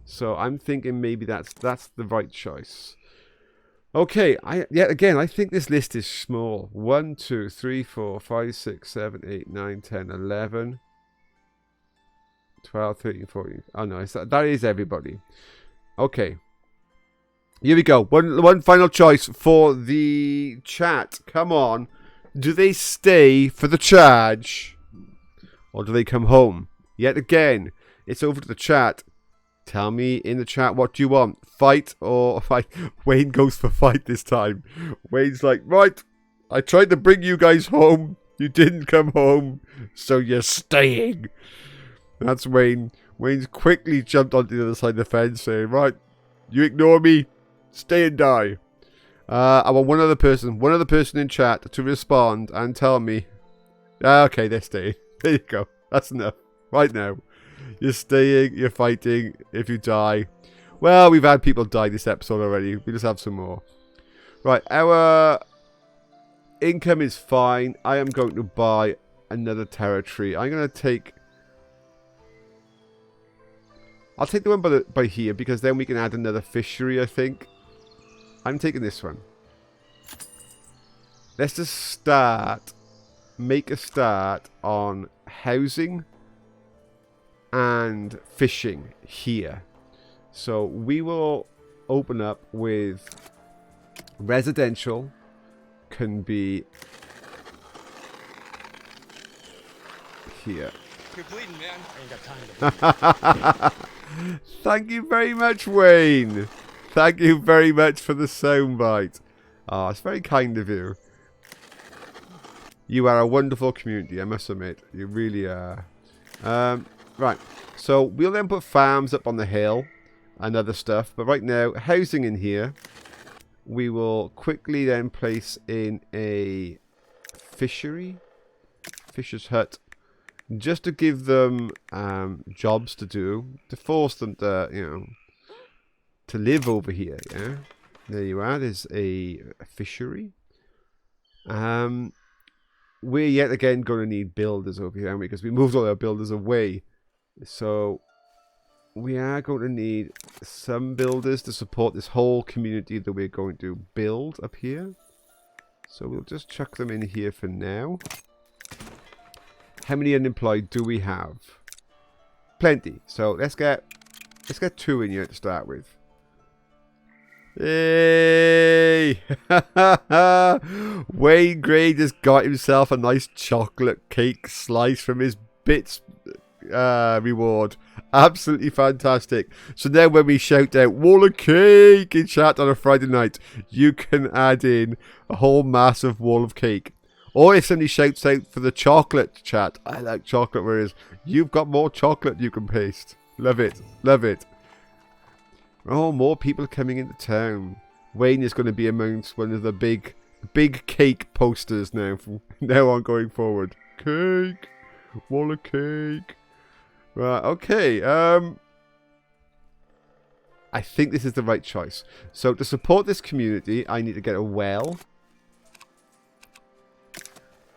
So I'm thinking maybe that's the right choice. Okay, yet again, I think this list is small. 1, 2, 3, 4, 5, 6, 7, 8, 9, 10, 11, 12, 13, 14. Oh no, that is everybody. Okay. Here we go. One final choice for the chat. Come on. Do they stay for the charge? Or do they come home? Yet again, it's over to the chat. Tell me in the chat, what do you want? Fight or fight? Wayne goes for fight this time. Wayne's like, right, I tried to bring you guys home. You didn't come home, so you're staying. That's Wayne. Wayne's quickly jumped onto the other side of the fence saying, right, you ignore me, stay and die. I want one other person in chat to respond and tell me. Okay, they're staying. There you go. That's enough. Right now. You're staying, you're fighting. If you die, well, we've had people die this episode already. We just have some more. Right, our income is fine. I am going to buy another territory. I'm going to take... I'll take the one by here, because then we can add another fishery, I think. I'm taking this one. Let's just start... make a start on housing and fishing here. So we will open up with residential. Can be here. You're bleeding, man. I ain't got time to bleed. Thank you very much, Wayne. Thank you very much for the soundbite. Oh, it's very kind of you. You are a wonderful community, I must admit. You really are. Right, so we'll then put farms up on the hill and other stuff. But right now, housing in here. We will quickly then place in a fishery. Fisher's hut. Just to give them jobs to do. To force them to, you know, to live over here, yeah? There you are, there's a fishery. We're yet again going to need builders over here, aren't we? Because we moved all our builders away. So we are going to need some builders to support this whole community that we're going to build up here. So we'll just chuck them in here for now. How many unemployed do we have? Plenty. So let's get 2 in here to start with. Yay! Wayne Gray just got himself a nice chocolate cake slice from his bits reward. Absolutely fantastic. So now when we shout out wall of cake in chat on a Friday night, you can add in a whole massive wall of cake. Or if somebody shouts out for the chocolate chat, I like chocolate, whereas you've got more chocolate you can paste. Love it. Love it. Oh, more people coming into town. Wayne is going to be amongst one of the big cake posters now from now on going forward. Cake. Wall of cake. Right, okay. I think this is the right choice. So to support this community, I need to get a well.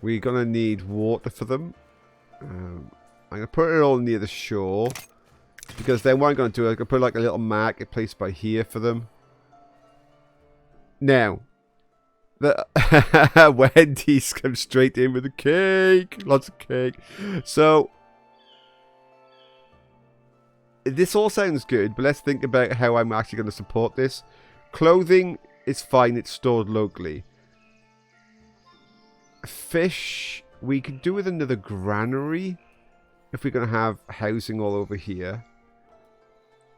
We're going to need water for them. I'm going to put it all near the shore. Because then what I'm going to do, I'm going to put like a little marketplace by here for them. Now, Wendy's come straight in with the cake. Lots of cake. So, this all sounds good, but let's think about how I'm actually going to support this. Clothing is fine, it's stored locally. Fish, we could do with another granary if we're going to have housing all over here.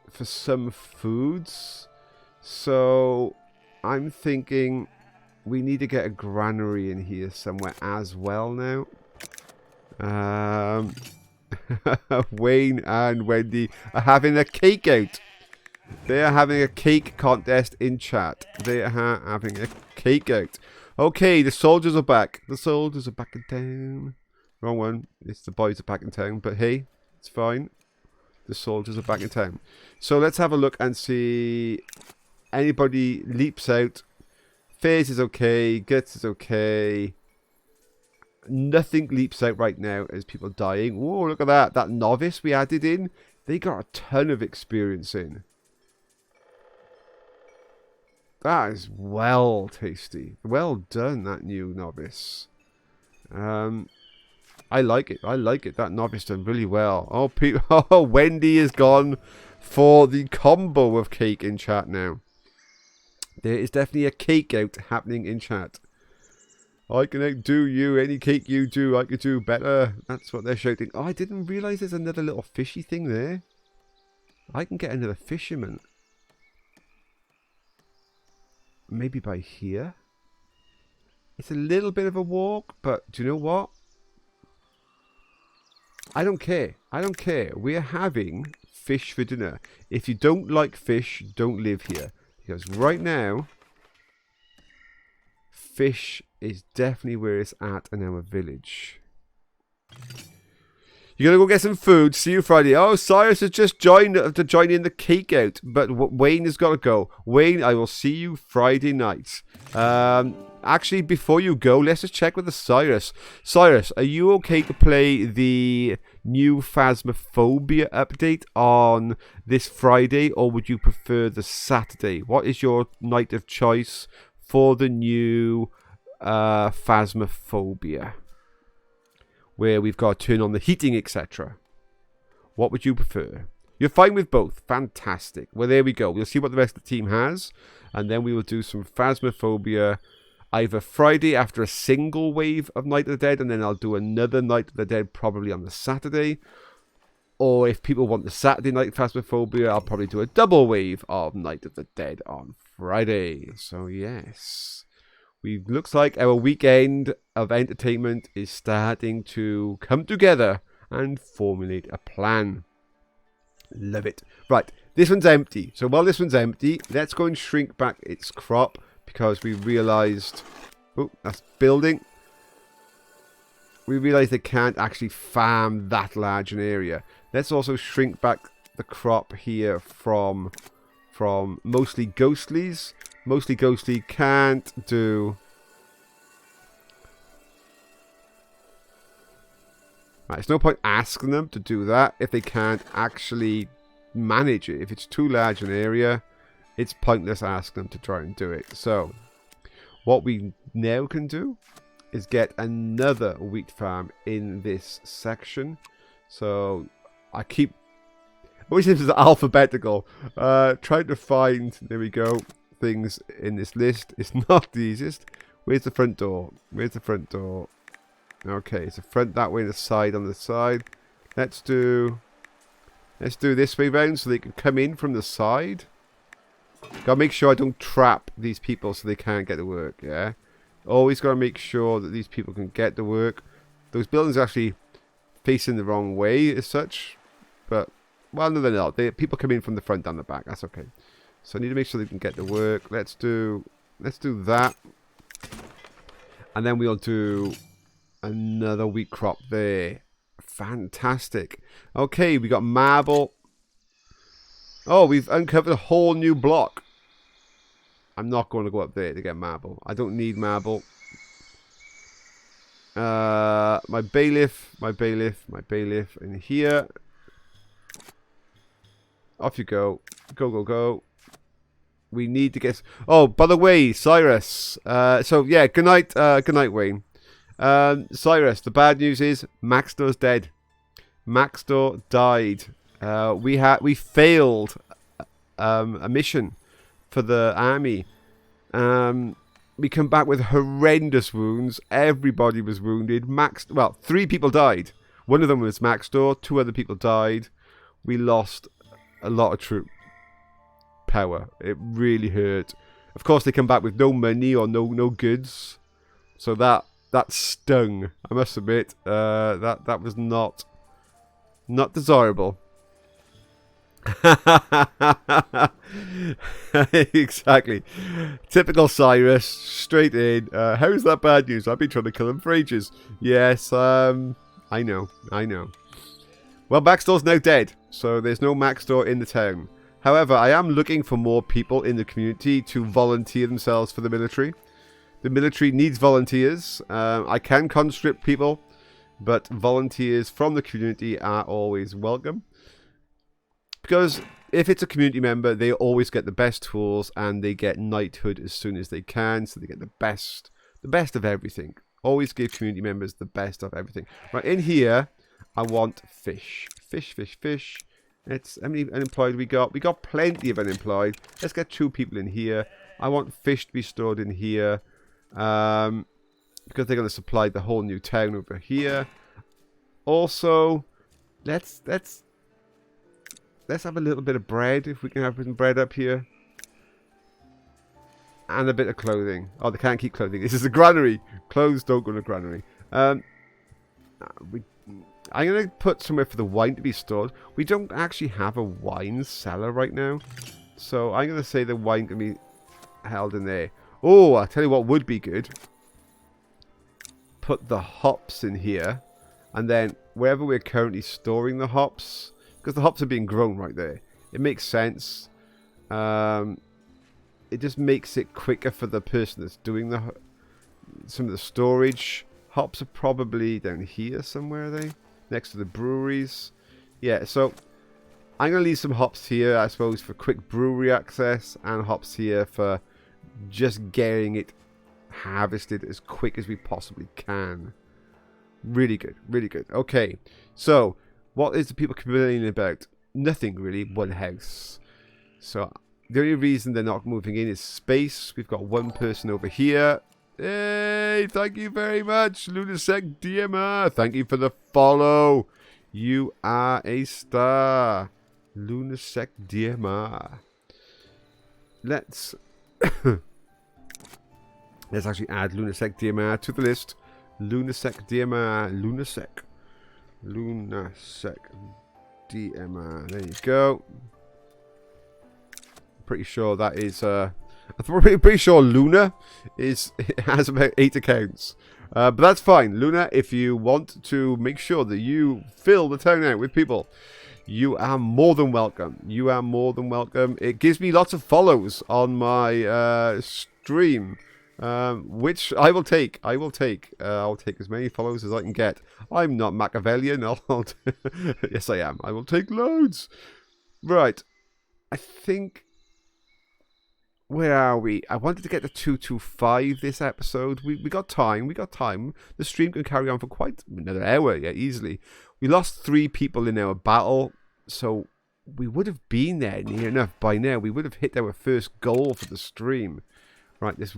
For some foods. So I'm thinking we need to get a granary in here somewhere as well now. Wayne and Wendy are having a cake out. They are having a cake contest in chat. They are having a cake out. Okay, the soldiers are back. The soldiers are back in town. Wrong one. It's the boys are back in town. But hey, it's fine. The soldiers are back in town. So let's have a look and see. Anybody leaps out. Faze is okay. Guts is okay. Nothing leaps out right now as people dying. Whoa, look at that. That novice we added in. They got a ton of experience in. That is well tasty. Well done, that new novice. I like it. I like it. That novice done really well. Oh, oh, Wendy is gone for the combo of cake in chat now. There is definitely a cake out happening in chat. I can outdo you. Any cake you do, I could do better. That's what they're shouting. Oh, I didn't realise there's another little fishy thing there. I can get another fisherman. Maybe by here. It's a little bit of a walk, but do you know what? I don't care. I don't care. We are having fish for dinner. If you don't like fish, don't live here. Because right now, fish is definitely where it's at in our village. You're going to go get some food. See you Friday. Oh, Cyrus has just joined to join in the cake out. But Wayne has got to go. Wayne, I will see you Friday night. Actually, before you go, let's just check with the Cyrus. Cyrus, are you okay to play the new Phasmophobia update on this Friday? Or would you prefer the Saturday? What is your night of choice for the new Phasmophobia? Where we've got to turn on the heating, etc. What would you prefer? You're fine with both. Fantastic. Well, there we go. We'll see what the rest of the team has. And then we will do some Phasmophobia either Friday after a single wave of Night of the Dead. And then I'll do another Night of the Dead probably on the Saturday. Or if people want the Saturday night Phasmophobia, I'll probably do a double wave of Night of the Dead on Friday. So, yes. Looks like our weekend of entertainment is starting to come together and formulate a plan. Love it. Right, this one's empty. So while this one's empty, let's go and shrink back its crop because we realized... Oh, that's building. We realized they can't actually farm that large an area. Let's also shrink back the crop here from mostly ghostlies. Mostly ghostly can't do... Right, there's no point asking them to do that if they can't actually manage it. If it's too large an area, it's pointless asking them to try and do it. So, what we now can do is get another wheat farm in this section. So, I wish this was alphabetical. Trying to find, there we go, things in this list. It's not the easiest. Where's the front door? Where's the front door? Okay, it's the front that way, the side on the side. Let's do this way round so they can come in from the side. Gotta make sure I don't trap these people so they can't get to work, yeah? Always gotta make sure that these people can get to work. Those buildings are actually facing the wrong way as such. But, well, no, they're not. People come in from the front and the back. That's okay. So I need to make sure they can get to work. Let's do that. And then we'll do another wheat crop there. Fantastic. Okay, we got marble. Oh, we've uncovered a whole new block. I'm not going to go up there to get marble. I don't need marble. My bailiff in here. Off you go. Go. We need to get... Oh, by the way, Cyrus. So, yeah, good night, Wayne. Cyrus, the bad news is Maxtor's dead. Maxtor died. We failed a mission for the army. We come back with horrendous wounds. Everybody was wounded. 3 people died. One of them was Maxtor. 2 other people died. We lost a lot of troop power. It really hurt. Of course, they come back with no money or no goods. So that stung. I must admit, that was not Not desirable. Exactly. Typical Cyrus. Straight in. How is that bad news? I've been trying to kill him for ages. Yes, I know. I know. Well, Maxtor's now dead, so there's no Maxtor in the town. However, I am looking for more people in the community to volunteer themselves for the military. The military needs volunteers. I can conscript people, but volunteers from the community are always welcome. Because if it's a community member, they always get the best tools and they get knighthood as soon as they can, so they get the best of everything. Always give community members the best of everything. Right, in here, I want fish. Fish, fish, fish. How many unemployed we got? We got plenty of unemployed. Let's get 2 people in here. I want fish to be stored in here. Because they're going to supply the whole new town over here. Also, let's have a little bit of bread, if we can have some bread up here. And a bit of clothing. Oh, they can't keep clothing. This is a granary. Clothes don't go in a granary. I'm going to put somewhere for the wine to be stored. We don't actually have a wine cellar right now. So I'm going to say the wine can be held in there. Oh, I'll tell you what would be good. Put the hops in here. And then wherever we're currently storing the hops, because the hops are being grown right there, it makes sense. It just makes it quicker for the person that's doing some of the storage. Hops are probably down here somewhere, are they? Next to the breweries. Yeah, so I'm going to leave some hops here, I suppose, for quick brewery access, and hops here for just getting it harvested as quick as we possibly can. Really good, really good. Okay, so what is the people complaining about? Nothing really, one house. So the only reason they're not moving in is space. We've got 1 person over here. Hey, thank you very much, Lunasec DMR. Thank you for the follow. You are a star. Lunasec DMR. Let's actually add Lunasec DMR to the list. Lunasec DMR. Lunasec DMR. There you go. Pretty sure that is I'm pretty sure Luna has about 8 accounts. But that's fine. Luna, if you want to make sure that you fill the town out with people, you are more than welcome. You are more than welcome. It gives me lots of follows on my stream, which I will take. I'll take as many follows as I can get. I'm not Machiavellian. Yes, I am. I will take loads. Right. I think... Where are we? I wanted to get to 225 this episode. We got time. We got time. The stream can carry on for quite another hour, yeah, easily. We lost 3 people in our battle, so we would have been there near enough by now. We would have hit our first goal for the stream. Right, this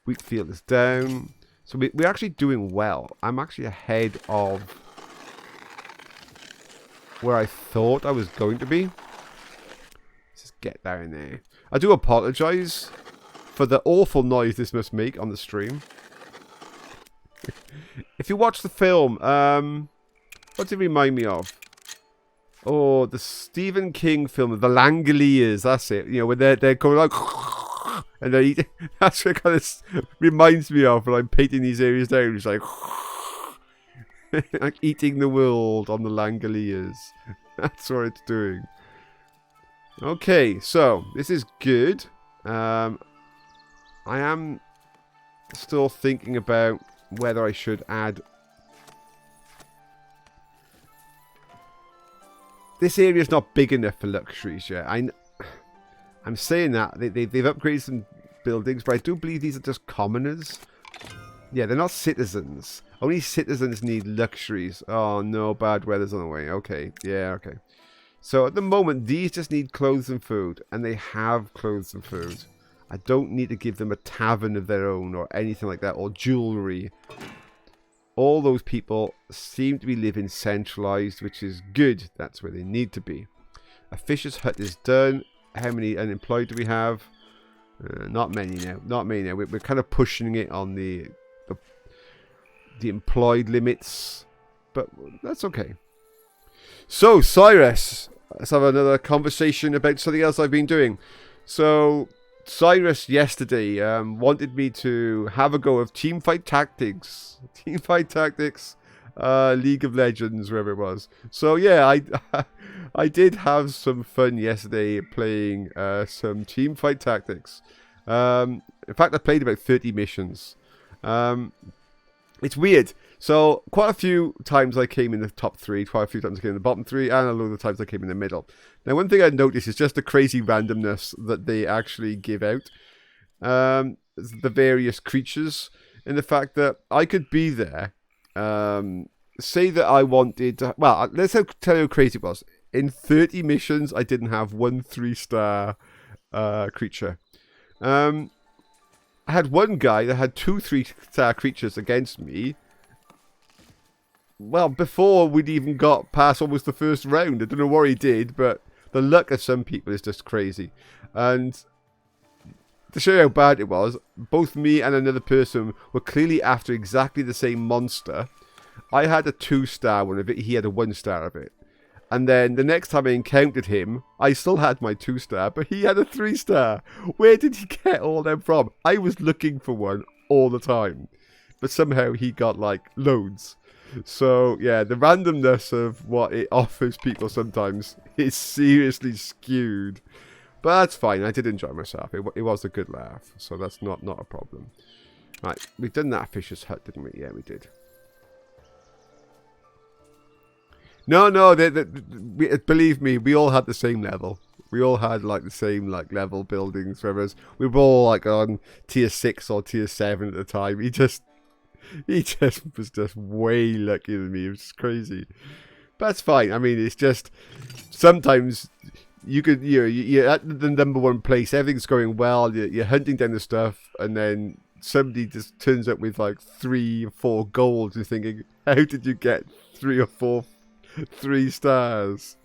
wheat field is down. So we're actually doing well. I'm actually ahead of where I thought I was going to be. Let's just get down there. I do apologise for the awful noise this must make on the stream. If you watch the film, what did it remind me of? Oh, the Stephen King film, The Langoliers, that's it. You know, when they're going like... And they're eating... That's what it kind of reminds me of when I'm painting these areas down. It's like... like eating the world on the Langoliers. That's what it's doing. Okay, so this is good. I am still thinking about whether I should add... This area is not big enough for luxuries yet. I'm saying that. They've upgraded some buildings, but I do believe these are just commoners. Yeah, they're not citizens. Only citizens need luxuries. Oh, no, bad weather's on the way. Okay, yeah, okay. So at the moment, these just need clothes and food, and they have clothes and food. I don't need to give them a tavern of their own or anything like that, or jewellery. All those people seem to be living centralised, which is good. That's where they need to be. A fisher's hut is done. How many unemployed do we have? Not many now. Not many now. We're kind of pushing it on the employed limits, but that's okay. So, Cyrus, let's have another conversation about something else I've been doing. So, Cyrus yesterday wanted me to have a go of Teamfight Tactics. Teamfight Tactics, League of Legends, wherever it was. So, yeah, I did have some fun yesterday playing some Teamfight Tactics. In fact, I played about 30 missions. It's weird. So, quite a few times I came in the top 3, quite a few times I came in the bottom 3, and a load of times I came in the middle. Now, one thing I noticed is just the crazy randomness that they actually give out. The various creatures, and the fact that I could be there. Say that I wanted to, well, let's tell you how crazy it was. In 30 missions, I didn't have 1 3-star creature. I had one guy that had 2 3-star creatures against me. Well, before we'd even got past almost the first round. I don't know what he did, but the luck of some people is just crazy. And to show you how bad it was, both me and another person were clearly after exactly the same monster. I had a 2-star one of it, he had a 1-star of it. And then the next time I encountered him, I still had my 2-star, but he had a 3-star. Where did he get all them from? I was looking for one all the time. But somehow he got, like, loads. So, yeah, the randomness of what it offers people sometimes is seriously skewed. But that's fine. I did enjoy myself. It was a good laugh. So that's not a problem. Right, we've done that Fisher's Hut, didn't we? Yeah, we did. No, believe me, we all had the same level. We all had like the same like level buildings. Whereas we were all like on tier 6 or tier 7 at the time. He just was just way luckier than me. It was crazy. But that's fine. I mean, it's just sometimes you're at the number 1 place. Everything's going well. You're hunting down the stuff, and then somebody just turns up with like 3 or 4 golds. You're thinking, how did you get 3 or 4 3-stars?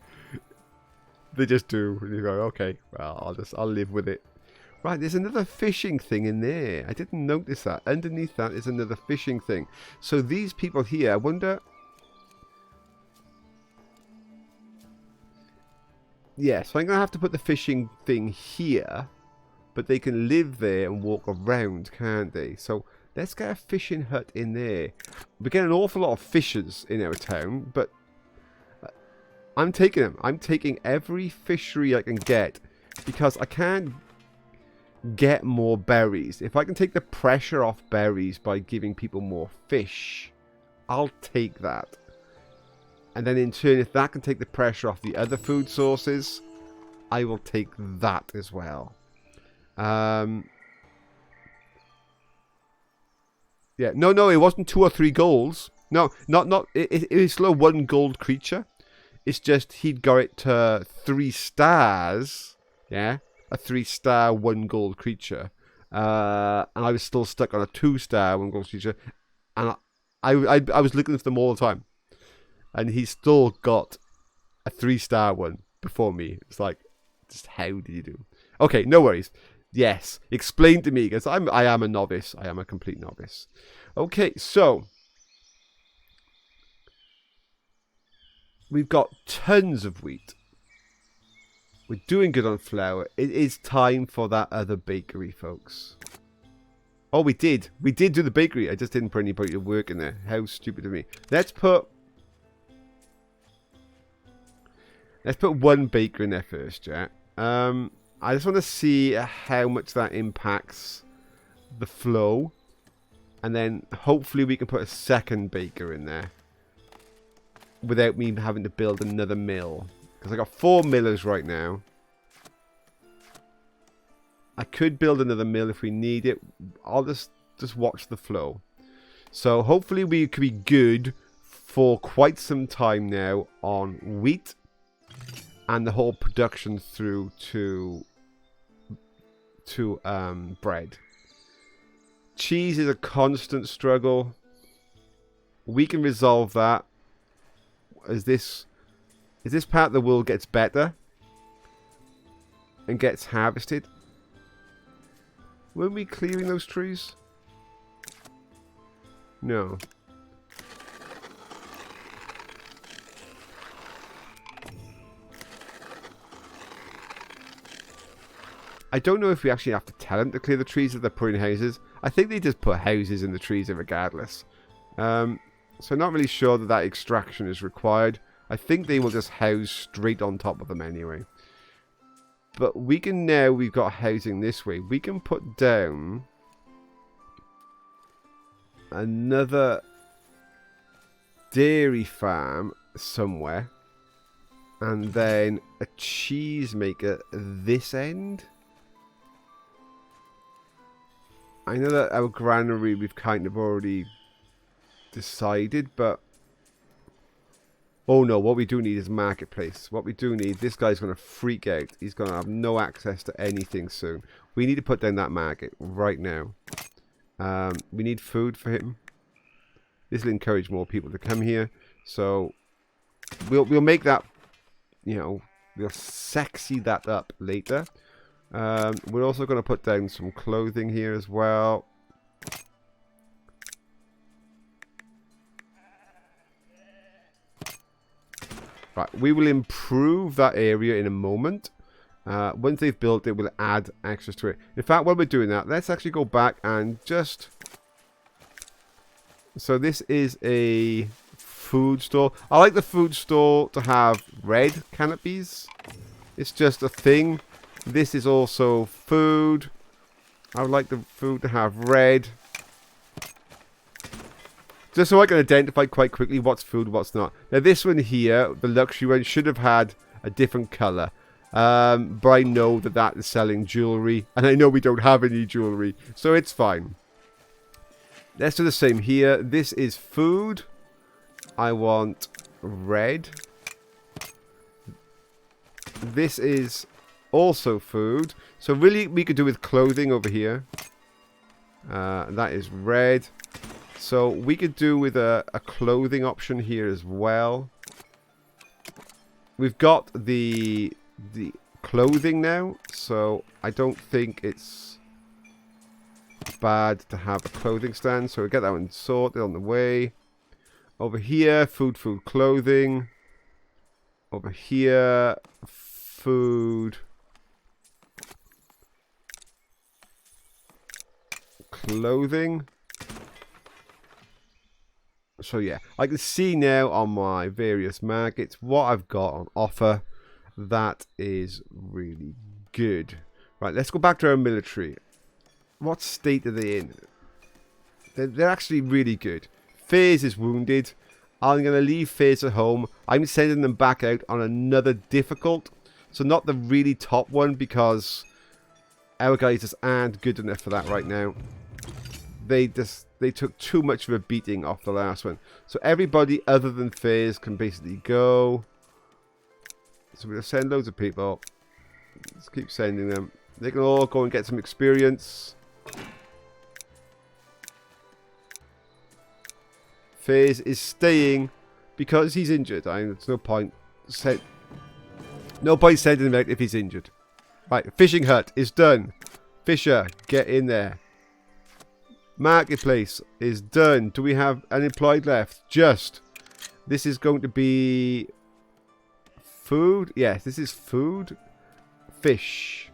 They just do. And you go, okay, well, I'll live with it. Right, there's another fishing thing in there. I didn't notice that. Underneath that is another fishing thing. So these people here, I wonder... Yeah, so I'm going to have to put the fishing thing here. But they can live there and walk around, can't they? So let's get a fishing hut in there. We get an awful lot of fishers in our town, but I'm taking them. I'm taking every fishery I can get because I can't get more berries. If I can take the pressure off berries by giving people more fish, I'll take that. And then in turn, if that can take the pressure off the other food sources, I will take that as well. Yeah, no, it wasn't 2 or 3 golds. No, it is still a 1 gold creature. It's just he'd got it to 3 stars. Yeah, a 3-star 1 gold creature. And I was still stuck on a 2-star 1 gold creature. And I was looking for them all the time. And he still got a 3-star one before me. It's like, just how did you do? Okay, no worries. Yes, explain to me, because I am a novice. I am a complete novice. Okay, so we've got tons of wheat. We're doing good on flour. It is time for that other bakery, folks. Oh, we did. We did do the bakery. I just didn't put anybody to work in there. How stupid of me. Let's put 1 baker in there first, yeah. I just want to see how much that impacts the flow. And then hopefully we can put a 2nd baker in there without me having to build another mill. Because I got 4 millers right now. I could build another mill if we need it. I'll just watch the flow. So hopefully we could be good for quite some time now on wheat. And the whole production through to bread. Cheese is a constant struggle. We can resolve that as this part of the world gets better and gets harvested. Weren't we clearing those trees? No. I don't know if we actually have to tell them to clear the trees if they're putting houses. I think they just put houses in the trees regardless. So not really sure that that extraction is required. I think they will just house straight on top of them anyway. But we can now, we've got housing this way. We can put down another dairy farm somewhere. And then a cheese maker this end. I know that our granary we've kind of already decided, but oh no, what we do need is marketplace. What we do need, this guy's going to freak out. He's going to have no access to anything soon. We need to put down that market right now. We need food for him. This will encourage more people to come here. So we'll make that, you know, we'll sexy that up later. We're also going to put down some clothing here as well. Right, we will improve that area in a moment. Once they've built it, we'll add access to it. In fact, while we're doing that, let's actually go back and just... So this is a food store. I like the food store to have red canopies. It's just a thing. This is also food. I would like the food to have red. Just so I can identify quite quickly what's food, what's not. Now this one here, the luxury one, should have had a different colour. But I know that that is selling jewellery. And I know we don't have any jewellery. So it's fine. Let's do the same here. This is food. I want red. This is also food. So really we could do with clothing over here. That is red. So we could do with a clothing option here as well. We've got the clothing now, so I don't think it's bad to have a clothing stand. So we get that one sorted on the way. Over here, food, clothing. Over here, food, clothing. So yeah, I can see now on my various markets what I've got on offer. That is really good. Right, let's go back to our military. What state are they in? They're actually really good. Faze is wounded. I'm going to leave Faze at home. I'm sending them back out on another difficult. So not the really top one, because our guys just aren't good enough for that right now. They took too much of a beating off the last one. So everybody other than Faze can basically go. So we'll send loads of people. Let's keep sending them. They can all go and get some experience. Faze is staying because he's injured. There's no point sending him out if he's injured. Right, fishing hut is done. Fisher, get in there. Marketplace is done. Do we have unemployed left? Just. This is going to be food. Yes, this is food. Fish.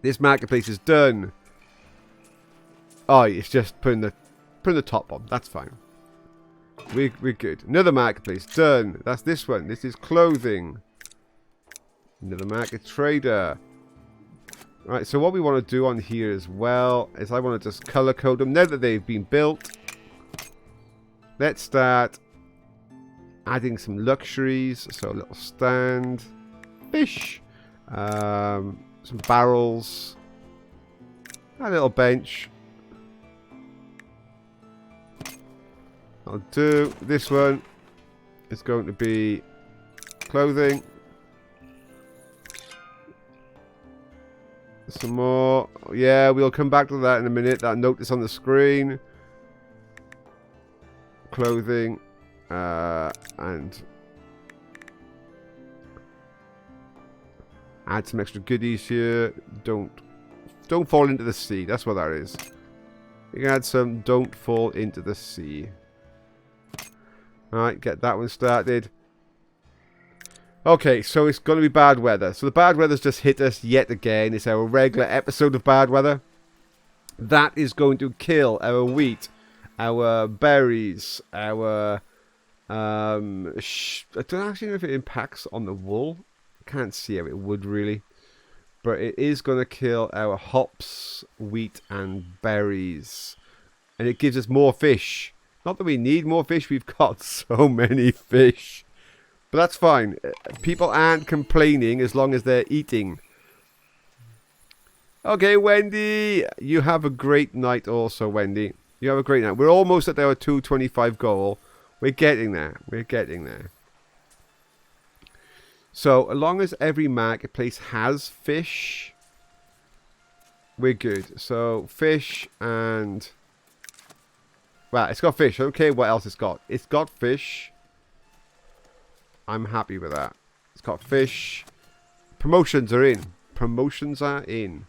This marketplace is done. Oh, it's just putting the top on. That's fine. We're good. Another marketplace done. That's this one. This is clothing. Another market trader. Right, so what we want to do on here as well is I want to just color code them now that they've been built. Let's start adding some luxuries. So a little stand, fish, some barrels, a little bench. I'll do this one. It's going to be clothing. Some more. Yeah, we'll come back to that in a minute. That notice on the screen. Clothing. And add some extra goodies here. Don't fall into the sea. That's what that is. You can add some don't fall into the sea. Alright, get that one started. Okay, so it's going to be bad weather. So the bad weather's just hit us yet again. It's our regular episode of bad weather. That is going to kill our wheat, our berries, our... I don't actually know if it impacts on the wool. I can't see how it would really. But it is going to kill our hops, wheat, and berries. And it gives us more fish. Not that we need more fish. We've got so many fish. But that's fine. People aren't complaining as long as they're eating. Okay, Wendy. You have a great night also, Wendy. You have a great night. We're almost at our 225 goal. We're getting there. We're getting there. So, as long as every marketplace has fish, we're good. So, fish and... Well, it's got fish. Okay, what else it's got? It's got fish. I'm happy with that. It's got fish. Promotions are in. Promotions are in.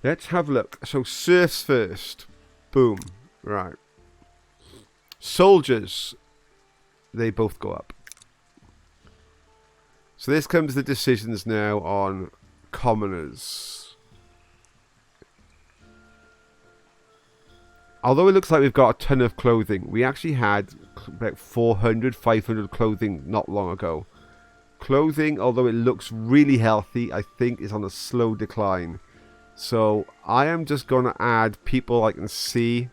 Let's have a look. So, serfs first. Boom. Right. Soldiers. They both go up. So, this comes the decisions now on commoners. Although it looks like we've got a ton of clothing, we actually had about 400, 500 clothing not long ago. Clothing, although it looks really healthy, I think is on a slow decline. So I am just going to add people I can see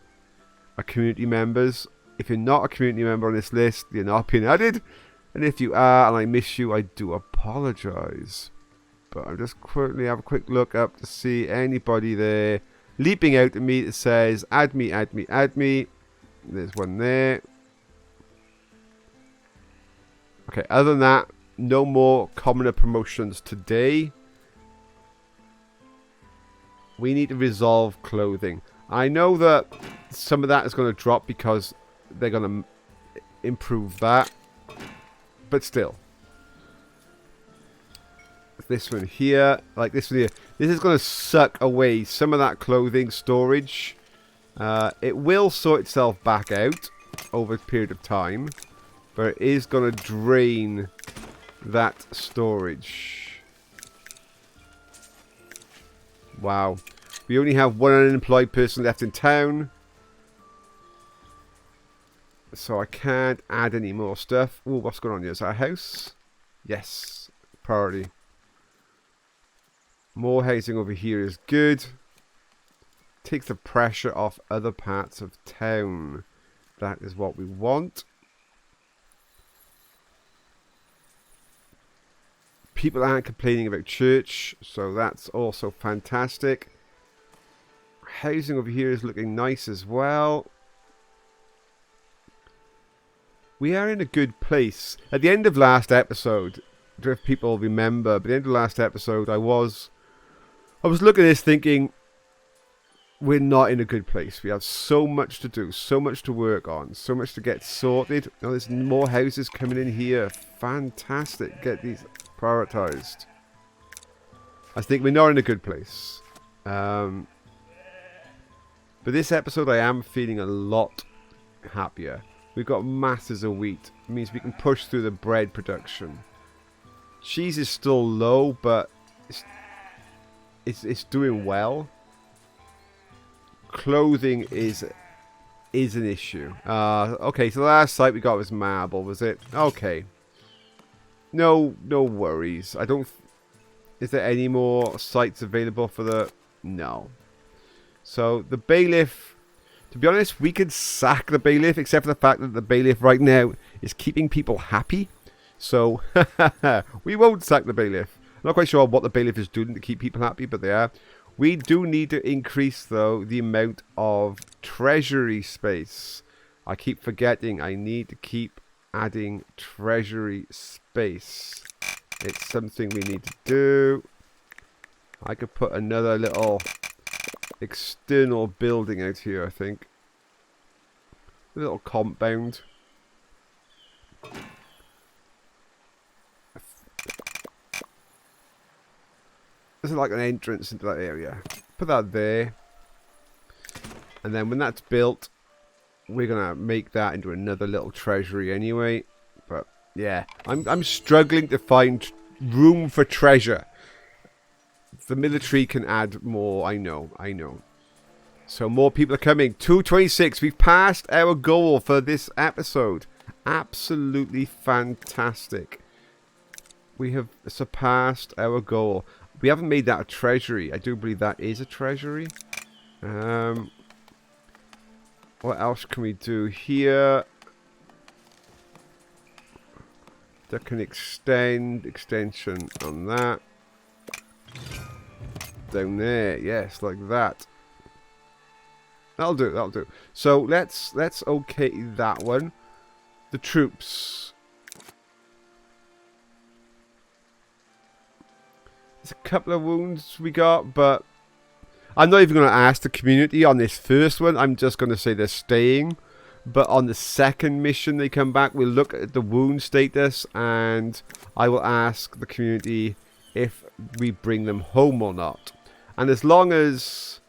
are community members. If you're not a community member on this list, you're not being added. And if you are and I miss you, I do apologize. But I'll just quickly have a quick look up to see anybody there leaping out at me that says, add me, add me, add me. There's one there. Okay, other than that, no more commoner promotions today. We need to resolve clothing. I know that some of that is going to drop because they're going to improve that. But still. This one here, like this one here, this is going to suck away some of that clothing storage. It will sort itself back out over a period of time, but it is going to drain that storage. Wow. We only have one unemployed person left in town, so I can't add any more stuff. Oh, what's going on here? Is that a house? Yes. Priority. More housing over here is good. Takes the pressure off other parts of town. That is what we want. People aren't complaining about church, so that's also fantastic. Housing over here is looking nice as well. We are in a good place. At the end of last episode, I don't know if people remember, but at the end of last episode, I was looking at this thinking, we're not in a good place. We have so much to do, so much to work on, so much to get sorted. Now there's more houses coming in here. Fantastic. Get these prioritized. I think we're not in a good place. But this episode I am feeling a lot happier. We've got masses of wheat. It means we can push through the bread production. Cheese is still low, but it's doing well. Clothing is an issue. Okay, so the last site we got was marble, was it? Okay. No worries. I don't... Is there any more sites available for the... No. So, the bailiff... To be honest, we could sack the bailiff, except for the fact that the bailiff right now is keeping people happy. So, we won't sack the bailiff. I'm not quite sure what the bailiff is doing to keep people happy, but they are. We do need to increase, though, the amount of treasury space. I keep forgetting I need to keep adding treasury space. It's something we need to do. I could put another little external building out here, I think. A little compound. This is like an entrance into that area. Put that there. And then when that's built, we're going to make that into another little treasury anyway. But Yeah, I'm struggling to find room for treasure. The military can add more. I know. So more people are coming. 226. We've passed our goal for this episode. Absolutely fantastic. We have surpassed our goal. We haven't made that a treasury. I do believe that is a treasury. What else can we do here? That can extension on that. Down there, yes, like that. That'll do. So let's okay that one. The troops. There's a couple of wounds we got, but I'm not even going to ask the community on this first one. I'm just going to say they're staying. But on the second mission they come back, we'll look at the wound status, and I will ask the community if we bring them home or not. And as long as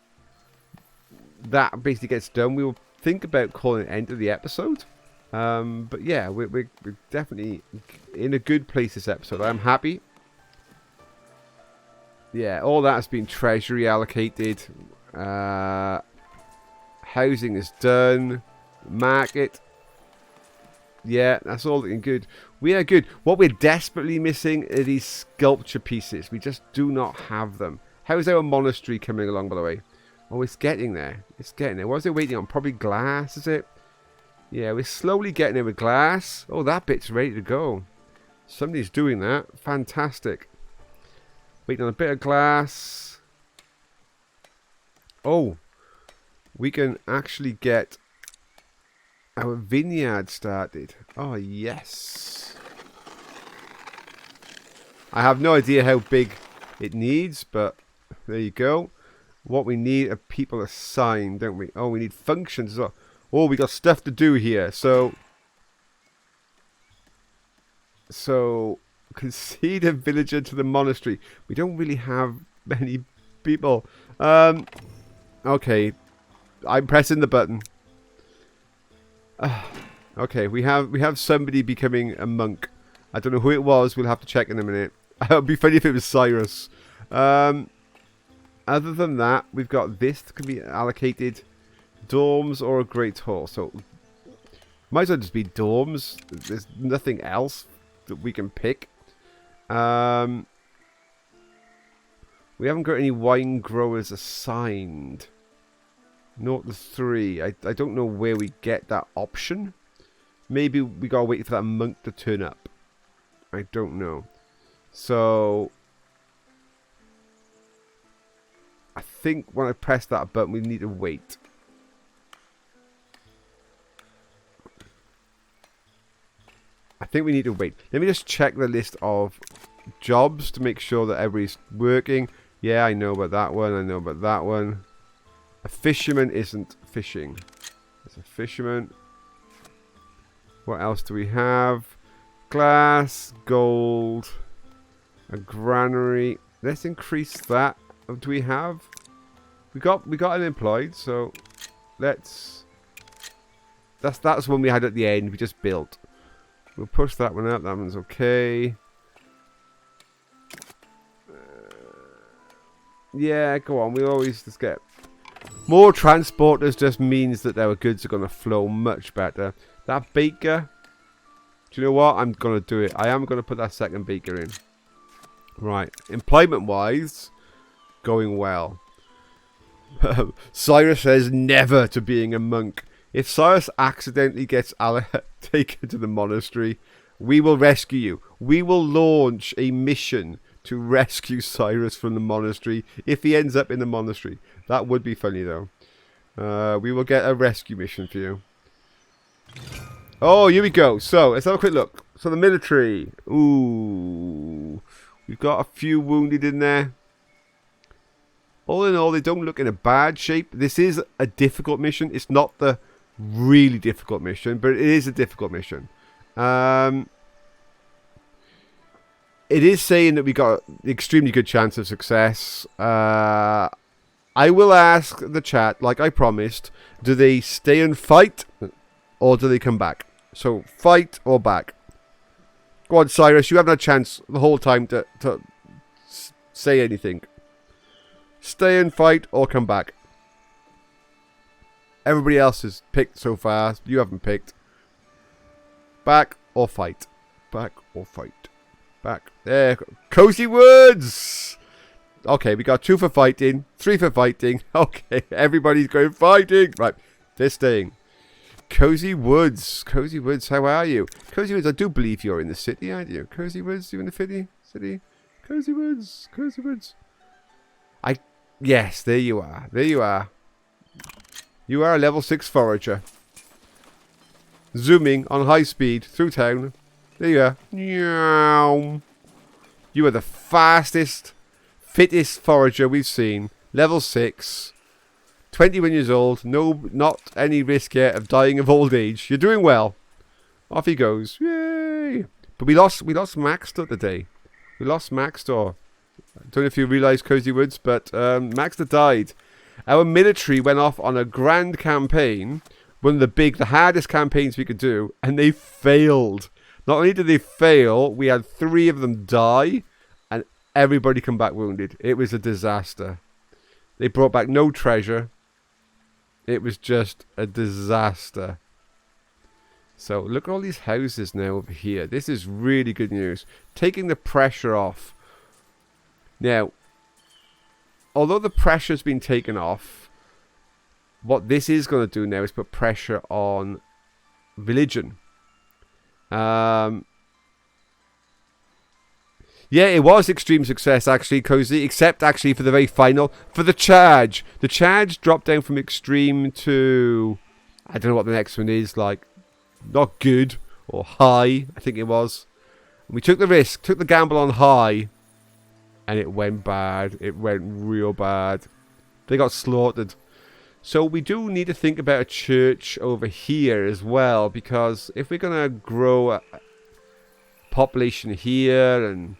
that basically gets done, we will think about calling it end of the episode. But yeah, we're definitely in a good place this episode. I'm happy. Yeah, all that has been treasury allocated. Housing is done. Market. Yeah, that's all looking good. We are good. What we're desperately missing are these sculpture pieces. We just do not have them. How's our monastery coming along, by the way? Oh, it's getting there. It's getting there. What is it waiting on? Probably glass, is it? Yeah, we're slowly getting there with glass. Oh, that bit's ready to go. Somebody's doing that. Fantastic. Waiting on a bit of glass. Oh, we can actually get our vineyard started. Oh, yes. I have no idea how big it needs, but there you go. What we need are people assigned, don't we? Oh, we need functions as well. Oh, we got stuff to do here. So concede a villager to the monastery. We don't really have many people. Okay. I'm pressing the button. Okay, we have somebody becoming a monk. I don't know who it was. We'll have to check in a minute. It would be funny if it was Cyrus. Other than that, we've got this that can be allocated. Dorms or a great hall. So, might as well just be dorms. There's nothing else that we can pick. We haven't got any wine growers assigned. 0 to 3. I don't know where we get that option. Maybe we gotta wait for that monk to turn up. I don't know. So I think when I press that button, we need to wait. I think we need to wait. Let me just check the list of jobs to make sure that everybody's working. Yeah, I know about that one. I know about that one. A fisherman isn't fishing. It's a fisherman. What else do we have? Glass, gold, a granary. Let's increase that. What do we have? We got unemployed, so let's. That's one we had at the end. We just built. We'll push that one up. That one's okay. Yeah, go on. We'll always just get more transporters. Just means that our goods are going to flow much better. That baker. Do you know what? I'm going to do it. I am going to put that second baker in. Right. Employment-wise, going well. Cyrus says never to being a monk. If Cyrus accidentally gets taken to the monastery, we will rescue you. We will launch a mission to rescue Cyrus from the monastery if he ends up in the monastery. That would be funny, though. We will get a rescue mission for you. Oh, here we go. So, let's have a quick look. So, the military. Ooh. We've got a few wounded in there. All in all, they don't look in a bad shape. This is a difficult mission. It's not the really difficult mission, but it is a difficult mission. It is saying that we got an extremely good chance of success. I will ask the chat, like I promised, do they stay and fight, or do they come back? So, fight or back? Go on, Cyrus. You haven't had a chance the whole time to say anything. Stay and fight or come back. Everybody else has picked so far. You haven't picked. Back or fight. Back or fight. Back. There. Cozy Woods! Okay, we got 2 for fighting. 3 for fighting. Okay, everybody's going fighting. Right, they're staying. Cozy Woods. Cozy Woods, how are you? Cozy Woods, I do believe you're in the city, aren't you? Cozy Woods, you in the city? Cozy Woods. Cozy Woods. Yes, there you are. There you are. You are a level 6 forager. Zooming on high speed through town. There you are. Meow. You are the fastest, fittest forager we've seen. Level 6. 21 years old. No, not any risk yet of dying of old age. You're doing well. Off he goes. Yay! But we lost Maxtor today. We lost Maxtor. I don't know if you realise, Cozy Woods, but Maxtor died. Our military went off on a grand campaign, one of the hardest campaigns we could do, and they failed. Not only did they fail, we had 3 of them die, and everybody come back wounded. It was a disaster. They brought back no treasure. It was just a disaster. So look at all these houses now over here. This is really good news. Taking the pressure off. Now, although the pressure's been taken off, what this is going to do now is put pressure on religion. Yeah, it was extreme success, actually, Cozy, except actually for the very final. For the charge. The charge dropped down from extreme to... I don't know what the next one is, like, not good, or high, I think it was. We took the risk, took the gamble on high, and it went bad. It went real bad. They got slaughtered. So we do need to think about a church over here as well, because if we're going to grow a population here and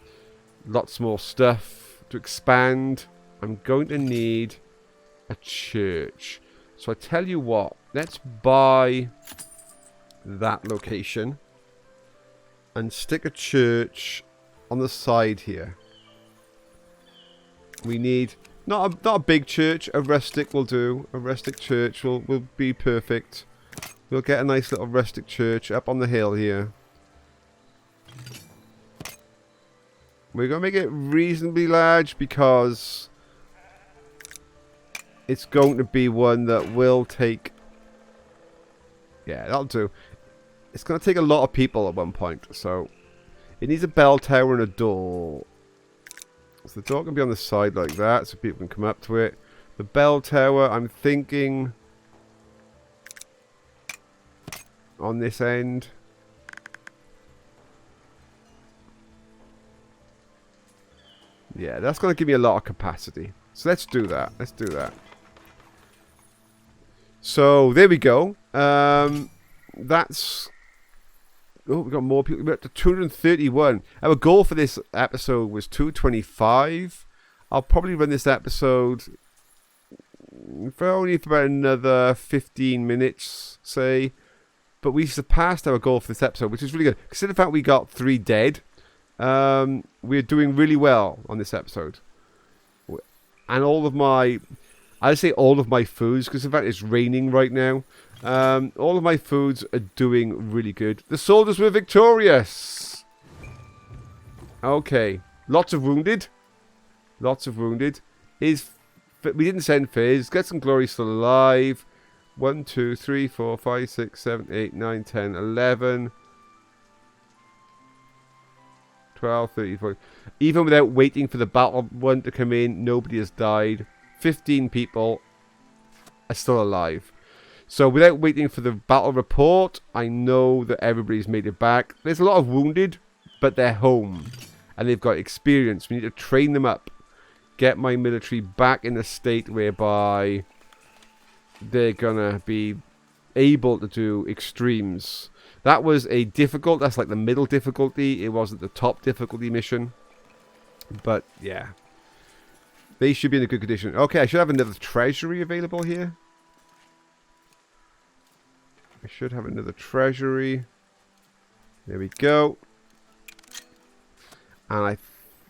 lots more stuff to expand, I'm going to need a church. So I tell you what, let's buy that location and stick a church on the side here. We need not a big church, a rustic will do. A rustic church will be perfect. We'll get a nice little rustic church up on the hill here. We're going to make it reasonably large because it's going to be one that will take... Yeah, that'll do. It's going to take a lot of people at one point, so it needs a bell tower and a door. So the door can be on the side like that, so people can come up to it. The bell tower, I'm thinking on this end. Yeah, that's going to give me a lot of capacity. So let's do that. Let's do that. So there we go. That's... Oh, we've got more people. We're up to 231. Our goal for this episode was 225. I'll probably run this episode for about another 15 minutes, say. But we surpassed our goal for this episode, which is really good. Consider the fact we got 3 dead. We're doing really well on this episode. And all of my... I say all of my foods, because in fact it's raining right now. All of my foods are doing really good. The soldiers were victorious. Okay. Lots of wounded. Lots of wounded. We didn't send Fizz. Get some glory still alive. 1, 2, 3, 4, 5, 6, 7, 8, 9, 10, 11, 12, 13, 14. Even without waiting for the battle one to come in, nobody has died. 15 people are still alive. So without waiting for the battle report, I know that everybody's made it back. There's a lot of wounded, but they're home. And they've got experience. We need to train them up. Get my military back in a state whereby they're going to be able to do extremes. That was a difficult, that's like the middle difficulty. It wasn't the top difficulty mission. But yeah. They should be in a good condition. Okay, I should have another treasury available here. I should have another treasury. There we go. And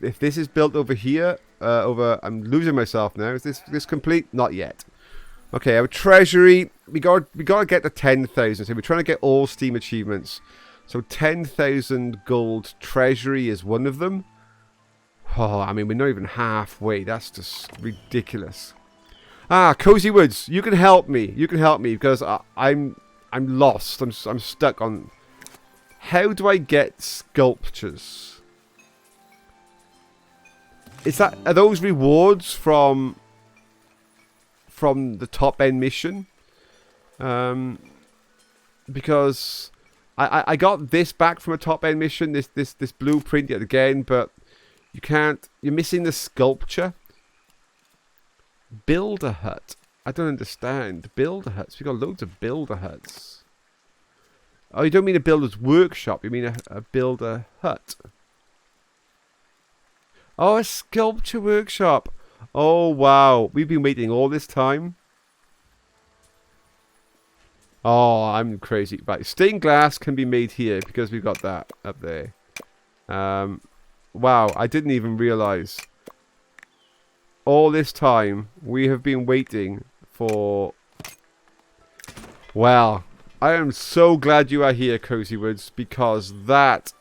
if this is built over here, I'm losing myself now. Is this complete? Not yet. Okay, our treasury. We got to get to 10,000. So we're trying to get all Steam achievements. So 10,000 gold treasury is one of them. Oh, I mean, we're not even halfway. That's just ridiculous. Ah, Cozy Woods, you can help me. You can help me because I'm lost. I'm stuck on. How do I get sculptures? Are those rewards from the top end mission? Because I got this back from a top end mission. This blueprint yet again, but you can't. You're missing the sculpture. Build a hut. I don't understand. Builder huts. We got loads of builder huts. Oh, you don't mean a builder's workshop. You mean a builder hut. Oh, a sculpture workshop. Oh, wow. We've been waiting all this time. Oh, I'm crazy. Right, stained glass can be made here because we've got that up there. Wow, I didn't even realize. All this time, we have been waiting for... Well, I am so glad you are here, Cozy Woods, because that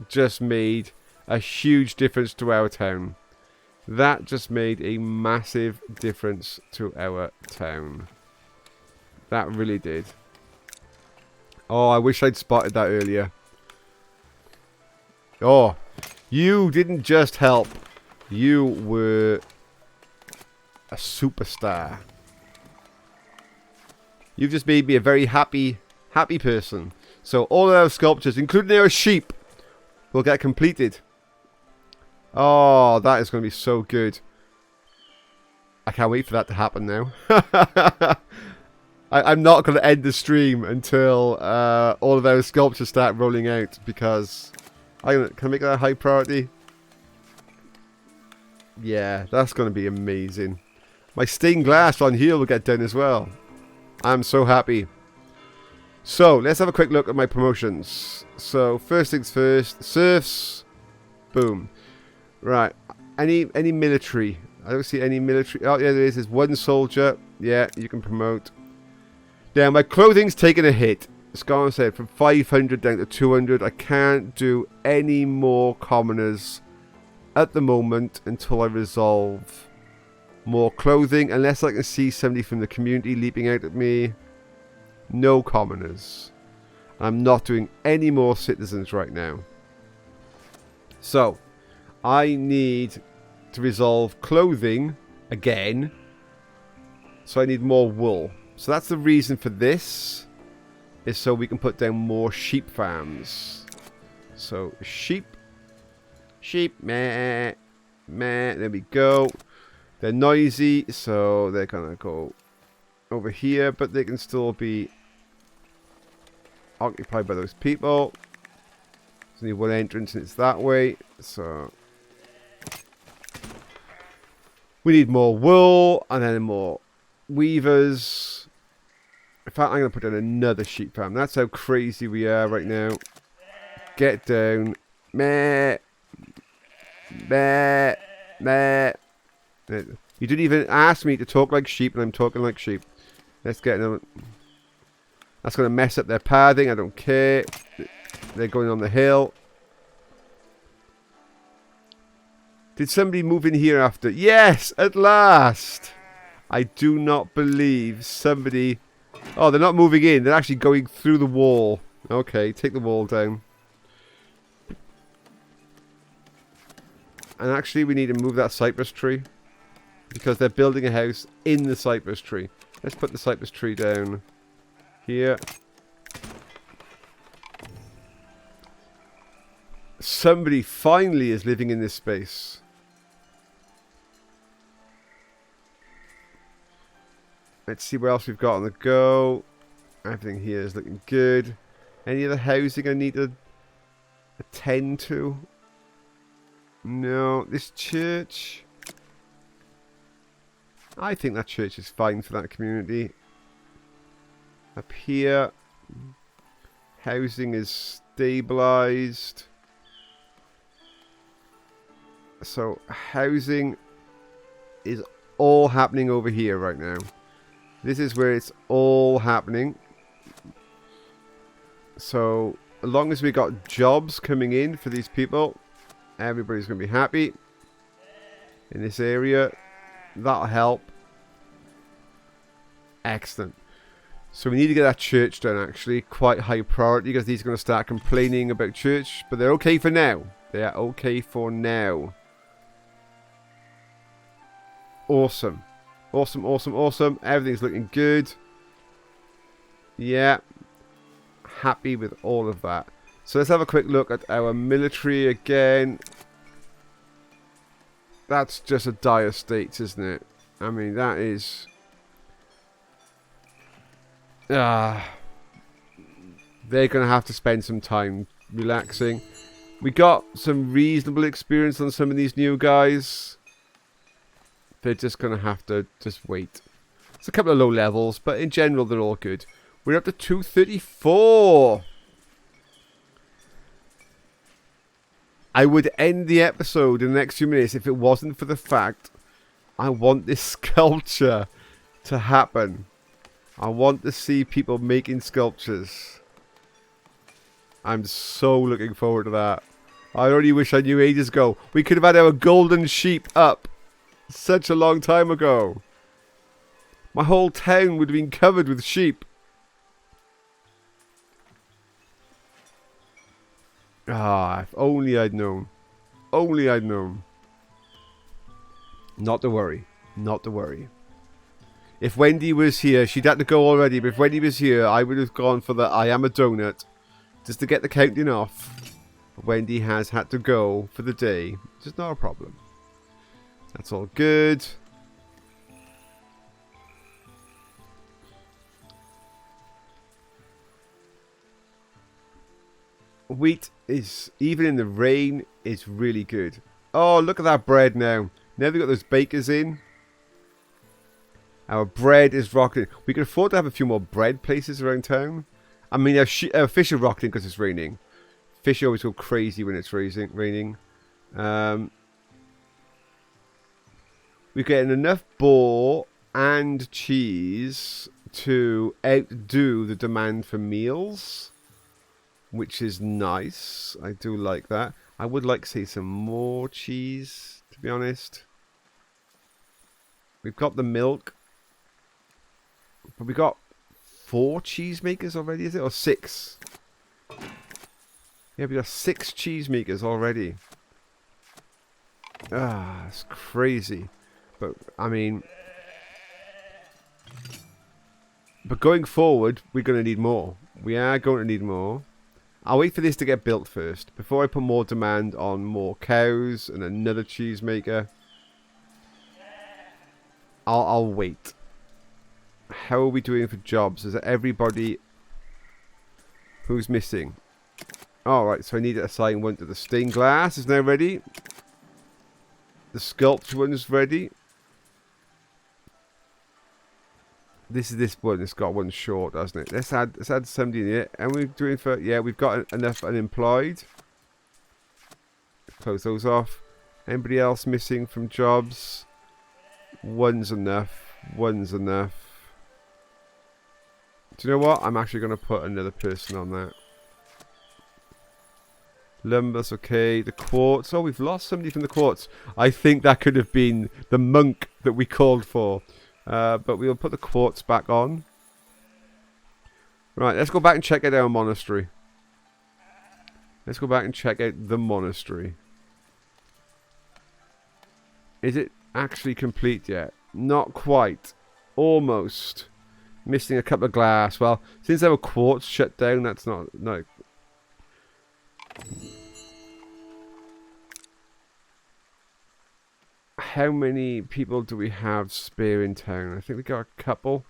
just made a huge difference to our town. That just made a massive difference to our town. That really did. Oh, I wish I'd spotted that earlier. Oh, you didn't just help. You were a superstar. You've just made me a very happy person. So all of our sculptures, including our sheep, will get completed. Oh, that is going to be so good. I can't wait for that to happen now. I'm not going to end the stream until all of our sculptures start rolling out, because... Can I make that a high priority? Yeah, that's going to be amazing. My stained glass on here will get done as well. I'm so happy. So, let's have a quick look at my promotions. So, first things first. Serfs. Boom. Right. Any military? I don't see any military. Oh, yeah, there is. There's one soldier. Yeah, you can promote. Yeah, my clothing's taken a hit. Scar said from 500 down to 200. I can't do any more commoners at the moment until I resolve more clothing, unless I can see somebody from the community leaping out at me. No commoners. I'm not doing any more citizens right now. So, I need to resolve clothing again. So I need more wool. So that's the reason for this. Is so we can put down more sheep farms. So, sheep, meh, there we go. They're noisy, so they're gonna go over here, but they can still be occupied by those people. There's only one entrance and it's that way, so... We need more wool, and then more weavers. In fact, I'm going to put down another sheep farm. That's how crazy we are right now. Get down. Meh. Meh. Meh. You didn't even ask me to talk like sheep, and I'm talking like sheep. Let's get them. That's going to mess up their pathing. I don't care. They're going on the hill. Did somebody move in here after? Yes, at last. I do not believe somebody... Oh, they're not moving in. They're actually going through the wall. Okay, take the wall down. And actually, we need to move that cypress tree. Because they're building a house in the cypress tree. Let's put the cypress tree down here. Somebody finally is living in this space. Let's see what else we've got on the go. Everything here is looking good. Any other housing I need to attend to? No. This church? I think that church is fine for that community. Up here, housing is stabilized. So housing is all happening over here right now. This is where it's all happening. So as long as we got jobs coming in for these people, everybody's going to be happy in this area. That'll help. Excellent. So we need to get that church done, actually. Quite high priority, because these are going to start complaining about church. But they're okay for now. They are okay for now. Awesome. Awesome, awesome, awesome. Everything's looking good. Yeah. Happy with all of that. So let's have a quick look at our military again. That's just a dire state, isn't it? I mean, that is... they're going to have to spend some time relaxing. We got some reasonable experience on some of these new guys. They're just going to have to just wait. It's a couple of low levels, but in general, they're all good. We're up to 234. I would end the episode in the next few minutes if it wasn't for the fact I want this sculpture to happen. I want to see people making sculptures. I'm so looking forward to that. I already wish I knew ages ago. We could have had our golden sheep up such a long time ago. My whole town would have been covered with sheep. Ah, if only I'd known. Only I'd known. Not to worry. Not to worry. If Wendy was here, she'd had to go already, but if Wendy was here, I would have gone for the I am a donut. Just to get the counting off. Wendy has had to go for the day. Which is not a problem. That's all good. Wheat is, even in the rain, is really good. Oh, look at that bread now. Now we've got those bakers in. Our bread is rocketing. We can afford to have a few more bread places around town. I mean, our fish are rocketing because it's raining. Fish always go crazy when it's raining. We're getting enough boar and cheese to outdo the demand for meals, which is nice. I do like that. I would like to see some more cheese, to be honest. We've got the milk. But we got 4 cheesemakers already, is it? Or 6? Yeah, we got 6 cheesemakers already. Ah, it's crazy. But, I mean... But going forward, we're going to need more. We are going to need more. I'll wait for this to get built first. Before I put more demand on more cows and another cheesemaker. I'll wait. How are we doing for jobs? Is it everybody who's missing? Alright, so I need to assign one to the stained glass. Is now ready. The sculpture one is ready. This one. It's got one short, hasn't it? Let's add somebody in here. And we're doing for... Yeah, we've got enough unemployed. Close those off. Anybody else missing from jobs? One's enough. One's enough. Do you know what? I'm actually going to put another person on that. Lumber's okay. The quartz. Oh, we've lost somebody from the quartz. I think that could have been the monk that we called for. But we'll put the quartz back on. Right, let's go back and check out our monastery. Let's go back and check out the monastery. Is it actually complete yet? Not quite. Almost. Missing a couple of glass. Well, since our quartz shut down, that's not... No. How many people do we have spare in town? I think we got a couple.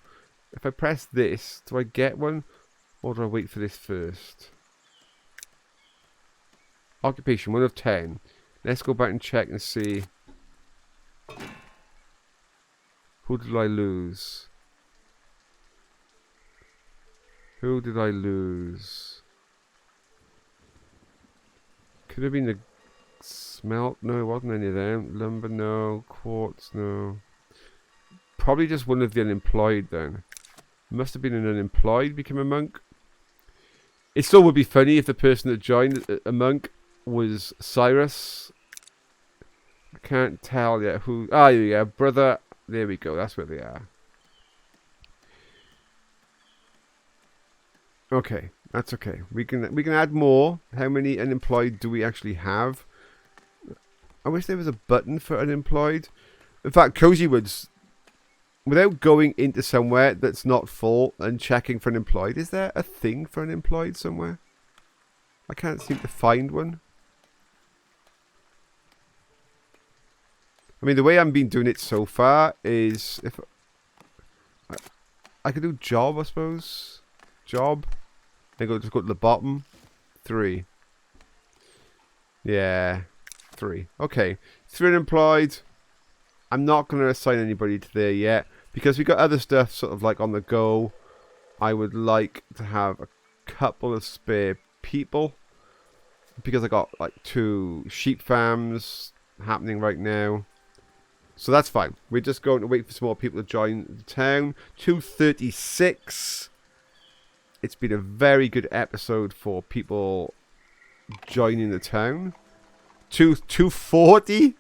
If I press this, do I get one? Or do I wait for this first? Occupation, 1 of 10. Let's go back and check and see. Who did I lose? Who did I lose? Could have been the Smelt, no, it wasn't any of them. Lumber, no. Quartz, no. Probably just one of the unemployed then. Must have been an unemployed become a monk. It still would be funny if the person that joined a monk was Cyrus. I can't tell yet who. Ah, there we go, brother. There we go. That's where they are. Okay, that's okay. We can add more. How many unemployed do we actually have? I wish there was a button for unemployed. In fact, Cozy Woods, without going into somewhere that's not full and checking for unemployed, is there a thing for unemployed somewhere? I can't seem to find one. I mean, the way I've been doing it so far is if I could do job, I suppose. Job. Then just go to the bottom. 3. Yeah. 3. Okay. 3 unemployed. I'm not going to assign anybody to there yet. Because we got other stuff sort of like on the go. I would like to have a couple of spare people. Because I got like 2 sheep farms happening right now. So that's fine. We're just going to wait for some more people to join the town. 236. It's been a very good episode for people joining the town. 240?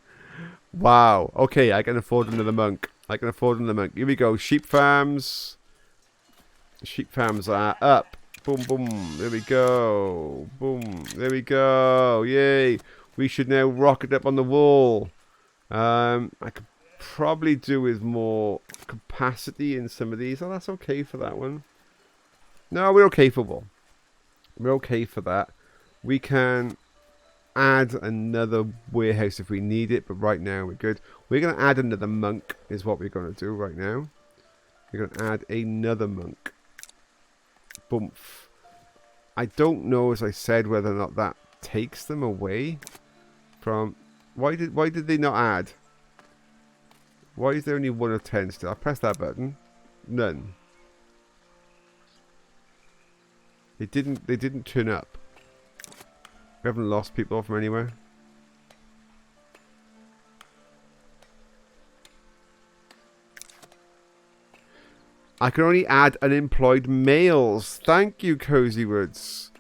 Wow. Okay, I can afford another monk. I can afford another monk. Here we go. Sheep farms. Sheep farms are up. Boom, boom. There we go. Boom. There we go. Yay. We should now rocket up on the wall. I could probably do with more capacity in some of these. Oh, that's okay for that one. No, we're okay for one. We're okay for that. We can add another warehouse if we need it, but right now we're good. We're going to add another monk is what we're going to do right now. We're going to add another monk. Boomf. I don't know, as I said, whether or not that takes them away from... Why did they not add? Why is there only 1 of 10 still? I'll press that button. None. They didn't turn up. We haven't lost people from anywhere. I can only add unemployed males. Thank you, Cozy Woods.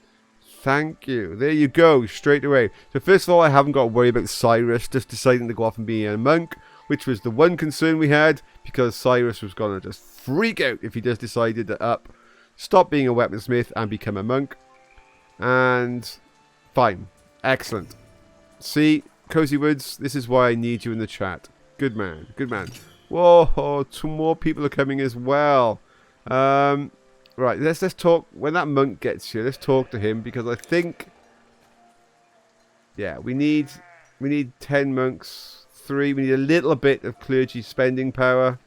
Thank you. There you go, straight away. So first of all, I haven't got to worry about Cyrus just deciding to go off and be a monk, which was the one concern we had, because Cyrus was going to just freak out if he just decided to stop being a weaponsmith and become a monk. And fine. Excellent. See, Cozy Woods, this is why I need you in the chat. Good man. Good man. Whoa, 2 more people are coming as well. Right, let's talk. When that monk gets here, let's talk to him, because I think, yeah, we need 10 monks, 3. We need a little bit of clergy spending power,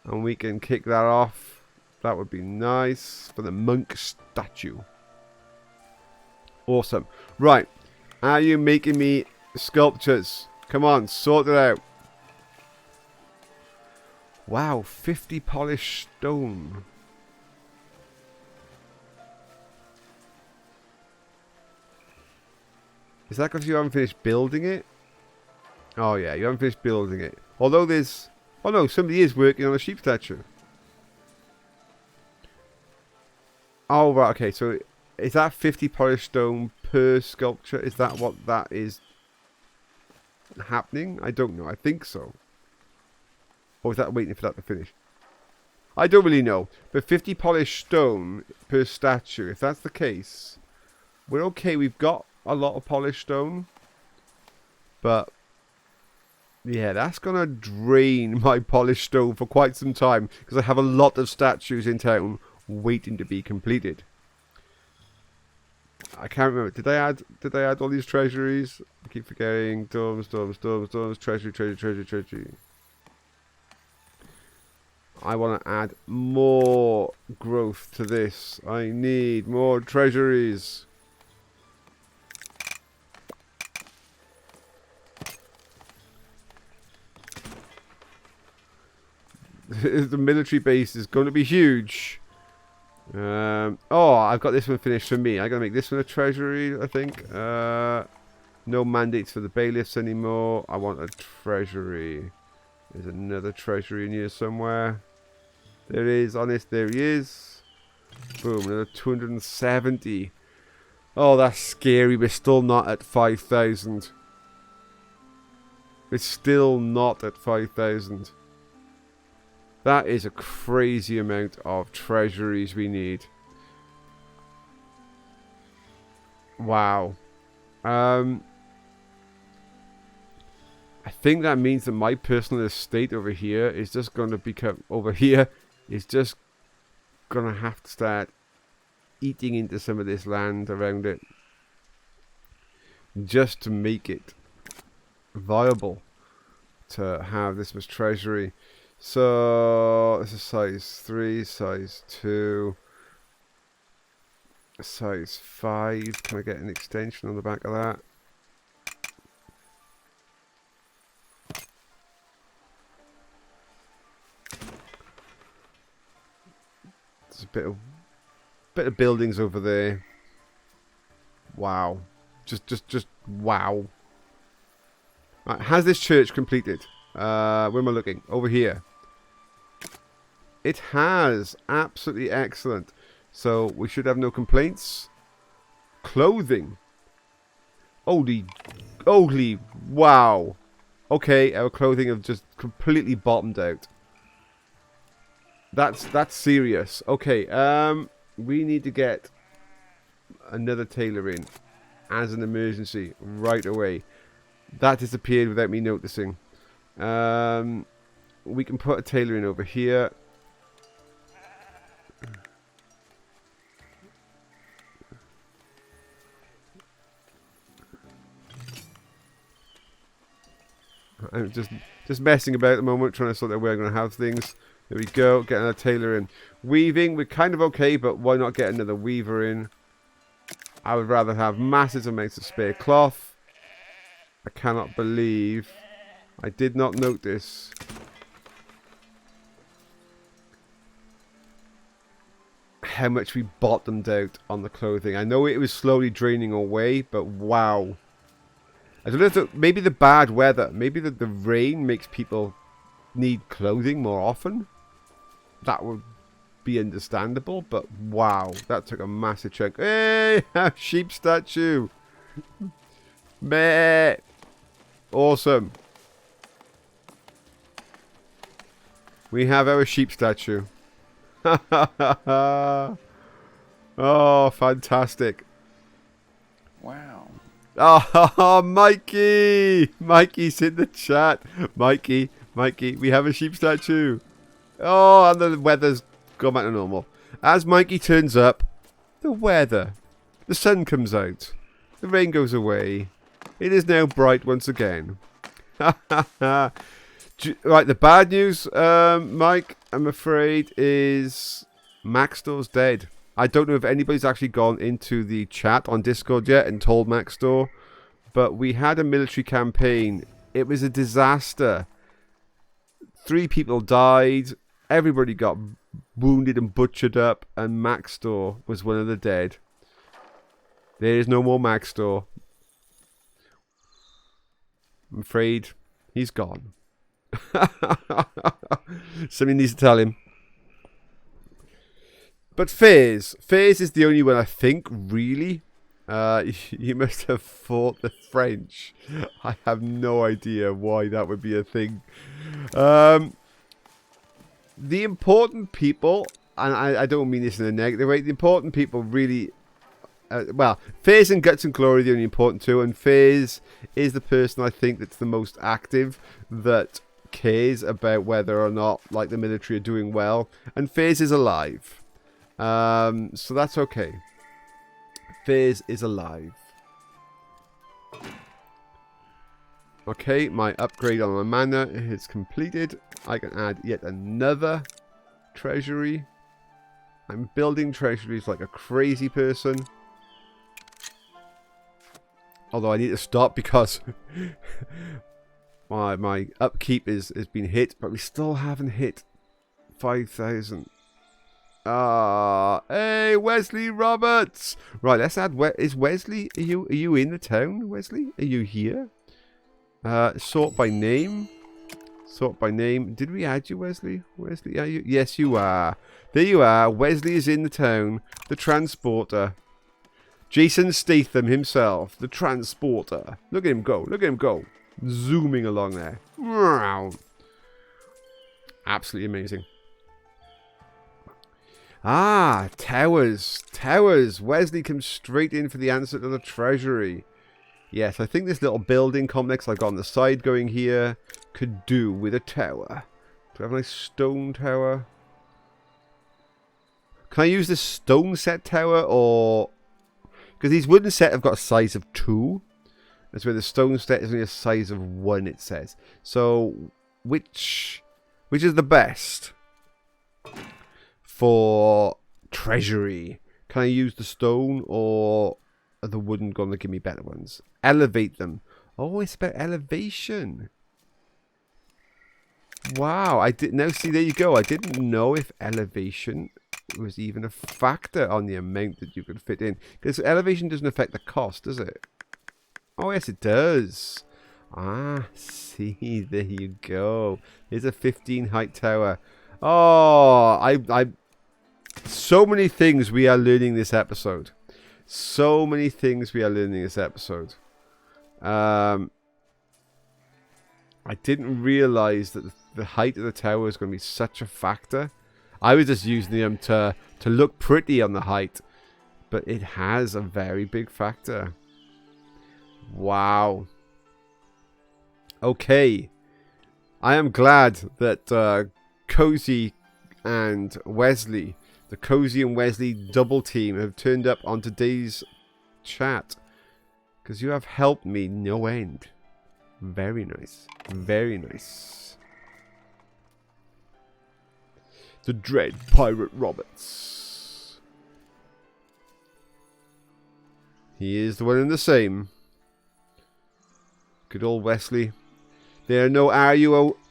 and we can kick that off. That would be nice for the monk statue. Awesome. Right, are you making me sculptures? Come on, sort it out. Wow, 50 polished stone. Is that because you haven't finished building it? Oh yeah, you haven't finished building it. Although there's... Oh no, somebody is working on a sheep statue. Oh right, okay, so is that 50 polished stone per sculpture? Is that what that is happening? I don't know, I think so. Or is that waiting for that to finish? I don't really know. But 50 polished stone per statue, if that's the case, we're okay. We've got a lot of polished stone. But, yeah, that's going to drain my polished stone for quite some time, because I have a lot of statues in town waiting to be completed. I can't remember. Did I add all these treasuries? I keep forgetting. Domes, treasury. I want to add more growth to this. I need more treasuries. The military base is going to be huge. Oh, I've got this one finished for me. I'm going to make this one a treasury, I think. No mandates for the bailiffs anymore. I want a treasury. There's another treasury in here somewhere. There is, honest, there he is. Boom, another 270. Oh, that's scary. We're still not at 5,000. We're still not at 5,000. That is a crazy amount of treasuries we need. Wow. I think that means that my personal estate over here is just going to become... Over here is just going to have to start eating into some of this land around it. Just to make it viable to have this much treasury. So, this is size 3, size 2, size 5. Can I get an extension on the back of that? There's a bit of buildings over there. Wow. Just wow. Right, has this church completed? Where am I looking? Over here. It has. Absolutely excellent. So we should have no complaints. Clothing. Holy, wow. Okay, our clothing have just completely bottomed out. That's serious. Okay, we need to get another tailor in as an emergency right away. That disappeared without me noticing. We can put a tailor in over here. I'm just messing about at the moment, trying to sort out where I'm going to have things. There we go, get another tailor in. Weaving, we're kind of okay, but why not get another weaver in? I would rather have massive amounts of spare cloth. I cannot believe I did not notice. How much we bottomed out on the clothing. I know it was slowly draining away, but wow. I don't know if maybe the bad weather, maybe the rain makes people need clothing more often. That would be understandable, but wow, that took a massive chunk. Hey, a sheep statue. Meh. Awesome. We have our sheep statue. Oh, fantastic. Wow. Oh, Mikey! Mikey's in the chat. Mikey, we have a sheep statue. Oh, and the weather's gone back to normal. As Mikey turns up, the sun comes out. The rain goes away. It is now bright once again. Right, the bad news, Mike, I'm afraid, is Maxtor's dead. I don't know if anybody's actually gone into the chat on Discord yet and told Maxtor, but we had a military campaign. It was a disaster. 3 people died. Everybody got wounded and butchered up, and Maxtor was one of the dead. There is no more Maxtor. I'm afraid he's gone. Somebody needs to tell him. But Fairs is the only one I think, really. You must have fought the French. I have no idea why that would be a thing. The important people, and I don't mean this in a negative way, the important people really... well, Fairs and Guts and Glory are the only important two, and Fairs is the person I think that's the most active, that cares about whether or not like the military are doing well, and Fairs is alive. So that's okay. Fairs is alive. Okay, my upgrade on my mana is completed. I can add yet another treasury. I'm building treasuries like a crazy person. Although I need to stop because my upkeep has been hit, but we still haven't hit 5,000. Ah, hey, Wesley Roberts. Right, let's add. Is Wesley? Are you in the town, Wesley? Are you here? Sort by name. Sort by name. Did we add you, Wesley? Wesley, are you? Yes, you are. There you are. Wesley is in the town. The transporter. Jason Statham himself. The transporter. Look at him go. Look at him go. Zooming along there. Absolutely amazing. Ah, towers. Towers. Wesley comes straight in for the answer to the treasury. Yes, I think this little building complex I've got on the side going here could do with a tower. Do I have a nice stone tower? Can I use this stone set tower or... Because these wooden set have got a size of 2. That's where the stone set is only a size of 1, it says. So, which is the best for treasury? Can I use the stone or are the wooden going to give me better ones? Elevate them. Oh, it's about elevation. Wow, I didn't know. See, there you go. I didn't know if elevation was even a factor on the amount that you could fit in. Because elevation doesn't affect the cost, does it? Oh, yes, it does. Ah, see, there you go. Here's a 15 height tower. Oh, so many things we are learning this episode. So many things we are learning this episode. I didn't realize that the height of the tower is going to be such a factor. I was just using them to look pretty on the height, but it has a very big factor. Wow. Okay. I am glad that Cozy and Wesley, the Cozy and Wesley double team, have turned up on today's chat. Because you have helped me no end. Very nice. Very nice. The Dread Pirate Roberts. He is the one and the same. Good old Wesley. There are no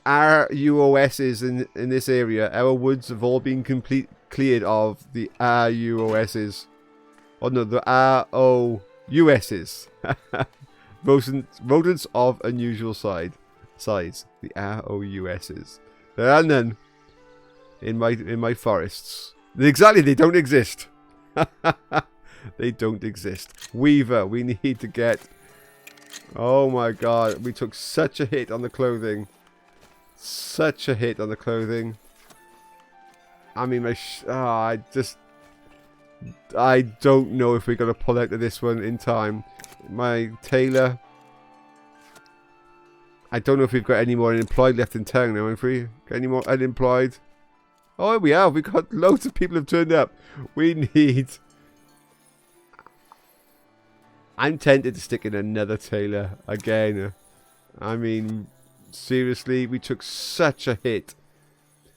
RUOSs in this area. Our woods have all been cleared of the RUOSs. Oh no, the ROUSs. Rodents of unusual size. The ROUSs. There are none in my forests. Exactly, they don't exist. They don't exist. Weaver, we need to get... Oh my god, we took such a hit on the clothing. Such a hit on the clothing. I mean, I don't know if we're going to pull out of this one in time. My tailor. I don't know if we've got any more unemployed left in town now, have we? Got any more unemployed? Oh, we have. We've got loads of people have turned up. We need... I'm tempted to stick in another tailor again. I mean, seriously, we took such a hit.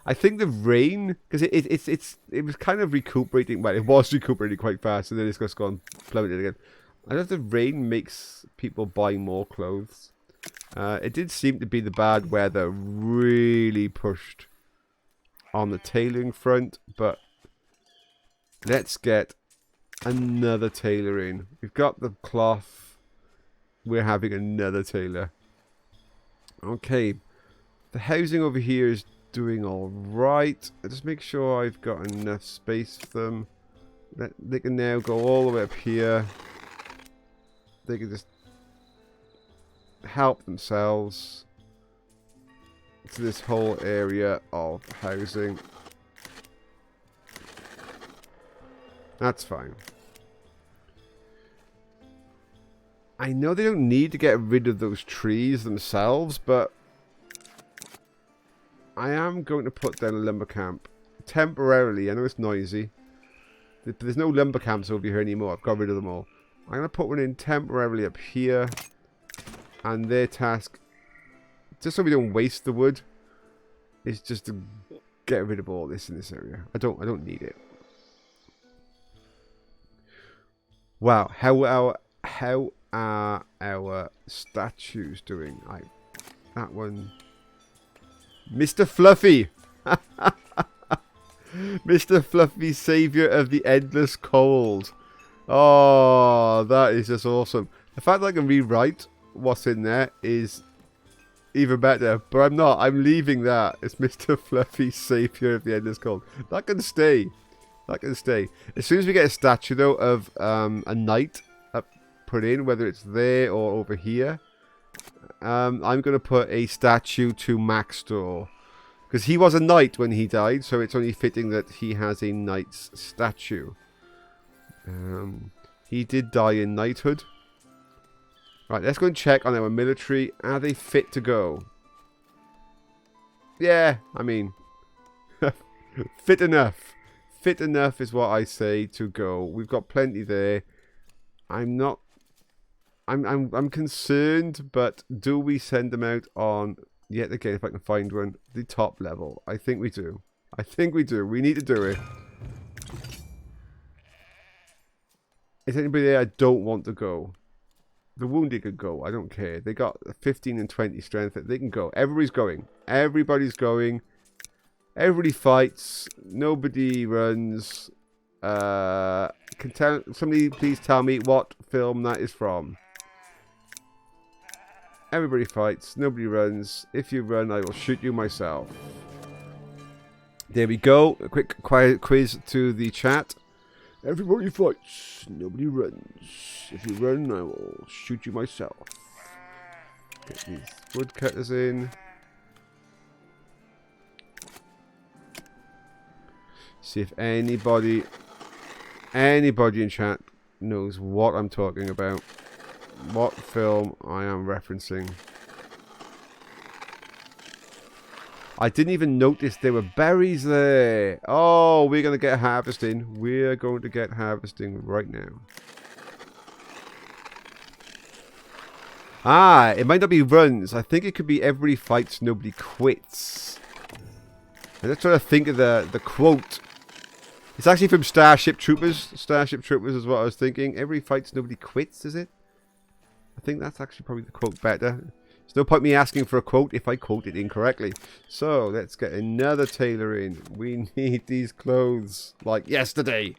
I think the rain, because it was kind of recuperating. Well, it was recuperating quite fast, and then it's just gone plummeted again. I don't know if the rain makes people buy more clothes. It did seem to be the bad weather really pushed on the tailoring front, but let's get another tailor in. We've got the cloth. We're having another tailor. Okay. The housing over here is doing all right. I just make sure I've got enough space for them. They can now go all the way up here. They can just help themselves to this whole area of housing. That's fine. I know they don't need to get rid of those trees themselves, but I am going to put down a lumber camp temporarily. I know it's noisy. There's no lumber camps over here anymore. I've got rid of them all. I'm going to put one in temporarily up here. And their task, just so we don't waste the wood, is just to get rid of all this in this area. I don't need it. Wow, how are our statues doing? That one, Mr. Fluffy. Mr. Fluffy, savior of the endless cold. Oh, that is just awesome. The fact that I can rewrite what's in there is even better. But I'm not. I'm leaving that. It's Mr. Fluffy, savior of the endless cold. That can stay. That can stay. As soon as we get a statue, though, of a knight put in, whether it's there or over here, I'm going to put a statue to Maxtor. Because he was a knight when he died, so it's only fitting that he has a knight's statue. He did die in knighthood. Right, let's go and check on our military. Are they fit to go? Yeah, I mean, fit enough. Fit enough is what I say to go. We've got plenty there. I'm concerned, but do we send them out on, yet again, if I can find one, the top level? I think we do. I think we do. We need to do it. Is anybody there I don't want to go? The wounded could go. I don't care. They got 15 and 20 strength. They can go. Everybody's going. Everybody's going. Everybody fights. Nobody runs. Somebody please tell me what film that is from. Everybody fights. Nobody runs. If you run, I will shoot you myself. There we go. A quick quiz to the chat. Everybody fights. Nobody runs. If you run, I will shoot you myself. Get these woodcutters in. See if anybody in chat knows what I'm talking about. What film I am referencing. I didn't even notice there were berries there. Oh, we're going to get harvesting. We're going to get harvesting right now. Ah, it might not be runs. I think it could be everybody fights, nobody quits. I'm just trying to think of the quote. It's actually from Starship Troopers. Starship Troopers is what I was thinking. Everybody fights, nobody quits, is it? I think that's actually probably the quote better. There's no point me asking for a quote if I quote it incorrectly. So, let's get another tailor in. We need these clothes like yesterday.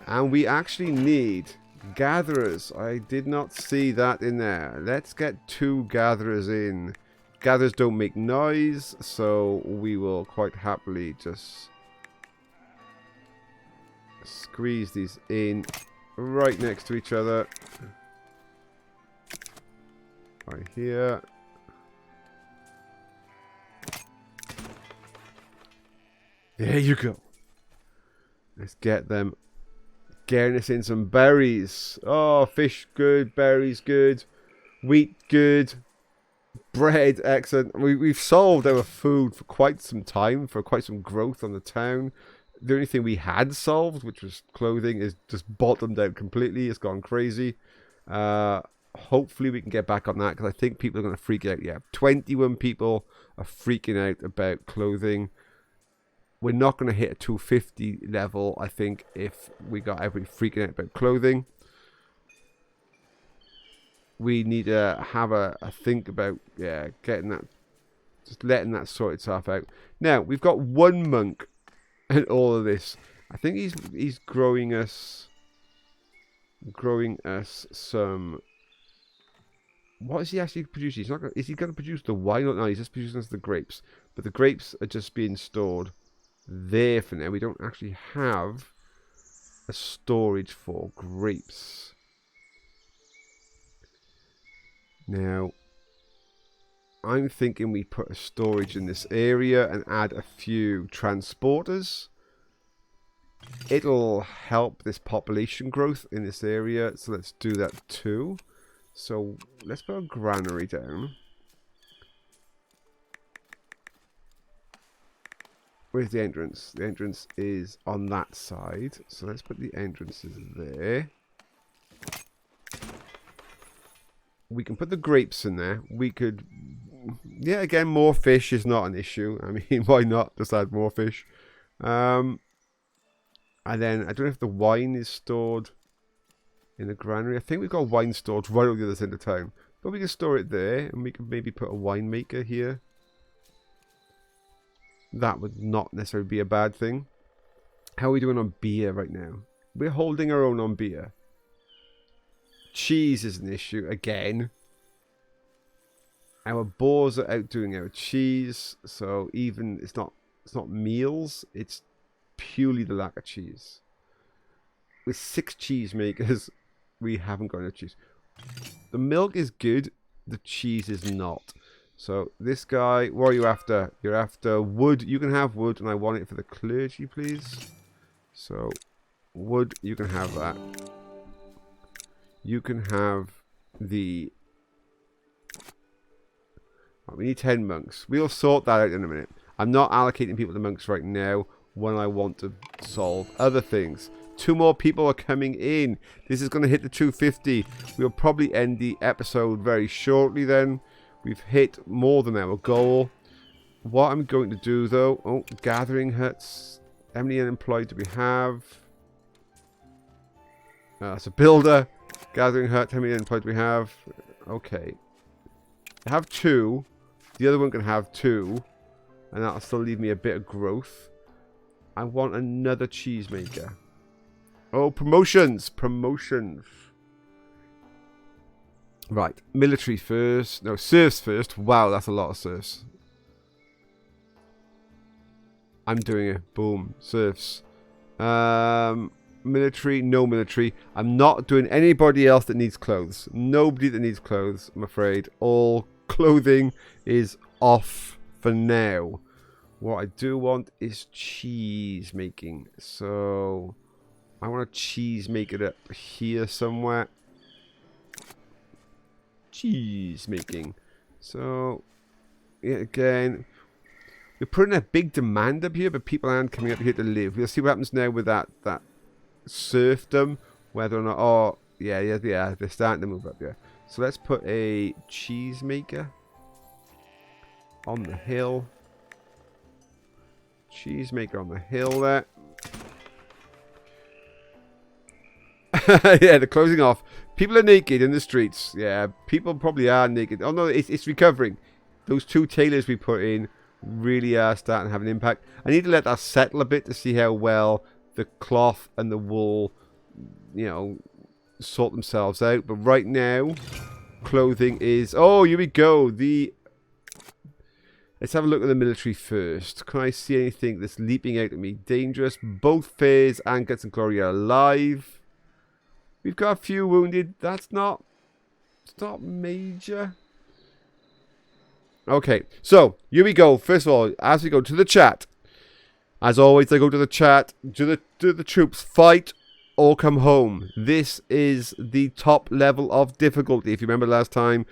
And we actually need gatherers. I did not see that in there. Let's get 2 gatherers in. Gatherers don't make noise, so we will quite happily just squeeze these in right next to each other. Right here. There you go. Let's get them. Getting us in some berries. Oh, fish good, berries good, wheat good, bread excellent. We've solved our food for quite some time, for quite some growth on the town. The only thing we had solved, which was clothing, is just bottomed out completely. It's gone crazy. Hopefully we can get back on that, because I think people are going to freak out. Yeah, 21 people are freaking out about clothing. We're not going to hit a 250 level, I think, if we got everybody freaking out about clothing. We need to have a think about, yeah, getting that, just letting that sort itself out. Now, we've got 1 monk and all of this. I think he's growing us some. What is he actually producing? He's not gonna, is he going to produce the wine? No, he's just producing us the grapes. But the grapes are just being stored there for now. We don't actually have a storage for grapes. Now, I'm thinking we put a storage in this area and add a few transporters. It'll help this population growth in this area, so let's do that too. So let's put a granary down. Where's the entrance? The entrance is on that side, so let's put the entrances there. We can put the grapes in there. We could, yeah, again, more fish is not an issue. I mean, why not just add more fish? And then, I don't know if the wine is stored in the granary. I think we've got wine stored right on the other side of town. But we can store it there, and we can maybe put a winemaker here. that would not necessarily be a bad thing. How are we doing on beer right now? We're holding our own on beer. Cheese is an issue again. Our boars are outdoing our cheese, so even it's not meals, it's purely the lack of cheese. With 6 cheese makers, we haven't got enough cheese. The milk is good, the cheese is not. So this guy, what are you after? You're after wood. You can have wood, and I want it for the clergy, please. So wood, you can have that. You can have the... Oh, we need 10 monks. We'll sort that out in a minute. I'm not allocating people to monks right now when I want to solve other things. 2 more people are coming in. This is going to hit the 250. We'll probably end the episode very shortly then. We've hit more than our goal. What I'm going to do though... Oh, gathering huts. How many unemployed do we have? That's a builder. Gathering hut. How many unemployed do we have? Okay. I have 2. The other one can have 2. And that'll still leave me a bit of growth. I want another cheesemaker. Oh, promotions! Promotions. Right. Military first. No, serfs first. Wow, that's a lot of serfs. I'm doing it. Boom. Serfs. Military. No military. I'm not doing anybody else that needs clothes. Nobody that needs clothes, I'm afraid. All clothing is off for now. What I do want is cheese making. So I want a cheese maker up here somewhere. Cheese making. So yeah, again, we're putting a big demand up here, but people aren't coming up here to live. We'll see what happens now with that serfdom, whether or not... Oh, yeah, they're starting to move up here. So let's put a cheese maker on the hill. Cheese maker on the hill there. Yeah, they're closing off. People are naked in the streets. Yeah, people probably are naked. Oh no, it's recovering. Those 2 tailors we put in really are starting to have an impact. I need to let that settle a bit to see how well the cloth and the wool, you know, sort themselves out. But right now, clothing is... Oh, here we go. Let's have a look at the military first. Can I see anything that's leaping out at me? Dangerous. Both Fairs and Guts and Glory are alive. We've got a few wounded. It's not major. Okay, so here we go. First of all, as we go to the chat, as always, I go to the chat. Do the troops fight or come home? This is the top level of difficulty. If you remember last time,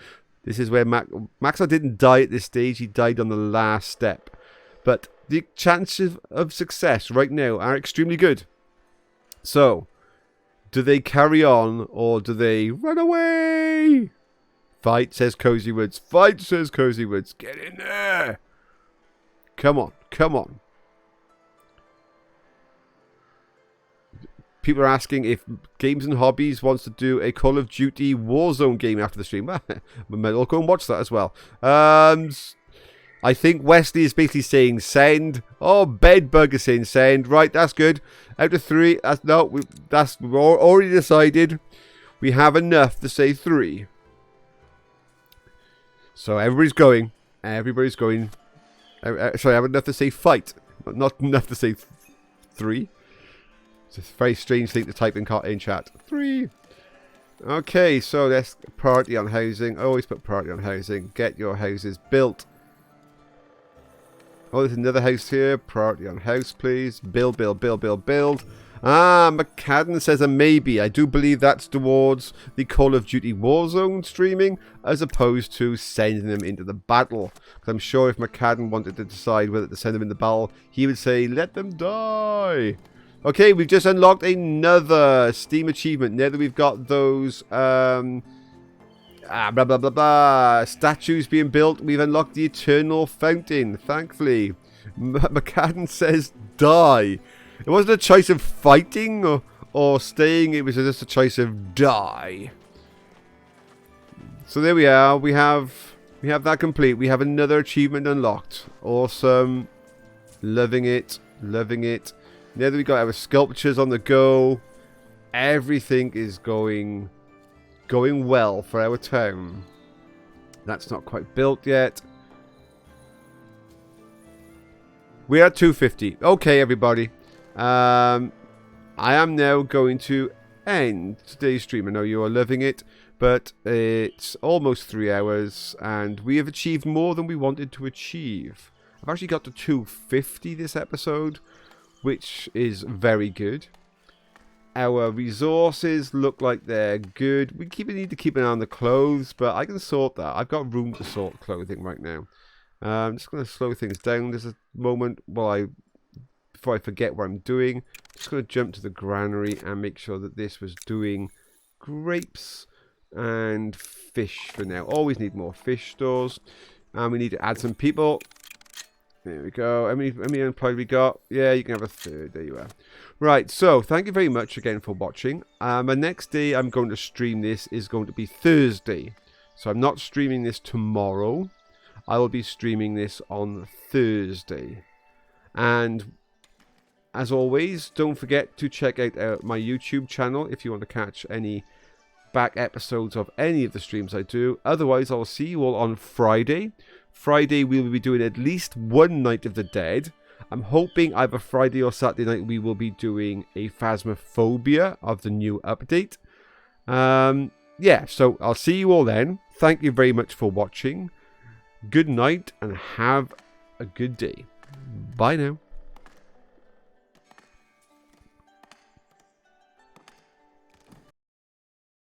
this is where Maxtor didn't die at this stage. He died on the last step. But the chances of success right now are extremely good. So, do they carry on or do they run away? Fight, says Cozy Woods. Fight, says Cozy Woods. Get in there. Come on. Come on. People are asking if Games and Hobbies wants to do a Call of Duty Warzone game after the stream. We might all go and watch that as well. I think Wesley is basically saying send. Oh, Bedbug is saying send. Right, that's good. Out of 3, we've already decided. We have enough to say 3. So everybody's going. Everybody's going. Sorry, I have enough to say fight, but not enough to say 3. It's a very strange thing to type in chat. 3. Okay, so let's priority on housing. Always put priority on housing. Get your houses built. Oh, there's another house here. Priority on house, please. Build, build, build, build, build. Ah, McCadden says a maybe. I do believe that's towards the Call of Duty Warzone streaming, as opposed to sending them into the battle. Because I'm sure if McCadden wanted to decide whether to send them in the battle, he would say, let them die. Okay, we've just unlocked another Steam achievement. Now that we've got those, blah, blah, blah, blah, statues being built, we've unlocked the Eternal Fountain, thankfully. McCadden says die. It wasn't a choice of fighting or staying, it was just a choice of die. So there we are, we have that complete. We have another achievement unlocked. Awesome. Loving it. Loving it. Now that we got our sculptures on the go, everything is going well for our town. That's not quite built yet. We are 250. Okay, everybody. I am now going to end today's stream. I know you are loving it, but it's almost 3 hours, and we have achieved more than we wanted to achieve. I've actually got to 250 this episode, which is very good. Our resources look like they're good. We need to keep an eye on the clothes, but I can sort that. I've got room to sort clothing right now. I'm just going to slow things down. There's a moment before I forget what I'm doing. Just going to jump to the granary and make sure that this was doing grapes and fish for now. Always need more fish stores. And we need to add some people. There we go. How many unemployed we got? Yeah, you can have a third. There you are. Right, so thank you very much again for watching. The next day I'm going to stream this is going to be Thursday. So I'm not streaming this tomorrow. I will be streaming this on Thursday. And as always, don't forget to check out my YouTube channel if you want to catch any back episodes of any of the streams I do. Otherwise, I'll see you all on Friday. Friday, we will be doing at least one Night of the Dead. I'm hoping either Friday or Saturday night we will be doing a Phasmophobia of the new update. Yeah, so I'll see you all then. Thank you very much for watching. Good night and have a good day. Bye now.